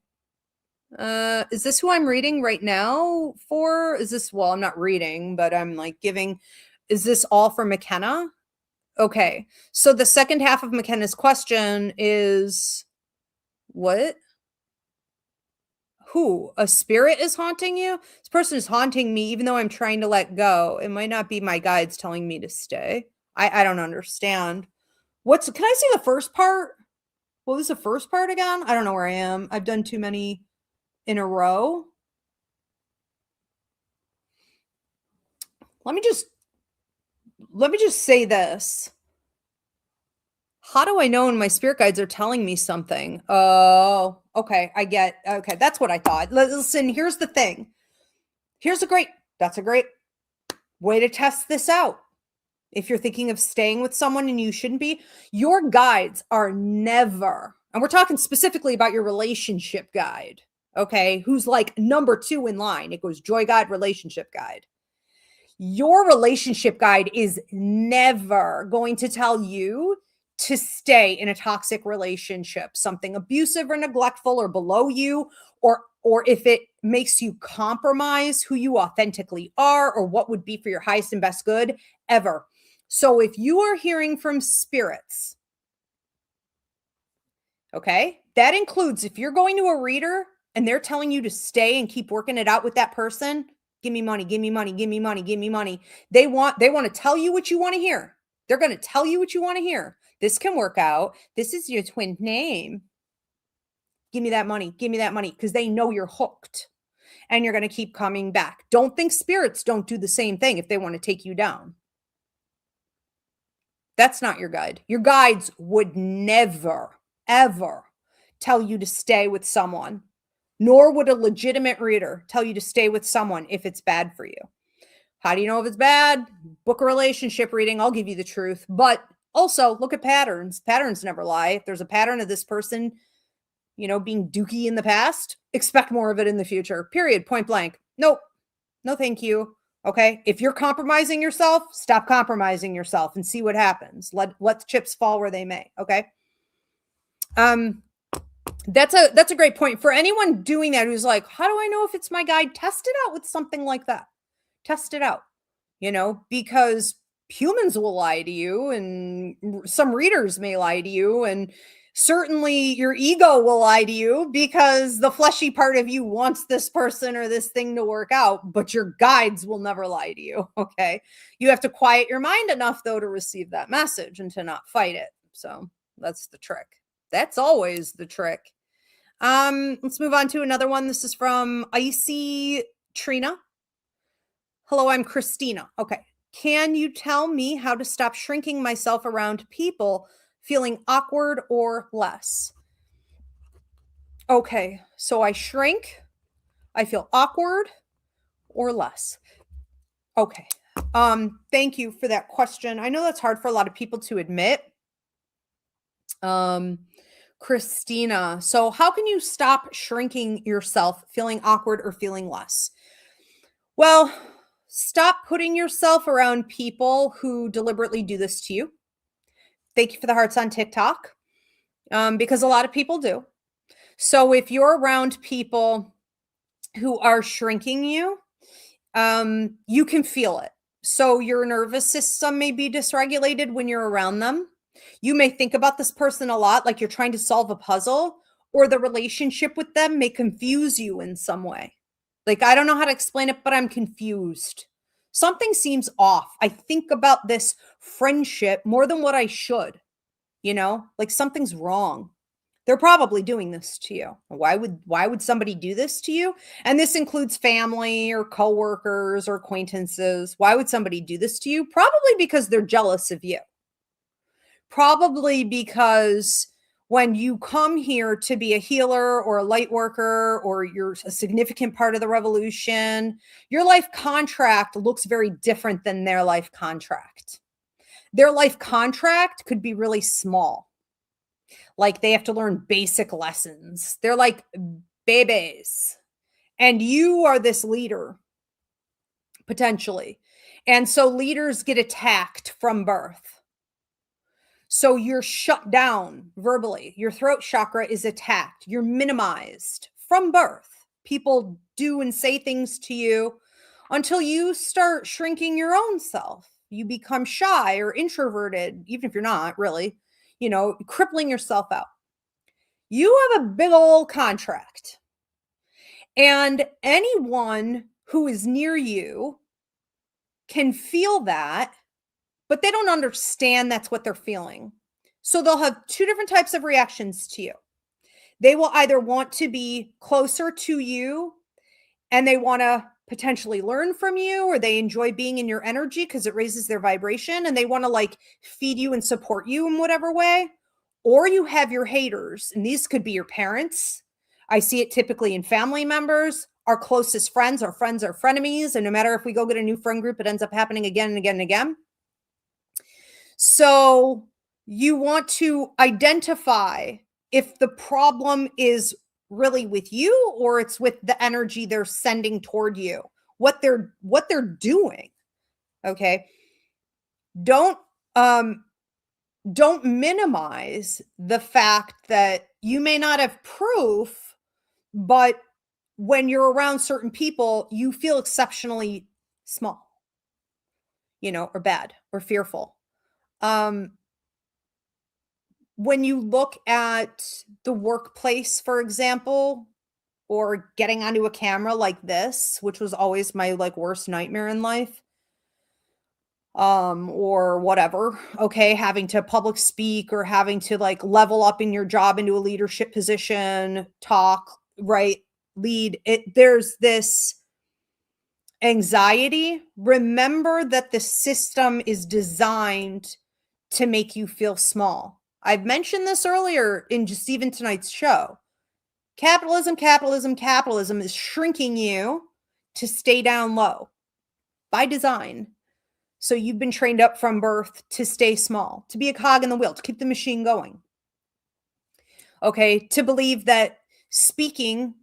Is this who I'm reading right now for? Is this, well, I'm not reading, but I'm like giving, is this all for McKenna? Okay. So the second half of McKenna's question is what? Who? A spirit is haunting you? This person is haunting me, even though I'm trying to let go. It might not be my guides telling me to stay. I don't understand. Can I see the first part? What was the first part again? I don't know where I am. I've done too many in a row. Let me just say this. How do I know when my spirit guides are telling me something? Oh, okay. Okay. That's what I thought. Listen, here's the thing. That's a great way to test this out. If you're thinking of staying with someone and you shouldn't be, your guides are never, and we're talking specifically about your relationship guide, okay, who's like number 2 in line. It goes joy guide, relationship guide. Your relationship guide is never going to tell you to stay in a toxic relationship, something abusive or neglectful or below you, or if it makes you compromise who you authentically are or what would be for your highest and best good ever. So if you are hearing from spirits, okay, that includes if you're going to a reader and they're telling you to stay and keep working it out with that person, give me money, give me money, give me money, give me money. They want to tell you what you want to hear. They're going to tell you what you want to hear. This can work out. This is your twin name. Give me that money. Give me that money. Because they know you're hooked and you're going to keep coming back. Don't think spirits don't do the same thing if they want to take you down. That's not your guide. Your guides would never, ever tell you to stay with someone, nor would a legitimate reader tell you to stay with someone if it's bad for you. How do you know if it's bad? Book a relationship reading. I'll give you the truth. But also look at patterns. Patterns never lie. If there's a pattern of this person, being dookie in the past, expect more of it in the future. Period. Point blank. Nope. No, thank you. Okay. If you're compromising yourself, stop compromising yourself and see what happens. Let the chips fall where they may. Okay. That's a great point for anyone doing that. Who's like, how do I know if it's my guide? Test it out with something like that. Test it out, because humans will lie to you and some readers may lie to you, and certainly your ego will lie to you because the fleshy part of you wants this person or this thing to work out, but your guides will never lie to you. Okay. You have to quiet your mind enough though to receive that message and to not fight it. So that's the trick. That's always the trick. Let's move on to another one. This is from Icy Trina. Hello, I'm Christina. Okay. Can you tell me how to stop shrinking myself around people feeling awkward or less? Okay. So I shrink, I feel awkward or less. Okay. Thank you for that question. I know that's hard for a lot of people to admit. Christina, so how can you stop shrinking yourself, feeling awkward or feeling less? Well, stop putting yourself around people who deliberately do this to you. Thank you for the hearts on TikTok, because a lot of people do. So if you're around people who are shrinking you, you can feel it. So your nervous system may be dysregulated when you're around them. You may think about this person a lot, like you're trying to solve a puzzle, or the relationship with them may confuse you in some way. Like, I don't know how to explain it, but I'm confused. Something seems off. I think about this friendship more than what I should, like something's wrong. They're probably doing this to you. Why would somebody do this to you? And this includes family or coworkers or acquaintances. Why would somebody do this to you? Probably because they're jealous of you. Probably because when you come here to be a healer or a light worker, or you're a significant part of the revolution, your life contract looks very different than their life contract. Their life contract could be really small. Like they have to learn basic lessons. They're like babies. And you are this leader, potentially. And so leaders get attacked from birth. So you're shut down verbally. Your throat chakra is attacked. You're minimized from birth. People do and say things to you until you start shrinking your own self. You become shy or introverted, even if you're not really, crippling yourself out. You have a big old contract. And anyone who is near you can feel that, but they don't understand that's what they're feeling. So they'll have two different types of reactions to you. They will either want to be closer to you and they want to potentially learn from you, or they enjoy being in your energy because it raises their vibration and they want to like feed you and support you in whatever way. Or you have your haters, and these could be your parents. I see it typically in family members, our closest friends, our friends are frenemies. And no matter if we go get a new friend group, it ends up happening again and again and again. So you want to identify if the problem is really with you or it's with the energy they're sending toward you, what they're doing. Okay. Don't minimize the fact that you may not have proof, but when you're around certain people, you feel exceptionally small, or bad or fearful. When you look at the workplace, for example, or getting onto a camera like this, which was always my like worst nightmare in life, or whatever, okay, having to public speak or having to like level up in your job into a leadership position, talk, right, lead it, there's this anxiety. Remember that the system is designed to make you feel small. I've mentioned this earlier in just even tonight's show. Capitalism is shrinking you to stay down low by design. So you've been trained up from birth to stay small, to be a cog in the wheel, to keep the machine going. Okay, to believe that speaking,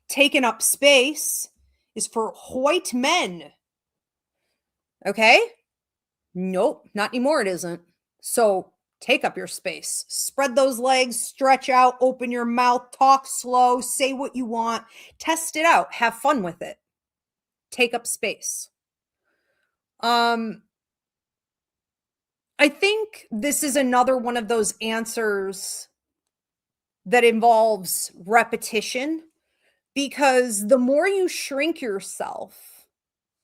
taking up space is for white men. Okay? Nope, not anymore it isn't. So take up your space. Spread those legs, stretch out, open your mouth, talk slow, say what you want, test it out, have fun with it. Take up space. I think this is another one of those answers that involves repetition, because the more you shrink yourself,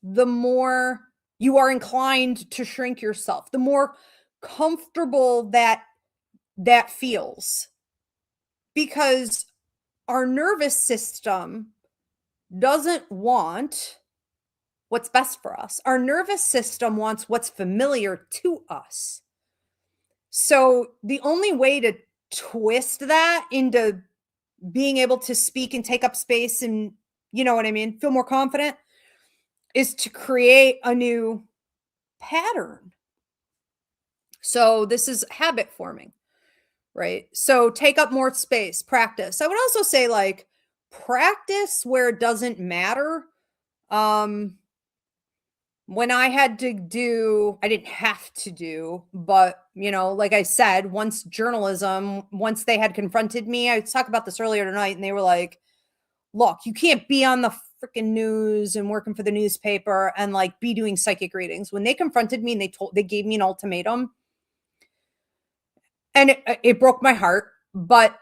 the more you are inclined to shrink yourself, the more comfortable that feels, because our nervous system doesn't want what's best for us. Our nervous system wants what's familiar to us. So the only way to twist that into being able to speak and take up space and, you know what I mean, feel more confident, is to create a new pattern. So this is habit forming, right? So take up more space, practice. I would also say like practice where it doesn't matter. When I had to do, I didn't have to do, but like I said, once they had confronted me, I talked about this earlier tonight, and they were like, look, you can't be on the freaking news and working for the newspaper and like be doing psychic readings. When they confronted me and they gave me an ultimatum, and it broke my heart, but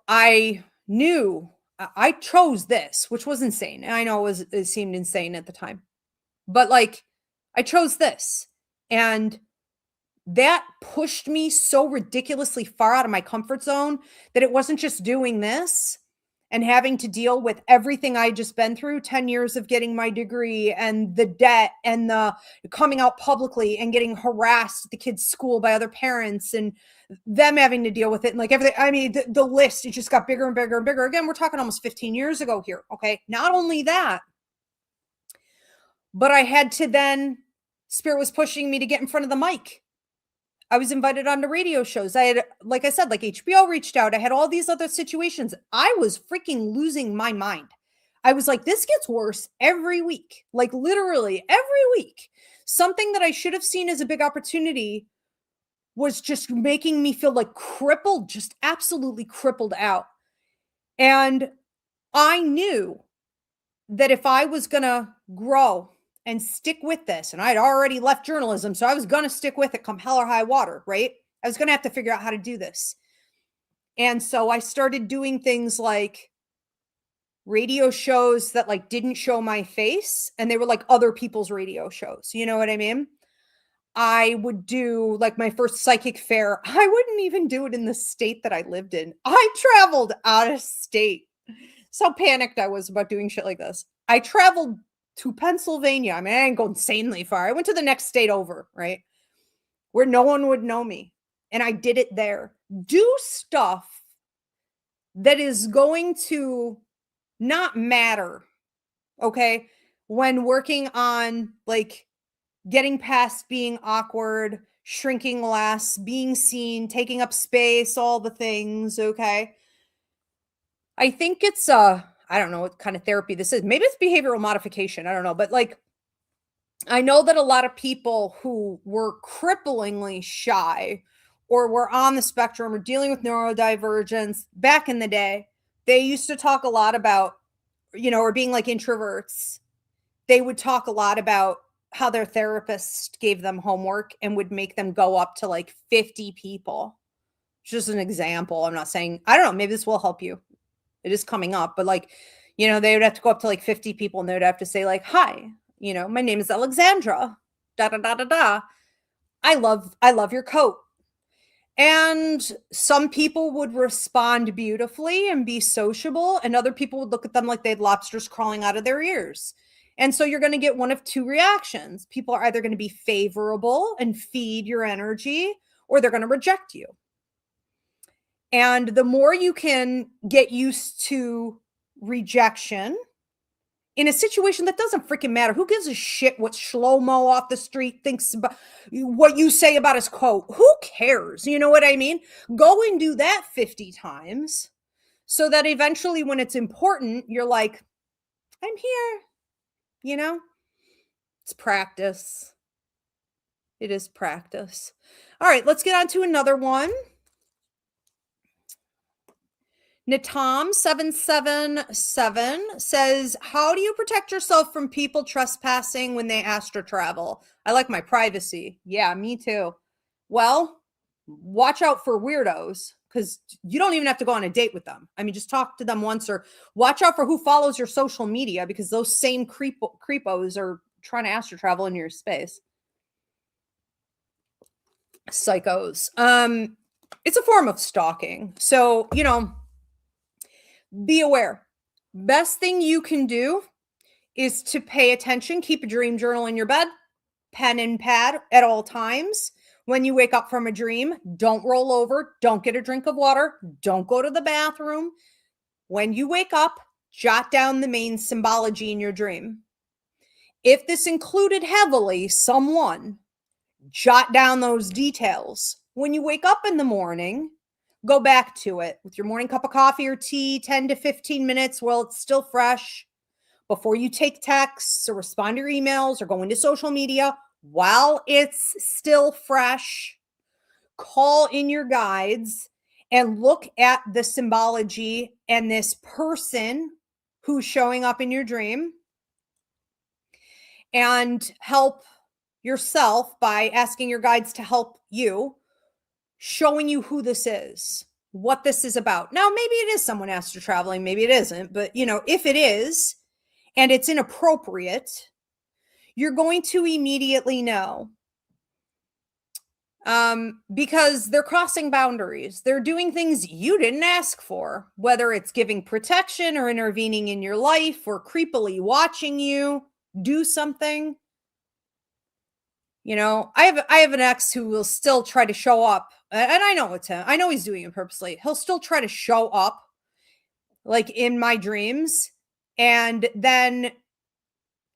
I knew I chose this, which was insane. And I know it seemed insane at the time. But like, I chose this, and that pushed me so ridiculously far out of my comfort zone that it wasn't just doing this and having to deal with everything I just been through 10 years of getting my degree and the debt and the coming out publicly and getting harassed at the kids' school by other parents and them having to deal with it and like everything. I mean, the list, it just got bigger and bigger and bigger. Again, we're talking almost 15 years ago here. Okay. Not only that, but I had to then, Spirit was pushing me to get in front of the mic. I was invited on to radio shows. I had, like I said, like HBO reached out. I had all these other situations. I was freaking losing my mind. I was like, this gets worse every week, like literally every week. Something that I should have seen as a big opportunity was just making me feel like crippled, just absolutely crippled out. And I knew that if I was going to grow and stick with this, and I'd already left journalism, so I was going to stick with it come hell or high water, right? I was going to have to figure out how to do this. And so I started doing things like radio shows that like didn't show my face, and they were like other people's radio shows. You know what I mean? I would do like my first psychic fair. I wouldn't even do it in the state that I lived in. I traveled out of state. So panicked I was about doing shit like this. I traveled to Pennsylvania. I mean, I didn't go insanely far. I went to the next state over, right? Where no one would know me. And I did it there. Do stuff that is going to not matter, okay? When working on like getting past being awkward, shrinking less, being seen, taking up space, all the things, okay? I think it's I don't know what kind of therapy this is. Maybe it's behavioral modification. I don't know. But like, I know that a lot of people who were cripplingly shy or were on the spectrum or dealing with neurodivergence back in the day, they used to talk a lot about, you know, or being like introverts. They would talk a lot about how their therapist gave them homework and would make them go up to like 50 people. Just an example. I'm not saying, I don't know, maybe this will help you. It is coming up, but like, you know, they would have to go up to like 50 people and they would have to say like, hi, you know, my name is Alexandra, da, da, da, da, da. I love your coat. And some people would respond beautifully and be sociable, and other people would look at them like they had lobsters crawling out of their ears. And so you're going to get one of two reactions. People are either going to be favorable and feed your energy, or they're going to reject you. And the more you can get used to rejection in a situation that doesn't freaking matter. Who gives a shit what Shlomo off the street thinks about what you say about his coat? Who cares? You know what I mean? Go and do that 50 times so that eventually when it's important, you're like, I'm here. You know, it's practice. It is practice. All right, let's get on to another one. Natam777 says, how do you protect yourself from people trespassing when they astro travel? I like my privacy. Yeah, me too. Well, watch out for weirdos, because you don't even have to go on a date with them. I mean, just talk to them once, or watch out for who follows your social media, because those same creepos are trying to astro travel into your space. Psychos. It's a form of stalking. So, you know, be aware. Best thing you can do is to pay attention. Keep a dream journal in your bed, pen and pad at all times. When you wake up from a dream, don't roll over. Don't get a drink of water. Don't go to the bathroom. When you wake up, jot down the main symbology in your dream. If this included heavily someone, jot down those details. When you wake up in the morning, go back to it with your morning cup of coffee or tea, 10 to 15 minutes while it's still fresh, before you take texts or respond to your emails or go into social media. While it's still fresh, call in your guides and look at the symbology and this person who's showing up in your dream, and help yourself by asking your guides to help you, showing you who this is, what this is about. Now, maybe it is someone astro traveling, maybe it isn't, but you know, if it is and it's inappropriate, you're going to immediately know. Because they're crossing boundaries. They're doing things you didn't ask for, whether it's giving protection or intervening in your life or creepily watching you do something. You know, I have an ex who will still try to show up, and I know it's him. I know he's doing it purposely. He'll still try to show up like in my dreams, and then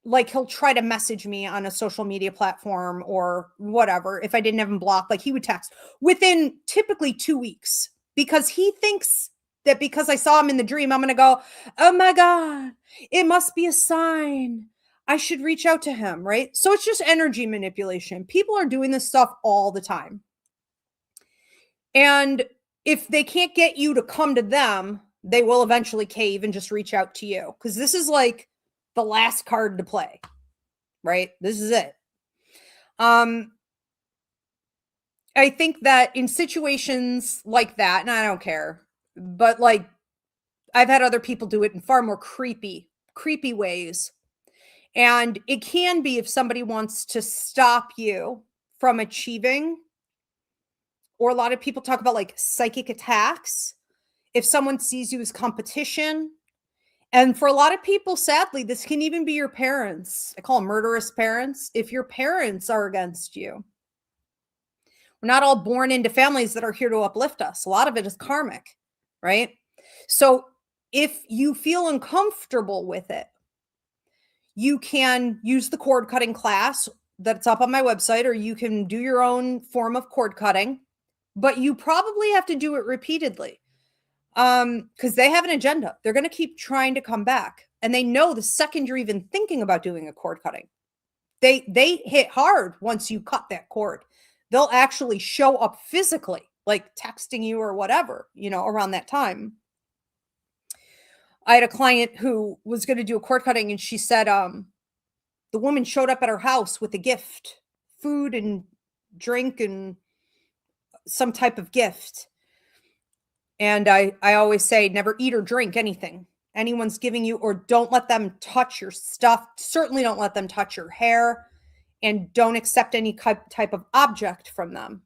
like he'll try to message me on a social media platform or whatever. If I didn't have him blocked, like he would text within typically 2 weeks, because he thinks that because I saw him in the dream, I'm going to go, oh my God, it must be a sign. I should reach out to him, right? So it's just energy manipulation. People are doing this stuff all the time. And if they can't get you to come to them, they will eventually cave and just reach out to you, because this is like the last card to play, right? This is it. I think that in situations like that, and I don't care, but like I've had other people do it in far more creepy ways. And it can be if somebody wants to stop you from achieving, or a lot of people talk about like psychic attacks. If someone sees you as competition, and for a lot of people, sadly, this can even be your parents. I call them murderous parents. If your parents are against you, we're not all born into families that are here to uplift us. A lot of it is karmic, right? So if you feel uncomfortable with it, you can use the cord cutting class that's up on my website, or you can do your own form of cord cutting, but you probably have to do it repeatedly. Because they have an agenda. They're going to keep trying to come back. And they know the second you're even thinking about doing a cord cutting, they hit hard once you cut that cord. They'll actually show up physically, like texting you or whatever, you know, around that time. I had a client who was going to do a cord cutting, and she said the woman showed up at her house with a gift, food and drink and some type of gift. And I always say, never eat or drink anything anyone's giving you, or don't let them touch your stuff. Certainly don't let them touch your hair, and don't accept any type of object from them,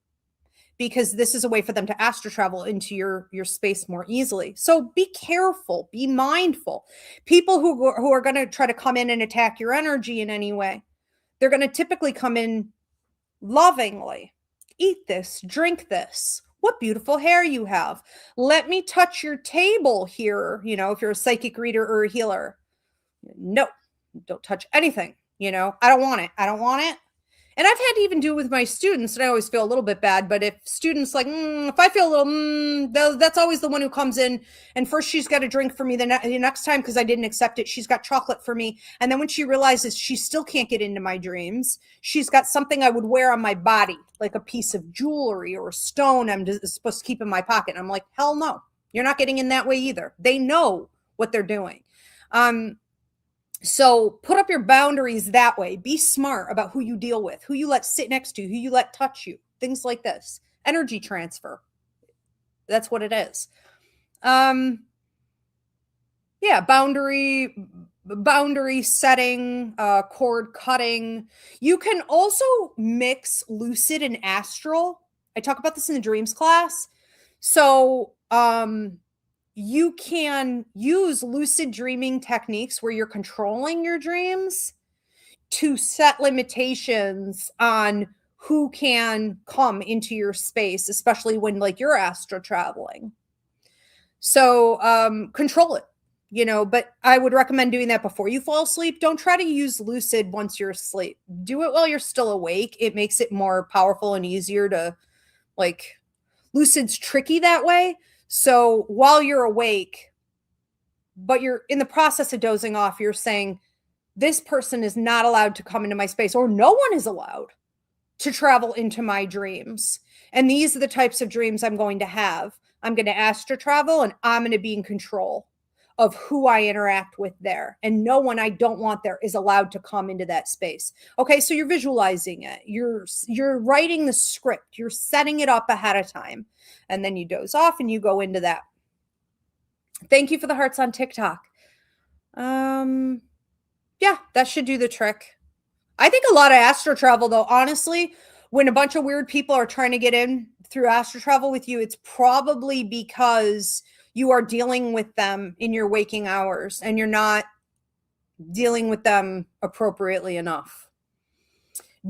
because this is a way for them to astral travel into your space more easily. So be careful, be mindful. People who are going to try to come in and attack your energy in any way, they're going to typically come in lovingly. Eat this, drink this. What beautiful hair you have. Let me touch your table here. You know, if you're a psychic reader or a healer, no, don't touch anything. You know, I don't want it. I don't want it. And I've had to even do it with my students, and I always feel a little bit bad. But if students like, if I feel a little, that's always the one who comes in. And first she's got a drink for me. The next time, because I didn't accept it, she's got chocolate for me. And then when she realizes she still can't get into my dreams, she's got something I would wear on my body, like a piece of jewelry or a stone I'm supposed to keep in my pocket. And I'm like, hell no, you're not getting in that way either. They know what they're doing. So put up your boundaries that way. Be smart about who you deal with, who you let sit next to, who you let touch you, things like this. Energy transfer. That's what it is. Yeah, boundary setting, cord cutting. You can also mix lucid and astral. I talk about this in the dreams class. So, you can use lucid dreaming techniques where you're controlling your dreams to set limitations on who can come into your space, especially when like you're astral traveling. So control it, you know, but I would recommend doing that before you fall asleep. Don't try to use lucid once you're asleep. Do it while you're still awake. It makes it more powerful and easier to, like, lucid's tricky that way. So while you're awake, but you're in the process of dozing off, you're saying, this person is not allowed to come into my space, or no one is allowed to travel into my dreams. And these are the types of dreams I'm going to have. I'm going to astral travel, and I'm going to be in control of who I interact with there. And no one I don't want there is allowed to come into that space. Okay, so you're visualizing it. You're writing the script. You're setting it up ahead of time. And then you doze off and you go into that. Thank you for the hearts on TikTok. Yeah, that should do the trick. I think a lot of astral travel, though, honestly, when a bunch of weird people are trying to get in through astral travel with you, it's probably because you are dealing with them in your waking hours and you're not dealing with them appropriately enough.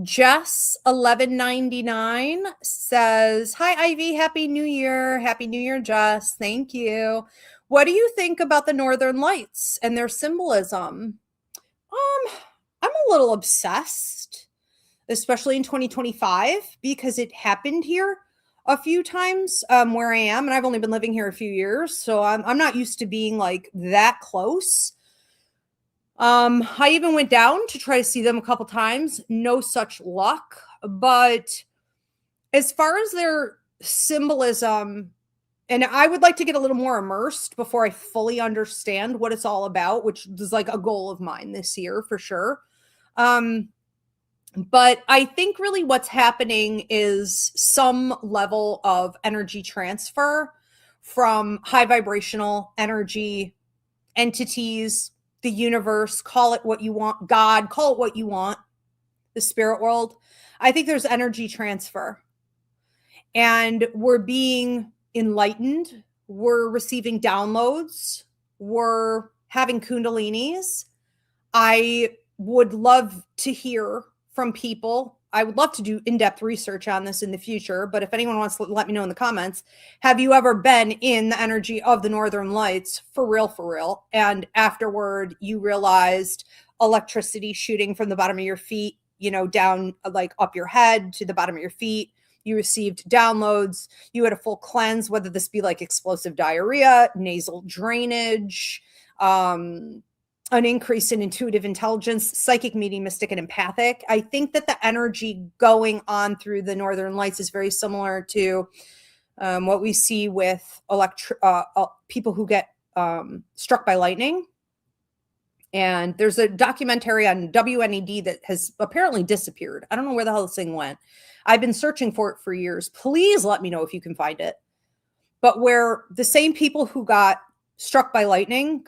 Jess 1199 says, "Hi Ivy, happy new year." Happy new year, Jess. Thank you. What do you think about the Northern Lights and their symbolism? I'm a little obsessed, especially in 2025, because it happened here a few times where I am, and I've only been living here a few years, so I'm not used to being like that close. I even went down to try to see them a couple times. No such luck. But as far as their symbolism, and I would like to get a little more immersed before I fully understand what it's all about, which is like a goal of mine this year for sure. But I think really what's happening is some level of energy transfer from high vibrational energy entities, the universe, call it what you want, God, call it what you want, the spirit world. I think there's energy transfer. And we're being enlightened. We're receiving downloads. We're having kundalinis. I would love to hear from people. I would love to do in-depth research on this in the future, but if anyone wants to let me know in the comments, have you ever been in the energy of the Northern Lights for real, and afterward you realized electricity shooting from the bottom of your feet, down like up your head to the bottom of your feet. You received downloads. You had a full cleanse, whether this be like explosive diarrhea, nasal drainage, an increase in intuitive intelligence, psychic, mediumistic, and empathic. I think that the energy going on through the Northern Lights is very similar to what we see with people who get struck by lightning. And there's a documentary on WNED that has apparently disappeared. I don't know where the hell this thing went. I've been searching for it for years. Please let me know if you can find it. But where the same people who got struck by lightning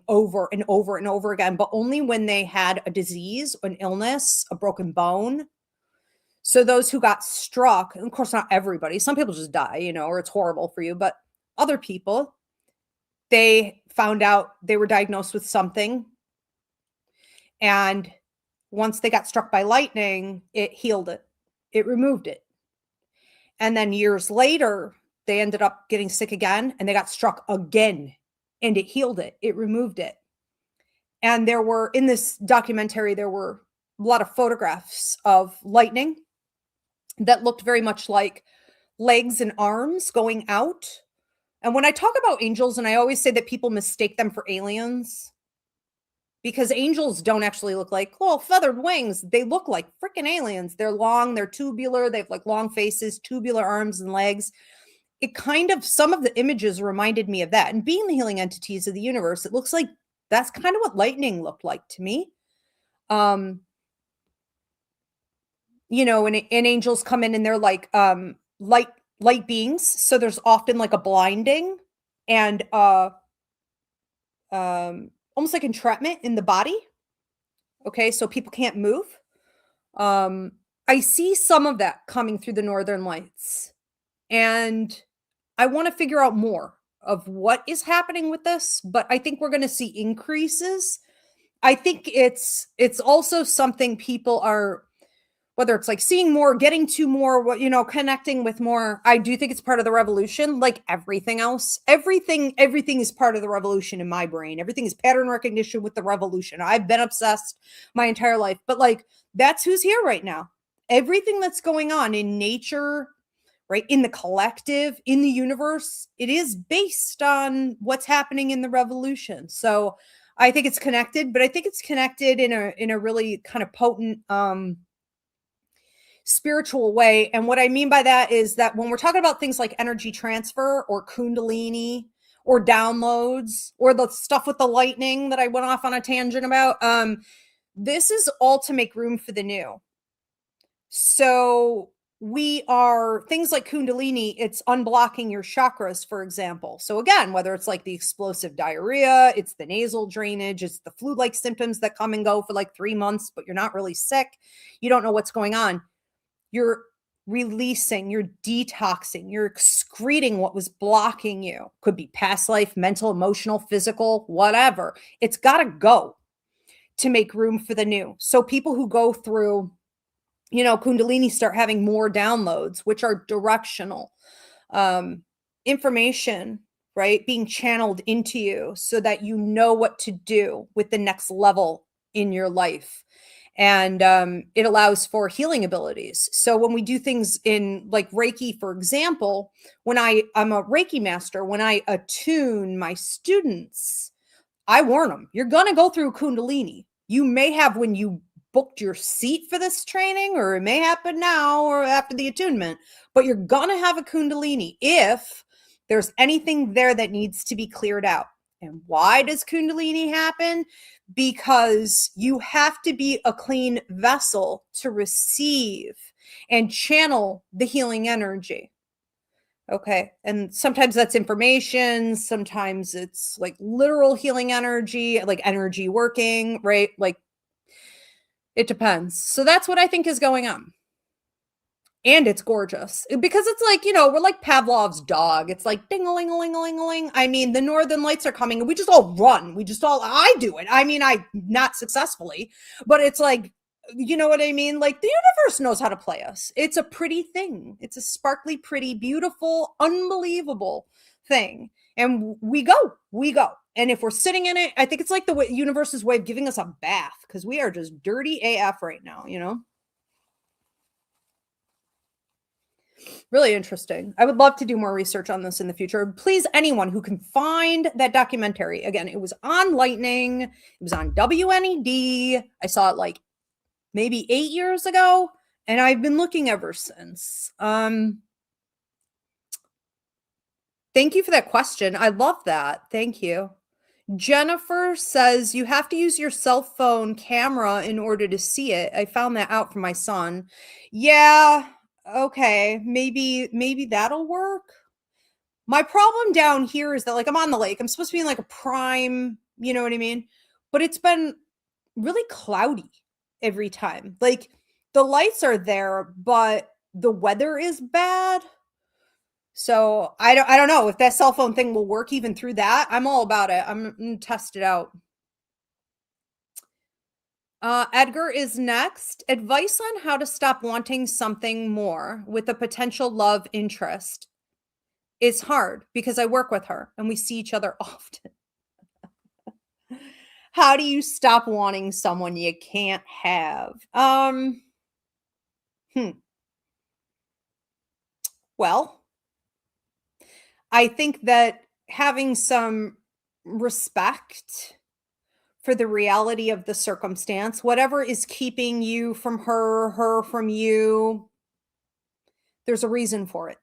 over and over and over again, but only when they had a disease, an illness, a broken bone. So those who got struck, and of course not everybody, some people just die, or it's horrible for you, but other people, they found out they were diagnosed with something. And once they got struck by lightning, it healed it. It removed it. And then years later, they ended up getting sick again and they got struck again and it healed it. It removed it. And in this documentary, there were a lot of photographs of lightning that looked very much like legs and arms going out. And when I talk about angels, and I always say that people mistake them for aliens, because angels don't actually look like feathered wings. They look like freaking aliens. They're long, they're tubular, they have like long faces, tubular arms and legs. It some of the images reminded me of that. And being the healing entities of the universe, it looks like that's kind of what lightning looked like to me. And angels come in and they're like light beings. So there's often like a blinding and almost like entrapment in the body. Okay, so people can't move. I see some of that coming through the Northern Lights. And I want to figure out more of what is happening with this, but I think we're going to see increases. I think it's also something people are, whether it's like seeing more, getting to more, connecting with more. I do think it's part of the revolution, like everything else. Everything is part of the revolution in my brain. Everything is pattern recognition with the revolution. I've been obsessed my entire life, but like that's who's here right now. Everything that's going on in nature, right, in the collective, in the universe, it is based on what's happening in the revolution. So I think it's connected, but I think it's connected in a really kind of potent spiritual way. And what I mean by that is that when we're talking about things like energy transfer or kundalini or downloads or the stuff with the lightning that I went off on a tangent about, this is all to make room for the new. So things like kundalini, it's unblocking your chakras, for example. So again, whether it's like the explosive diarrhea, it's the nasal drainage, it's the flu-like symptoms that come and go for like 3 months, but you're not really sick. You don't know what's going on. You're releasing, you're detoxing, you're excreting what was blocking you. Could be past life, mental, emotional, physical, whatever. It's got to go to make room for the new. So people who go through, Kundalini start having more downloads, which are directional information, right? Being channeled into you so that you know what to do with the next level in your life. And it allows for healing abilities. So when we do things in like Reiki, for example, when I'm a Reiki master, when I attune my students, I warn them, you're going to go through Kundalini. You may have when you booked your seat for this training, or it may happen now or after the attunement, but you're going to have a Kundalini if there's anything there that needs to be cleared out. And why does Kundalini happen? Because you have to be a clean vessel to receive and channel the healing energy. Okay. And sometimes that's information. Sometimes it's like literal healing energy, like energy working, right? Like it depends. So that's what I think is going on. And it's gorgeous because it's like, we're like Pavlov's dog. It's like ding-a-ling-a-ling-a-ling-a-ling. I mean, the Northern Lights are coming and we just all run. I do it. I mean, not successfully, but it's like, you know what I mean? Like the universe knows how to play us. It's a pretty thing. It's a sparkly, pretty, beautiful, unbelievable thing. And we go. And if we're sitting in it, I think it's like the universe's way of giving us a bath because we are just dirty AF right now, Really interesting. I would love to do more research on this in the future. Please, anyone who can find that documentary. Again, it was on Lightning. It was on WNED. I saw it like maybe 8 years ago, and I've been looking ever since. Thank you for that question. I love that. Thank you. Jennifer says you have to use your cell phone camera in order to see it. I found that out for my son. Yeah. Okay, maybe that'll work. My problem down here is that like I'm on the lake. I'm supposed to be in like a prime, you know what I mean? But it's been really cloudy every time. Like the lights are there, but the weather is bad. So I don't know if that cell phone thing will work even through that. I'm all about it. I'm gonna test it out. Edgar is next. Advice on how to stop wanting something more with a potential love interest. It's hard because I work with her and we see each other often. How do you stop wanting someone you can't have? Well, I think that having some respect for the reality of the circumstance, whatever is keeping you from her, her from you, there's a reason for it.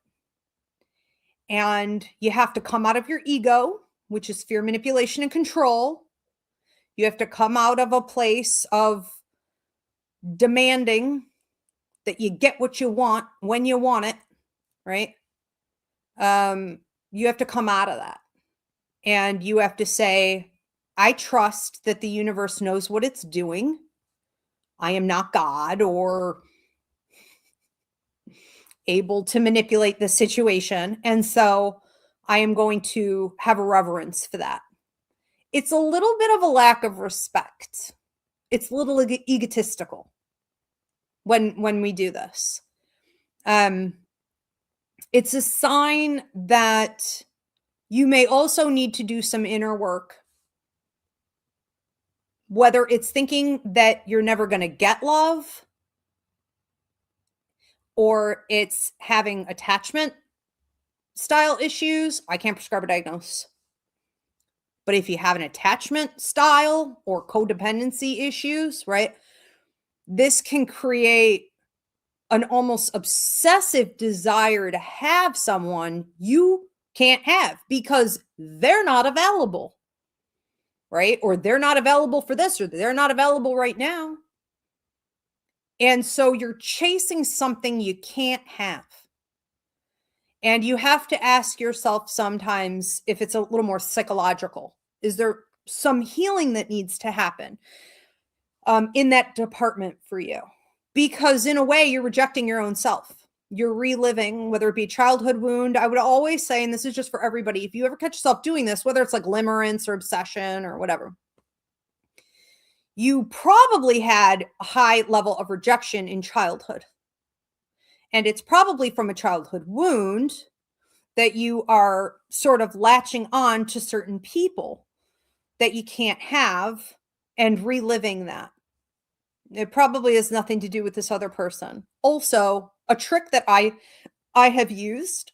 And you have to come out of your ego, which is fear, manipulation, and control. You have to come out of a place of demanding that you get what you want when you want it, right? You have to come out of that. And you have to say, I trust that the universe knows what it's doing. I am not God or able to manipulate the situation. And so I am going to have a reverence for that. It's a little bit of a lack of respect. It's a little egotistical when we do this. It's a sign that you may also need to do some inner work, whether it's thinking that you're never going to get love, or it's having attachment style issues. I can't prescribe a diagnosis. But if you have an attachment style or codependency issues, right, this can create an almost obsessive desire to have someone you can't have because they're not available, right? Or they're not available for this, or they're not available right now. And so you're chasing something you can't have. And you have to ask yourself sometimes if it's a little more psychological. Is there some healing that needs to happen in that department for you? because in a way you're rejecting your own self. You're reliving, whether it be a childhood wound. I would always say, and this is just for everybody, if you ever catch yourself doing this, whether it's like limerence or obsession or whatever, you probably had a high level of rejection in childhood. And it's probably from a childhood wound that you are sort of latching on to certain people that you can't have and reliving that. It probably has nothing to do with this other person. Also, a trick that I have used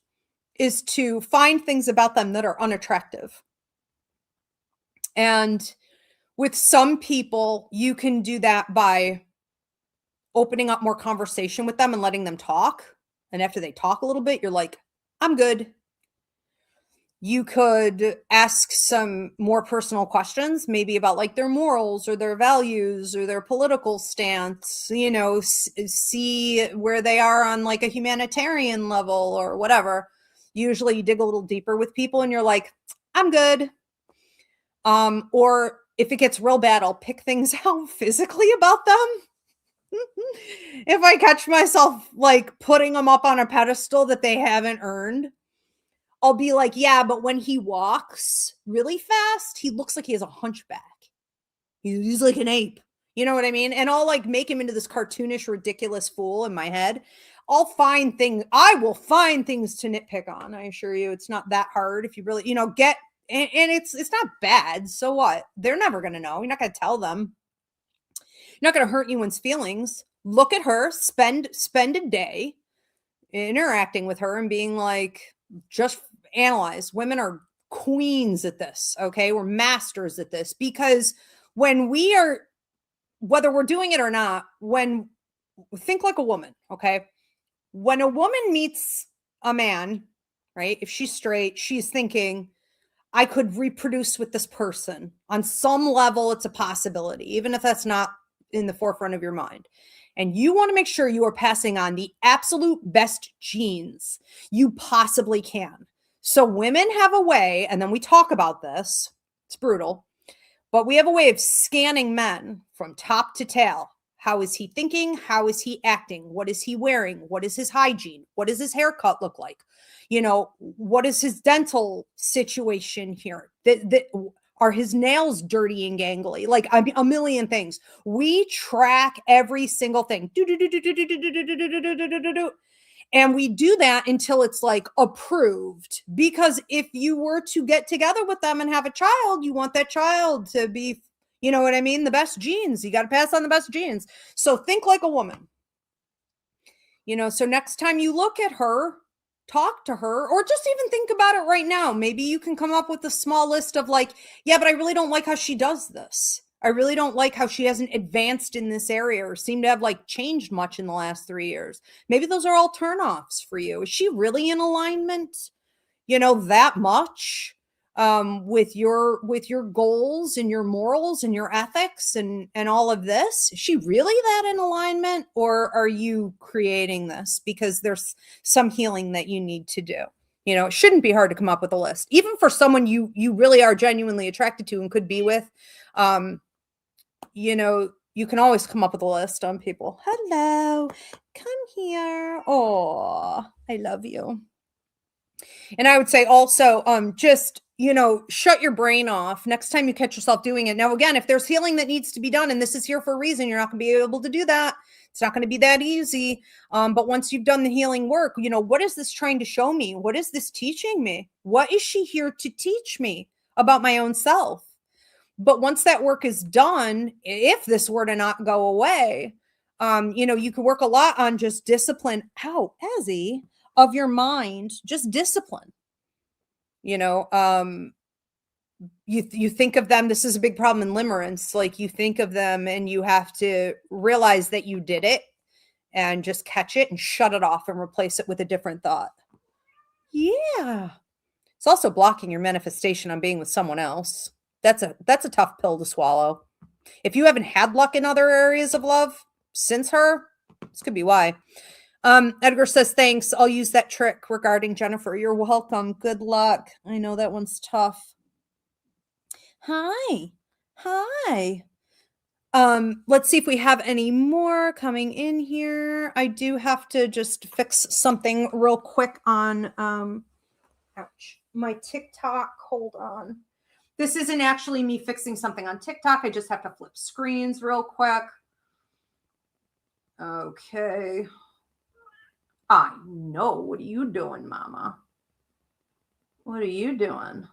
is to find things about them that are unattractive. And with some people, you can do that by opening up more conversation with them and letting them talk. And after they talk a little bit, you're like, I'm good. You could ask some more personal questions, maybe about like their morals or their values or their political stance, you know, see where they are on like a humanitarian level or whatever. Usually you dig a little deeper with people and you're like, I'm good. Or if it gets real bad, I'll pick things out physically about them. If I catch myself like putting them up on a pedestal that they haven't earned, I'll be like, yeah, but when he walks really fast, he looks like he has a hunchback. He's like an ape. You know what I mean? And I'll like make him into this cartoonish, ridiculous fool in my head. I will find things to nitpick on. I assure you, it's not that hard if you really, you know, get, and it's not bad. So what? They're never going to know. You're not going to tell them. You're not going to hurt anyone's feelings. Look at her, spend a day interacting with her and being like, just analyze. Women are queens at this. Okay. We're masters at this, because when we are, whether we're doing it or not, when think like a woman. Okay. When a woman meets a man, right? If she's straight, she's thinking, I could reproduce with this person on some level. It's a possibility, even if that's not in the forefront of your mind. And you want to make sure you are passing on the absolute best genes you possibly can. So women have a way, and then we talk about this, it's brutal, but we have a way of scanning men from top to tail. How is he thinking? How is he acting? What is he wearing? What is his hygiene? What does his haircut look like? You know, what is his dental situation here? Are his nails dirty and gangly? Like a million things. We track every single thing. And we do that until it's like approved. Because if you were to get together with them and have a child, you want that child to be, you know what I mean? The best genes. You got to pass on the best genes. So think like a woman. You know, so next time you look at her, talk to her, or just even think about it right now. Maybe you can come up with a small list of like, yeah, but I really don't like how she does this. I really don't like how she hasn't advanced in this area or seemed to have like changed much in the last 3 years. Maybe those are all turnoffs for you. Is she really in alignment, you know, that much with your goals and your morals and your ethics and all of this? Is she really that in alignment, or are you creating this because there's some healing that you need to do? You know, it shouldn't be hard to come up with a list, even for someone you really are genuinely attracted to and could be with. You know, you can always come up with a list on people. Hello, come here. Oh, I love you. And I would say also, just, you know, shut your brain off next time you catch yourself doing it. Now, again, if there's healing that needs to be done and this is here for a reason, you're not going to be able to do that. It's not going to be that easy. But once you've done the healing work, you know, what is this trying to show me? What is this teaching me? What is she here to teach me about my own self? But once that work is done, if this were to not go away, you know, you could work a lot on just discipline. Ow, Azzy. Of your mind, just discipline. You know, you think of them, this is a big problem in limerence, like you think of them and you have to realize that you did it and just catch it and shut it off and replace it with a different thought. Yeah. It's also blocking your manifestation on being with someone else. That's a tough pill to swallow. If you haven't had luck in other areas of love since her, this could be why. Edgar says, thanks. I'll use that trick regarding Jennifer. You're welcome. Good luck. I know that one's tough. Hi. Let's see if we have any more coming in here. I do have to just fix something real quick on ouch, my TikTok. Hold on. This isn't actually me fixing something on TikTok. I just have to flip screens real quick. Okay. I know. What are you doing, Mama? What are you doing?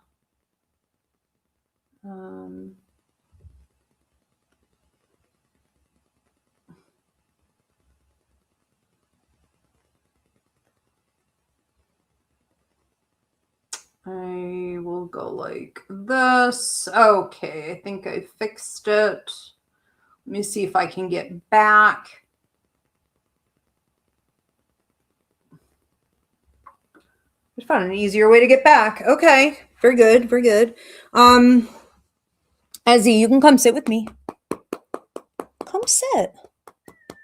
I will go like this. Okay, I think I fixed it. Let me see if I can get back. I found an easier way to get back. Okay, very good, very good. Ezzy, you can come sit with me. Come sit.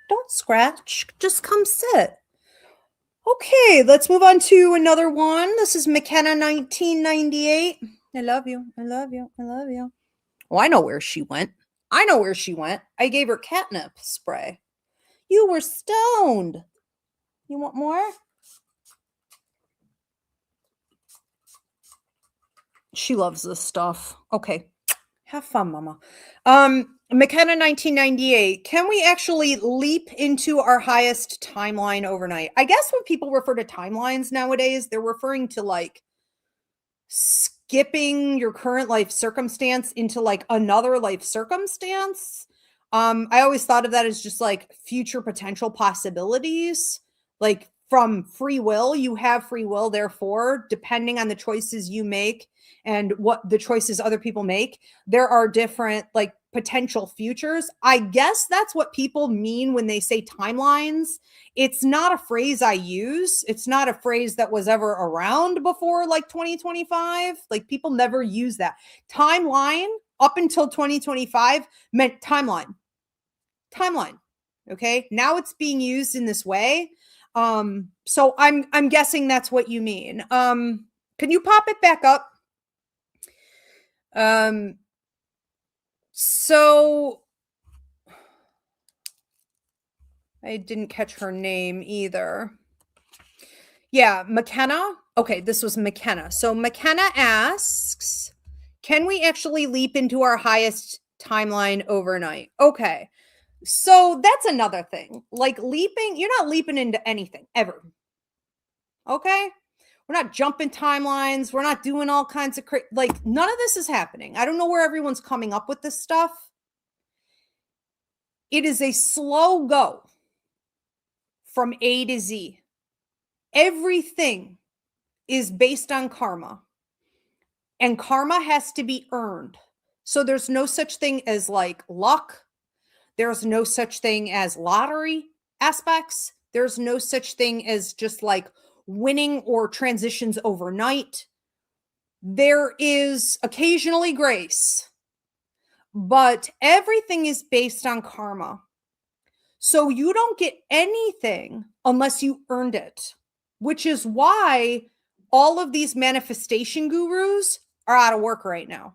Don't scratch. Just come sit. Okay, let's move on to another one. This is McKenna 1998. I love you. I love you. I love you. Oh, I know where she went. I know where she went. I gave her catnip spray. You were stoned. You want more? She loves this stuff. Okay. Have fun, Mama. McKenna 1998. Can we actually leap into our highest timeline overnight? I guess when people refer to timelines nowadays, they're referring to like skipping your current life circumstance into like another life circumstance. I always thought of that as just like future potential possibilities. Like from free will, you have free will, therefore, depending on the choices you make and what the choices other people make, there are different like potential futures. I guess that's what people mean when they say timelines. It's not a phrase I use. It's not a phrase that was ever around before like 2025. Like people never use that. Timeline up until 2025 meant timeline. Timeline. Okay? Now it's being used in this way. So I'm guessing that's what you mean. Can you pop it back up? So I didn't catch her name either. Yeah, McKenna. Okay, this was McKenna. So McKenna asks, can we actually leap into our highest timeline overnight? Okay. So that's another thing. Like leaping, you're not leaping into anything ever. Okay? We're not jumping timelines. We're not doing all kinds of like none of this is happening. I don't know where everyone's coming up with this stuff. It is a slow go from A to Z. Everything is based on karma. And karma has to be earned. So there's no such thing as like luck. There's no such thing as lottery aspects. There's no such thing as just like winning or transitions overnight. There is occasionally grace, but everything is based on karma. So you don't get anything unless you earned it, which is why all of these manifestation gurus are out of work right now.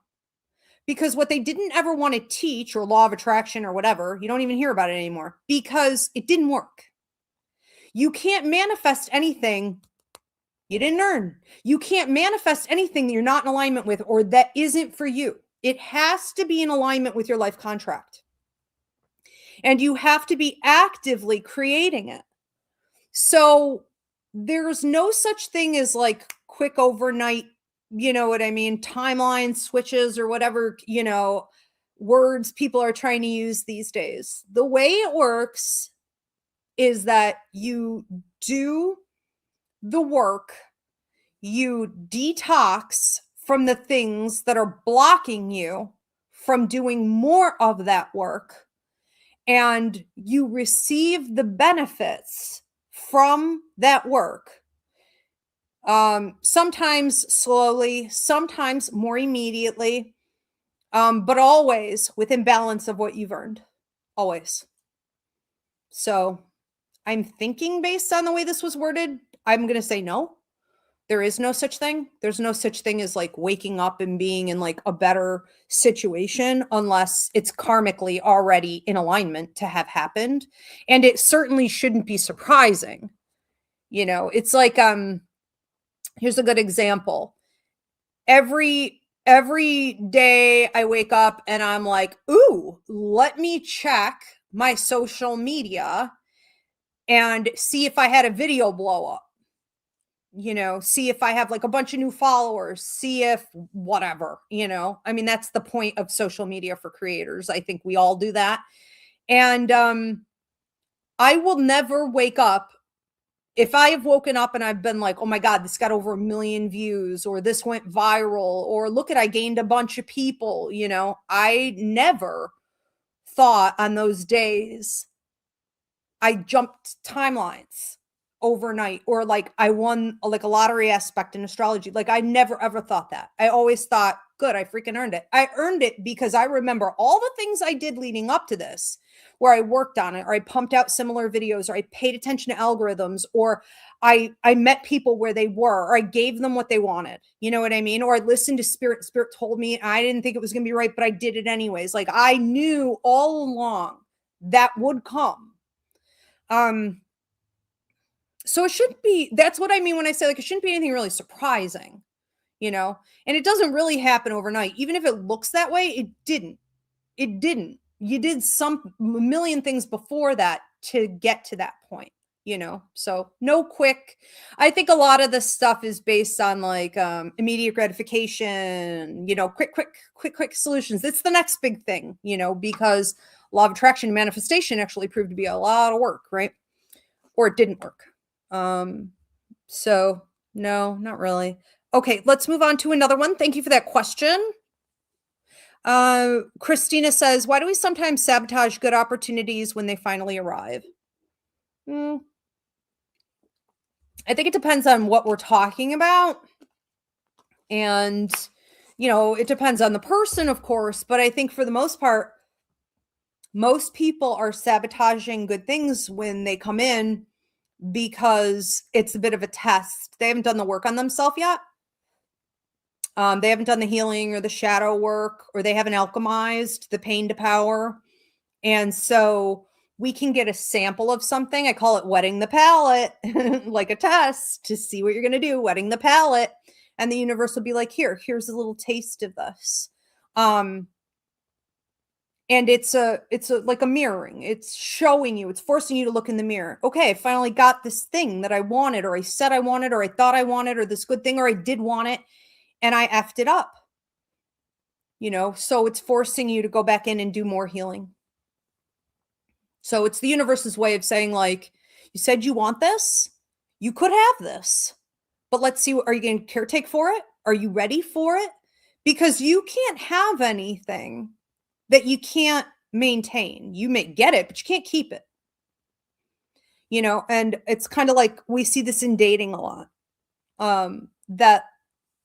Because what they didn't ever want to teach, or law of attraction or whatever, you don't even hear about it anymore because it didn't work. You can't manifest anything you didn't earn. You can't manifest anything that you're not in alignment with or that isn't for you. It has to be in alignment with your life contract. And you have to be actively creating it. So there's no such thing as like quick overnight, you know what I mean, timeline switches or whatever, you know, words people are trying to use these days. The way it works is that you do the work, you detox from the things that are blocking you from doing more of that work, and you receive the benefits from that work. Sometimes slowly, sometimes more immediately, but always within balance of what you've earned. Always. So I'm thinking based on the way this was worded, I'm going to say no. There is no such thing. There's no such thing as like waking up and being in like a better situation unless it's karmically already in alignment to have happened. And it certainly shouldn't be surprising. It's like here's a good example. Every day I wake up and I'm like, ooh, let me check my social media and see if I had a video blow up. See if I have like a bunch of new followers, see if whatever, I mean, that's the point of social media for creators. I think we all do that. And I will never wake up. If I have woken up and I've been like, oh my God, this got over 1 million views, or this went viral, or look at, I gained a bunch of people, I never thought on those days I jumped timelines overnight, or like I won like a lottery aspect in astrology. Like I never ever thought that. I always thought, good, I freaking earned it. I earned it because I remember all the things I did leading up to this, where I worked on it, or I pumped out similar videos, or I paid attention to algorithms, or I met people where they were, or I gave them what they wanted. You know what I mean? Or I listened to spirit. Spirit told me, I didn't think it was going to be right, but I did it anyways. Like I knew all along that would come. So it shouldn't be, that's what I mean when I say like, it shouldn't be anything really surprising, and it doesn't really happen overnight. Even if it looks that way, it didn't. You did a million things before that to get to that point, so no quick. I think a lot of this stuff is based on like immediate gratification, quick solutions. It's the next big thing, because law of attraction and manifestation actually proved to be a lot of work, right? Or it didn't work. So no, not really. Okay, let's move on to another one. Thank you for that question. Christina says, why do we sometimes sabotage good opportunities when they finally arrive? I think it depends on what we're talking about. And, it depends on the person, of course, but I think for the most part, most people are sabotaging good things when they come in because it's a bit of a test. They haven't done the work on themselves yet. They haven't done the healing or the shadow work, or they haven't alchemized the pain to power. And so we can get a sample of something. I call it wetting the palate, like a test to see what you're going to do, wetting the palate. And the universe will be like, here's a little taste of this. And it's like a mirroring. It's showing you, it's forcing you to look in the mirror. Okay, I finally got this thing that I wanted, or I said I wanted, or I thought I wanted, or this good thing, or I did want it, and I effed it up. So it's forcing you to go back in and do more healing. So it's the universe's way of saying, like, you said you want this, you could have this, but let's see, are you going to caretake for it? Are you ready for it? Because you can't have anything that you can't maintain. You may get it, but you can't keep it. And it's kind of like we see this in dating a lot. That,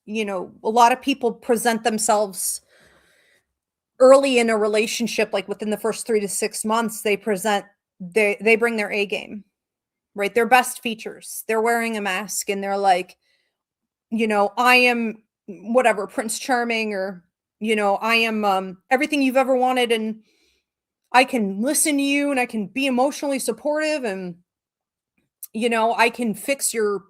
a lot of people present themselves early in a relationship, like within the first 3 to 6 months, they bring their A game, right? Their best features. They're wearing a mask and they're like, I am whatever, Prince Charming, or I am everything you've ever wanted, and I can listen to you, and I can be emotionally supportive, and I can fix your,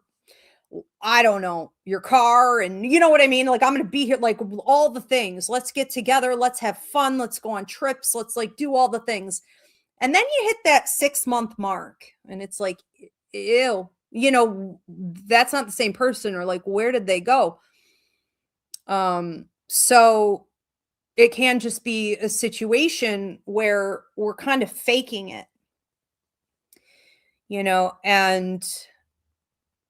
I don't know, your car, and you know what I mean? Like, I'm going to be here, like all the things. Let's get together. Let's have fun. Let's go on trips. Let's like do all the things. And then you hit that 6-month mark and it's like, ew, that's not the same person, or like, where did they go? So it can just be a situation where we're kind of faking it, and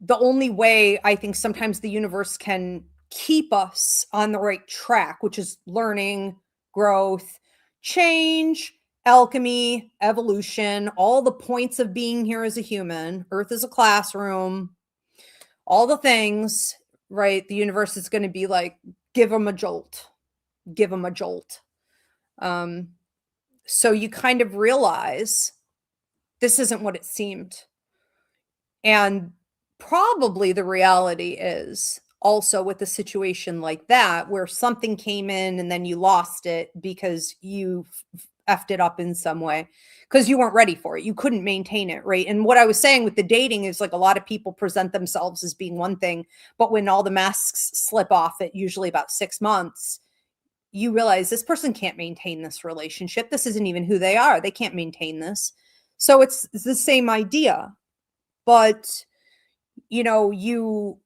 the only way I think sometimes the universe can keep us on the right track, which is learning, growth, change, alchemy, evolution, all the points of being here as a human. Earth is a classroom, all the things, right? The universe is going to be like, give them a jolt. Give them a jolt. So you kind of realize this isn't what it seemed. And probably the reality is also with a situation like that where something came in and then you lost it because you effed it up in some way because you weren't ready for it. You couldn't maintain it, right? And what I was saying with the dating is like a lot of people present themselves as being one thing, but when all the masks slip off at usually about 6 months, you realize this person can't maintain this relationship. This isn't even who they are. They can't maintain this. So it's the same idea. But you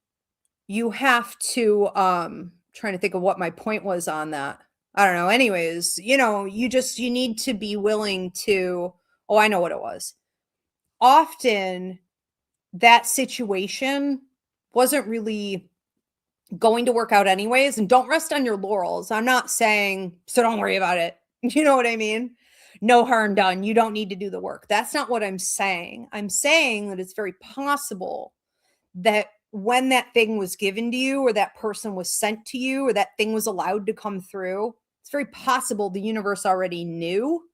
have to trying to think of what my point was on that. I don't know. Anyways, you need to be willing to, oh, I know what it was. Often that situation wasn't really going to work out anyways, and don't rest on your laurels. I'm not saying so don't worry about it. You know what I mean? No harm done. You don't need to do the work. That's not what I'm saying. I'm saying that it's very possible that when that thing was given to you or that person was sent to you or that thing was allowed to come through, it's very possible the universe already knew,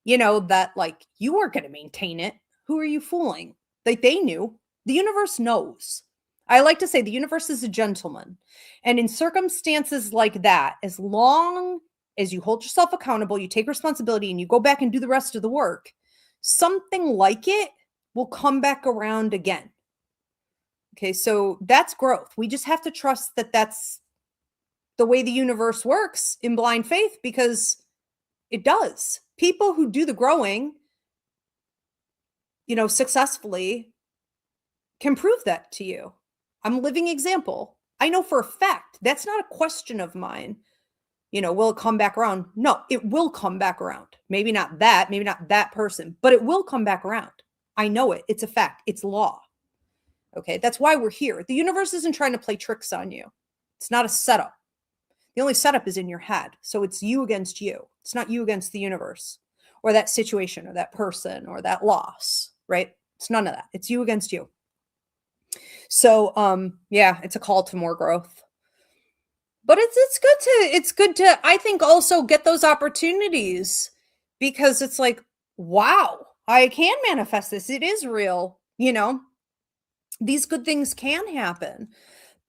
that like you weren't going to maintain it. Who are you fooling? Like they knew. The universe knows. I like to say the universe is a gentleman. And in circumstances like that, as long as you hold yourself accountable, you take responsibility and you go back and do the rest of the work, something like it will come back around again. Okay, so that's growth. We just have to trust that that's the way the universe works in blind faith because it does. People who do the growing, successfully can prove that to you. I'm a living example. I know for a fact that's not a question of mine. Will it come back around? No, it will come back around. Maybe not that person, but it will come back around. I know it. It's a fact. It's law. Okay, that's why we're here. The universe isn't trying to play tricks on you. It's not a setup. The only setup is in your head. So it's you against you. It's not you against the universe or that situation or that person or that loss, right? It's none of that. It's you against you. So, yeah, it's a call to more growth. But it's good to I think also get those opportunities because it's like, wow, I can manifest this. It is real, These good things can happen.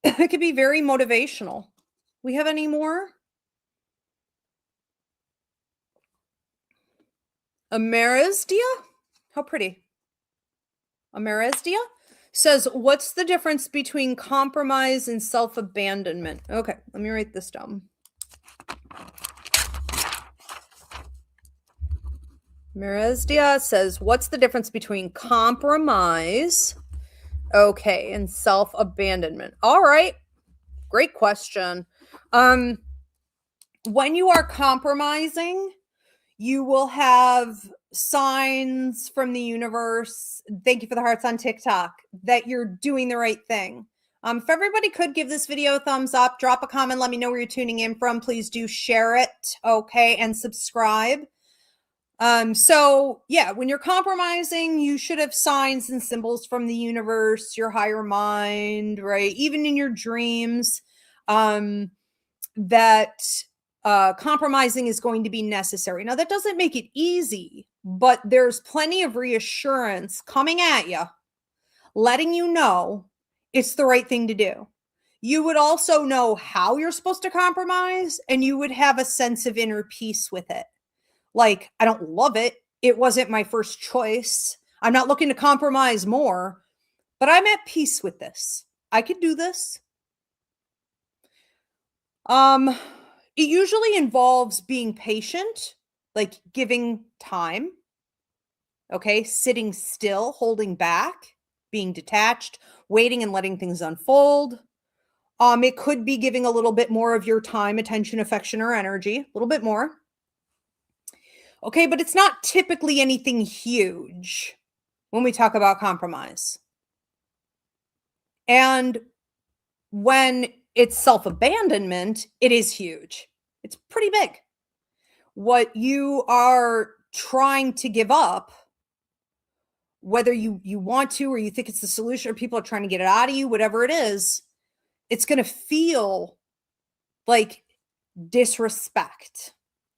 It could be very motivational. We have any more? Amarisdia? How pretty. Amarisdia says, what's the difference between compromise and self-abandonment? Okay, let me write this down. Amarisdia says, what's the difference between compromise, okay, and self-abandonment? All right, great question. When you are compromising, you will have signs from the universe. Thank you for the hearts on TikTok that you're doing the right thing. If everybody could give this video a thumbs up, drop a comment, let me know where you're tuning in from. Please do share it, okay, and subscribe. So yeah, when you're compromising, you should have signs and symbols from the universe, your higher mind, right? Even in your dreams, that compromising is going to be necessary. Now, that doesn't make it easy, but there's plenty of reassurance coming at you, letting you know it's the right thing to do. You would also know how you're supposed to compromise, and you would have a sense of inner peace with it. Like, I don't love it. It wasn't my first choice. I'm not looking to compromise more, but I'm at peace with this. I could do this. It usually involves being patient, like giving time, okay, sitting still, holding back, being detached, waiting and letting things unfold. It could be giving a little bit more of your time, attention, affection, or energy, a little bit more. Okay, but it's not typically anything huge when we talk about compromise. And when it's self-abandonment, it is huge. It's pretty big. What you are trying to give up, whether you want to or you think it's the solution or people are trying to get it out of you, whatever it is, it's going to feel like disrespect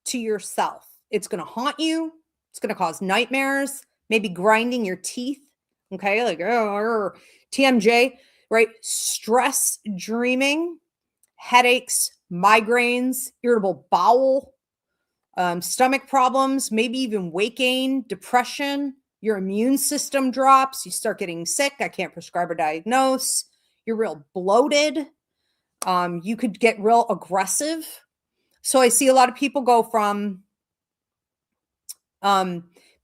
to yourself. It's going to haunt you. It's going to cause nightmares, maybe grinding your teeth. Okay, like TMJ, right? Stress, dreaming, headaches, migraines, irritable bowel, stomach problems, maybe even weight gain, depression. Your immune system drops. You start getting sick. I can't prescribe or diagnose. You're real bloated. You could get real aggressive. So I see a lot of people go from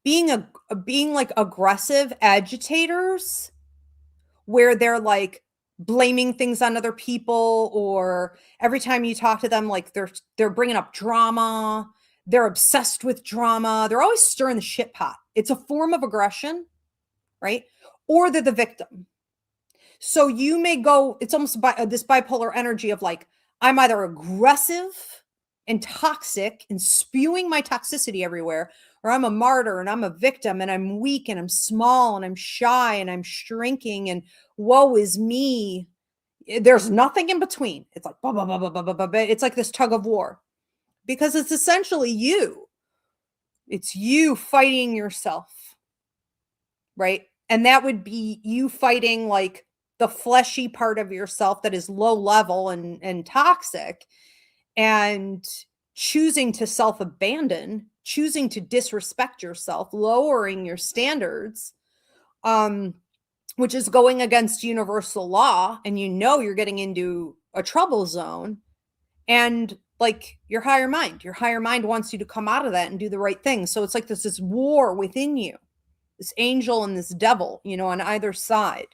being like aggressive agitators, where they're like blaming things on other people, or every time you talk to them, like they're bringing up drama. They're obsessed with drama. They're always stirring the shit pot. It's a form of aggression, right? Or they're the victim. So you may go, it's almost this bipolar energy of like, I'm either aggressive and toxic and spewing my toxicity everywhere, or I'm a martyr and I'm a victim and I'm weak and I'm small and I'm shy and I'm shrinking and woe is me. There's nothing in between. It's like, blah, blah, blah, blah, blah, blah, blah. It's like this tug of war, because it's essentially you. It's you fighting yourself, right? And that would be you fighting like the fleshy part of yourself that is low level and toxic, and choosing to self-abandon, choosing to disrespect yourself, lowering your standards, which is going against universal law. And you're getting into a trouble zone. And like your higher mind wants you to come out of that and do the right thing. So it's like this war within you, this angel and this devil, on either side.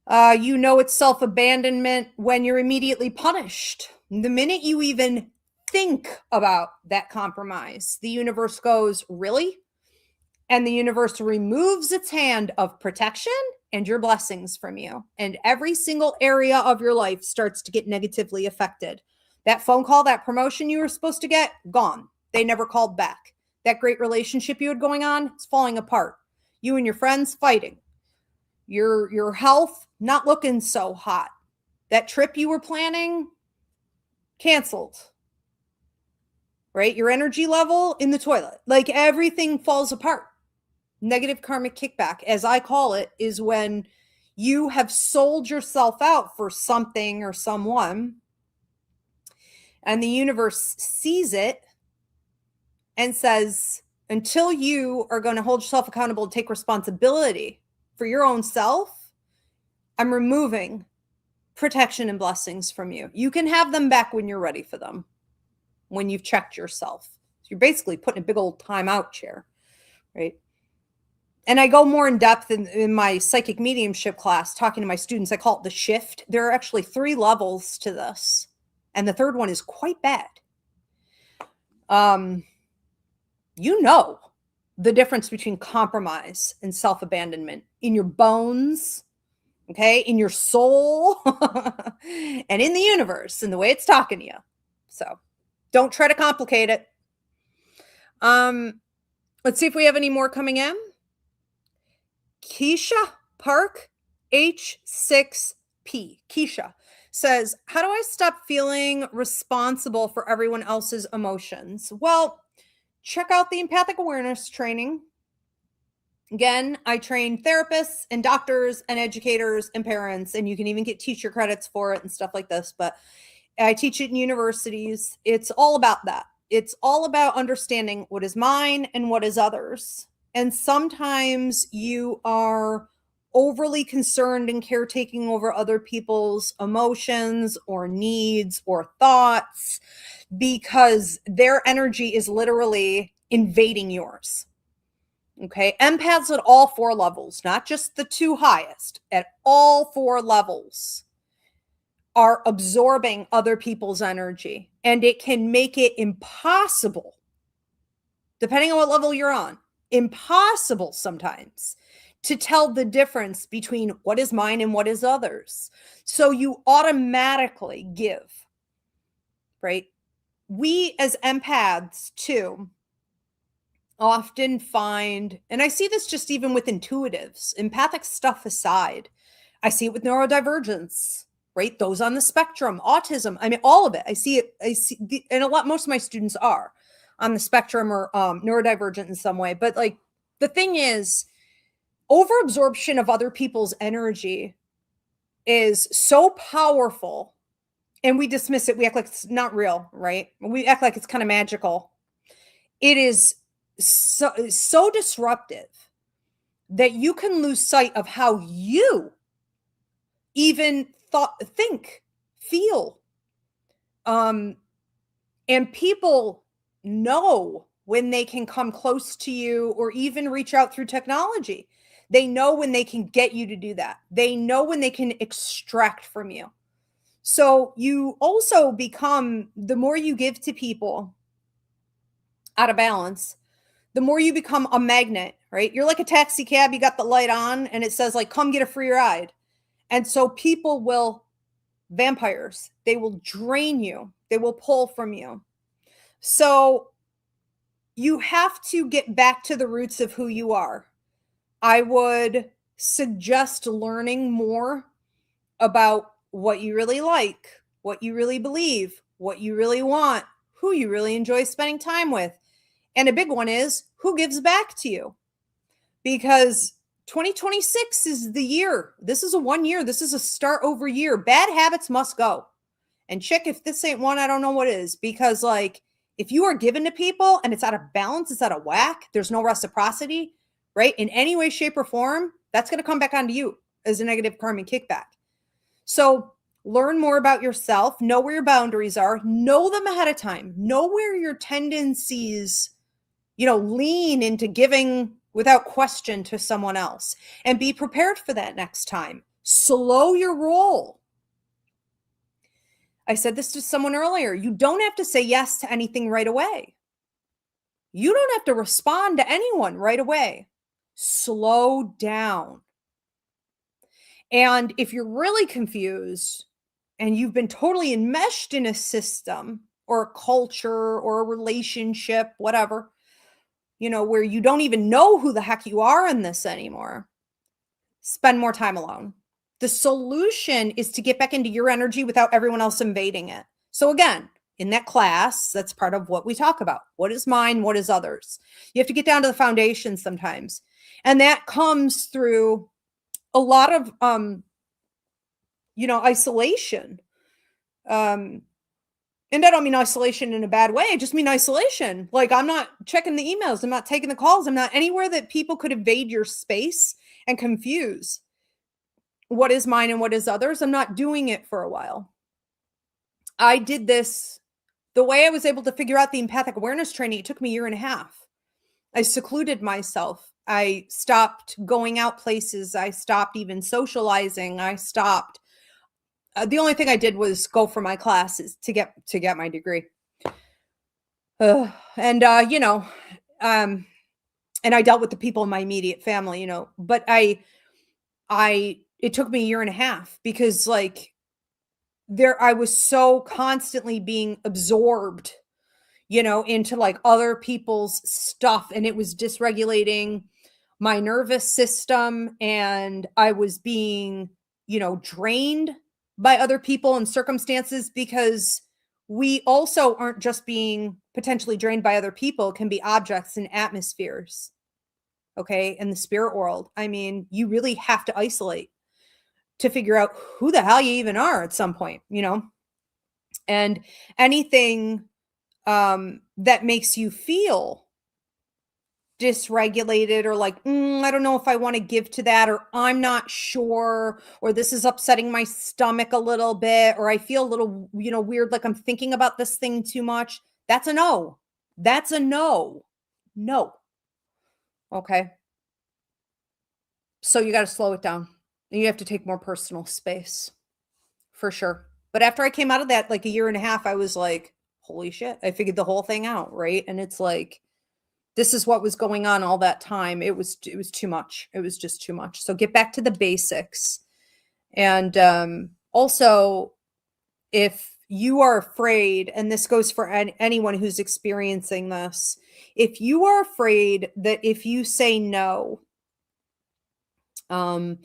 It's self-abandonment when you're immediately punished. The minute you even think about that compromise, the universe goes, really? And the universe removes its hand of protection and your blessings from you. And every single area of your life starts to get negatively affected. That phone call, that promotion you were supposed to get, gone. They never called back. That great relationship you had going on, it's falling apart. You and your friends fighting. Your health not looking so hot. That trip you were planning, canceled. Right? Your energy level in the toilet. Like everything falls apart. Negative karmic kickback, as I call it, is when you have sold yourself out for something or someone, and the universe sees it and says, until you are going to hold yourself accountable to take responsibility for your own self, I'm removing protection and blessings from you. You can have them back when you're ready for them, when you've checked yourself. So you're basically putting a big old timeout chair, right? And I go more in depth in my psychic mediumship class, talking to my students. I call it the shift. There are actually 3 levels to this. And the third one is quite bad. The difference between compromise and self-abandonment in your bones, okay, in your soul, and in the universe, and the way it's talking to you. So don't try to complicate it. Let's see if we have any more coming in. Keisha Park H6P. Keisha says, how do I stop feeling responsible for everyone else's emotions? Well, check out the empathic awareness training. Again, I train therapists and doctors and educators and parents, and you can even get teacher credits for it and stuff like this. But I teach it in universities. It's all about that. It's all about understanding what is mine and what is others. And sometimes you are overly concerned and caretaking over other people's emotions or needs or thoughts because their energy is literally invading yours. Okay. Empaths at all 4 levels, not just the 2 highest, at all 4 levels are absorbing other people's energy. And it can make it impossible, depending on what level you're on, impossible sometimes to tell the difference between what is mine and what is others. So you automatically give, right? We as empaths too often find, and I see this just even with intuitives, empathic stuff aside, I see it with neurodivergence, right? Those on the spectrum, autism, I mean, all of it. I see it, and most of my students are on the spectrum or neurodivergent in some way. But like, the thing is, overabsorption of other people's energy is so powerful, and we dismiss it. We act like it's not real, right? We act like it's kind of magical. It is so disruptive that you can lose sight of how you even think, feel. And people know when they can come close to you or even reach out through technology. They know when they can get you to do that. They know when they can extract from you. So you also become, the more you give to people out of balance, the more you become a magnet, right? You're like a taxi cab, you got the light on and it says like, come get a free ride. And so people will, vampires, they will drain you. They will pull from you. So you have to get back to the roots of who you are. I would suggest learning more about what you really like, what you really believe, what you really want, who you really enjoy spending time with. And a big one is who gives back to you. Because 2026 is the year. This is a 1 year. This is a start over year. Bad habits must go. And chick, if this ain't one, I don't know what is. Because like, if you are given to people and it's out of balance, it's out of whack, there's no reciprocity, right? In any way, shape, or form, that's going to come back onto you as a negative karmic kickback. So learn more about yourself, know where your boundaries are, know them ahead of time, know where your tendencies, lean into giving without question to someone else, and be prepared for that next time. Slow your roll. I said this to someone earlier. You don't have to say yes to anything right away. You don't have to respond to anyone right away. Slow down. And if you're really confused and you've been totally enmeshed in a system or a culture or a relationship, whatever, where you don't even know who the heck you are in this anymore, spend more time alone. The solution is to get back into your energy without everyone else invading it. So again, in that class, that's part of what we talk about. What is mine? What is others? You have to get down to the foundation sometimes. And that comes through a lot of, isolation. And I don't mean isolation in a bad way. I just mean isolation. Like, I'm not checking the emails. I'm not taking the calls. I'm not anywhere that people could invade your space and confuse what is mine and what is others. I'm not doing it for a while. I did this the way I was able to figure out the empathic awareness training. It took me 1.5 years. I secluded myself. I stopped going out places. I stopped even socializing. I stopped. The only thing I did was go for my classes to get my degree. And I dealt with the people in my immediate family, but it took me 1.5 years because like I was so constantly being absorbed, into like other people's stuff, and it was dysregulating my nervous system, and I was being, drained by other people and circumstances, because we also aren't just being potentially drained by other people. It can be objects and atmospheres. Okay. In the spirit world, I mean, you really have to isolate to figure out who the hell you even are at some point, and anything that makes you feel dysregulated or like, I don't know if I want to give to that, or I'm not sure, or this is upsetting my stomach a little bit, or I feel a little, weird, like I'm thinking about this thing too much. That's a no. That's a no. No. Okay. So you got to slow it down. You have to take more personal space for sure. But after I came out of that, like 1.5 years, I was like, holy shit, I figured the whole thing out. Right. And it's like, this is what was going on all that time. It was too much. It was just too much. So get back to the basics. And also, if you are afraid, and this goes for anyone who's experiencing this, if you are afraid that if you say no to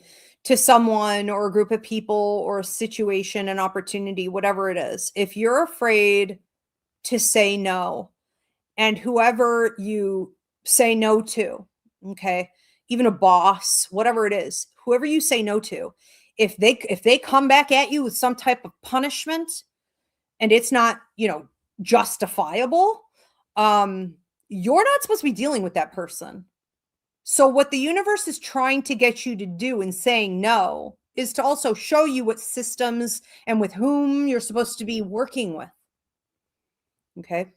someone or a group of people or a situation, an opportunity, whatever it is, if you're afraid to say no, and whoever you say no to, okay, even a boss, whatever it is, whoever you say no to, if they come back at you with some type of punishment and it's not, justifiable, you're not supposed to be dealing with that person. So what the universe is trying to get you to do in saying no is to also show you what systems and with whom you're supposed to be working with. Okay.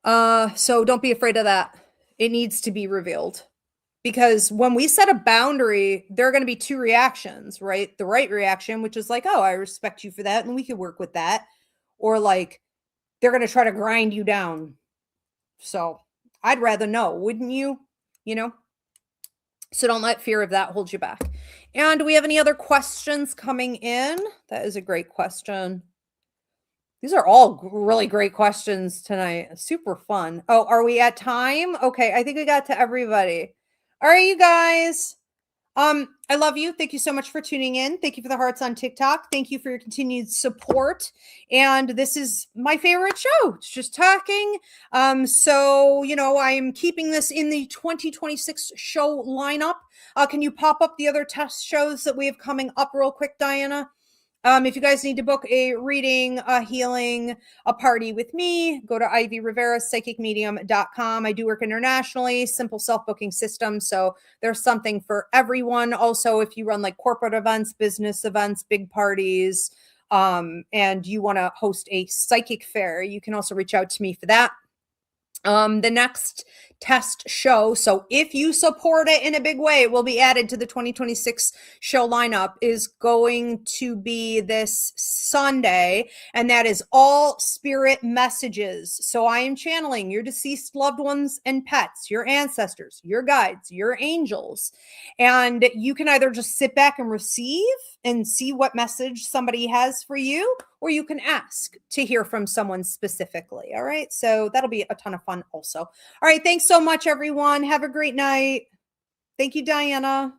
So don't be afraid of that. It needs to be revealed. Because when we set a boundary, there are going to be two reactions, right? The right reaction, which is like, oh, I respect you for that, and we could work with that. Or like, they're going to try to grind you down. So I'd rather know, wouldn't you? So don't let fear of that hold you back. And do we have any other questions coming in? That is a great question. These are all really great questions tonight. Super fun. Oh, are we at time? Okay, I think we got to everybody. All right, you guys. I love you. Thank you so much for tuning in. Thank you for the hearts on TikTok. Thank you for your continued support. And this is my favorite show. It's just talking. So, I'm keeping this in the 2026 show lineup. Can you pop up the other test shows that we have coming up real quick, Diana? If you guys need to book a reading, a healing, a party with me, go to Ivy Rivera, psychicmedium.com. I do work internationally, simple self-booking system. So there's something for everyone. Also, if you run like corporate events, business events, big parties, and you want to host a psychic fair, you can also reach out to me for that. The next test show, so if you support it in a big way, it will be added to the 2026 show lineup, is going to be this Sunday, and that is all spirit messages. So I am channeling your deceased loved ones and pets, your ancestors, your guides, your angels, and you can either just sit back and receive and see what message somebody has for you, or you can ask to hear from someone specifically. All right. So that'll be a ton of fun also. All right. Thanks so much, everyone. Have a great night. Thank you, Diana.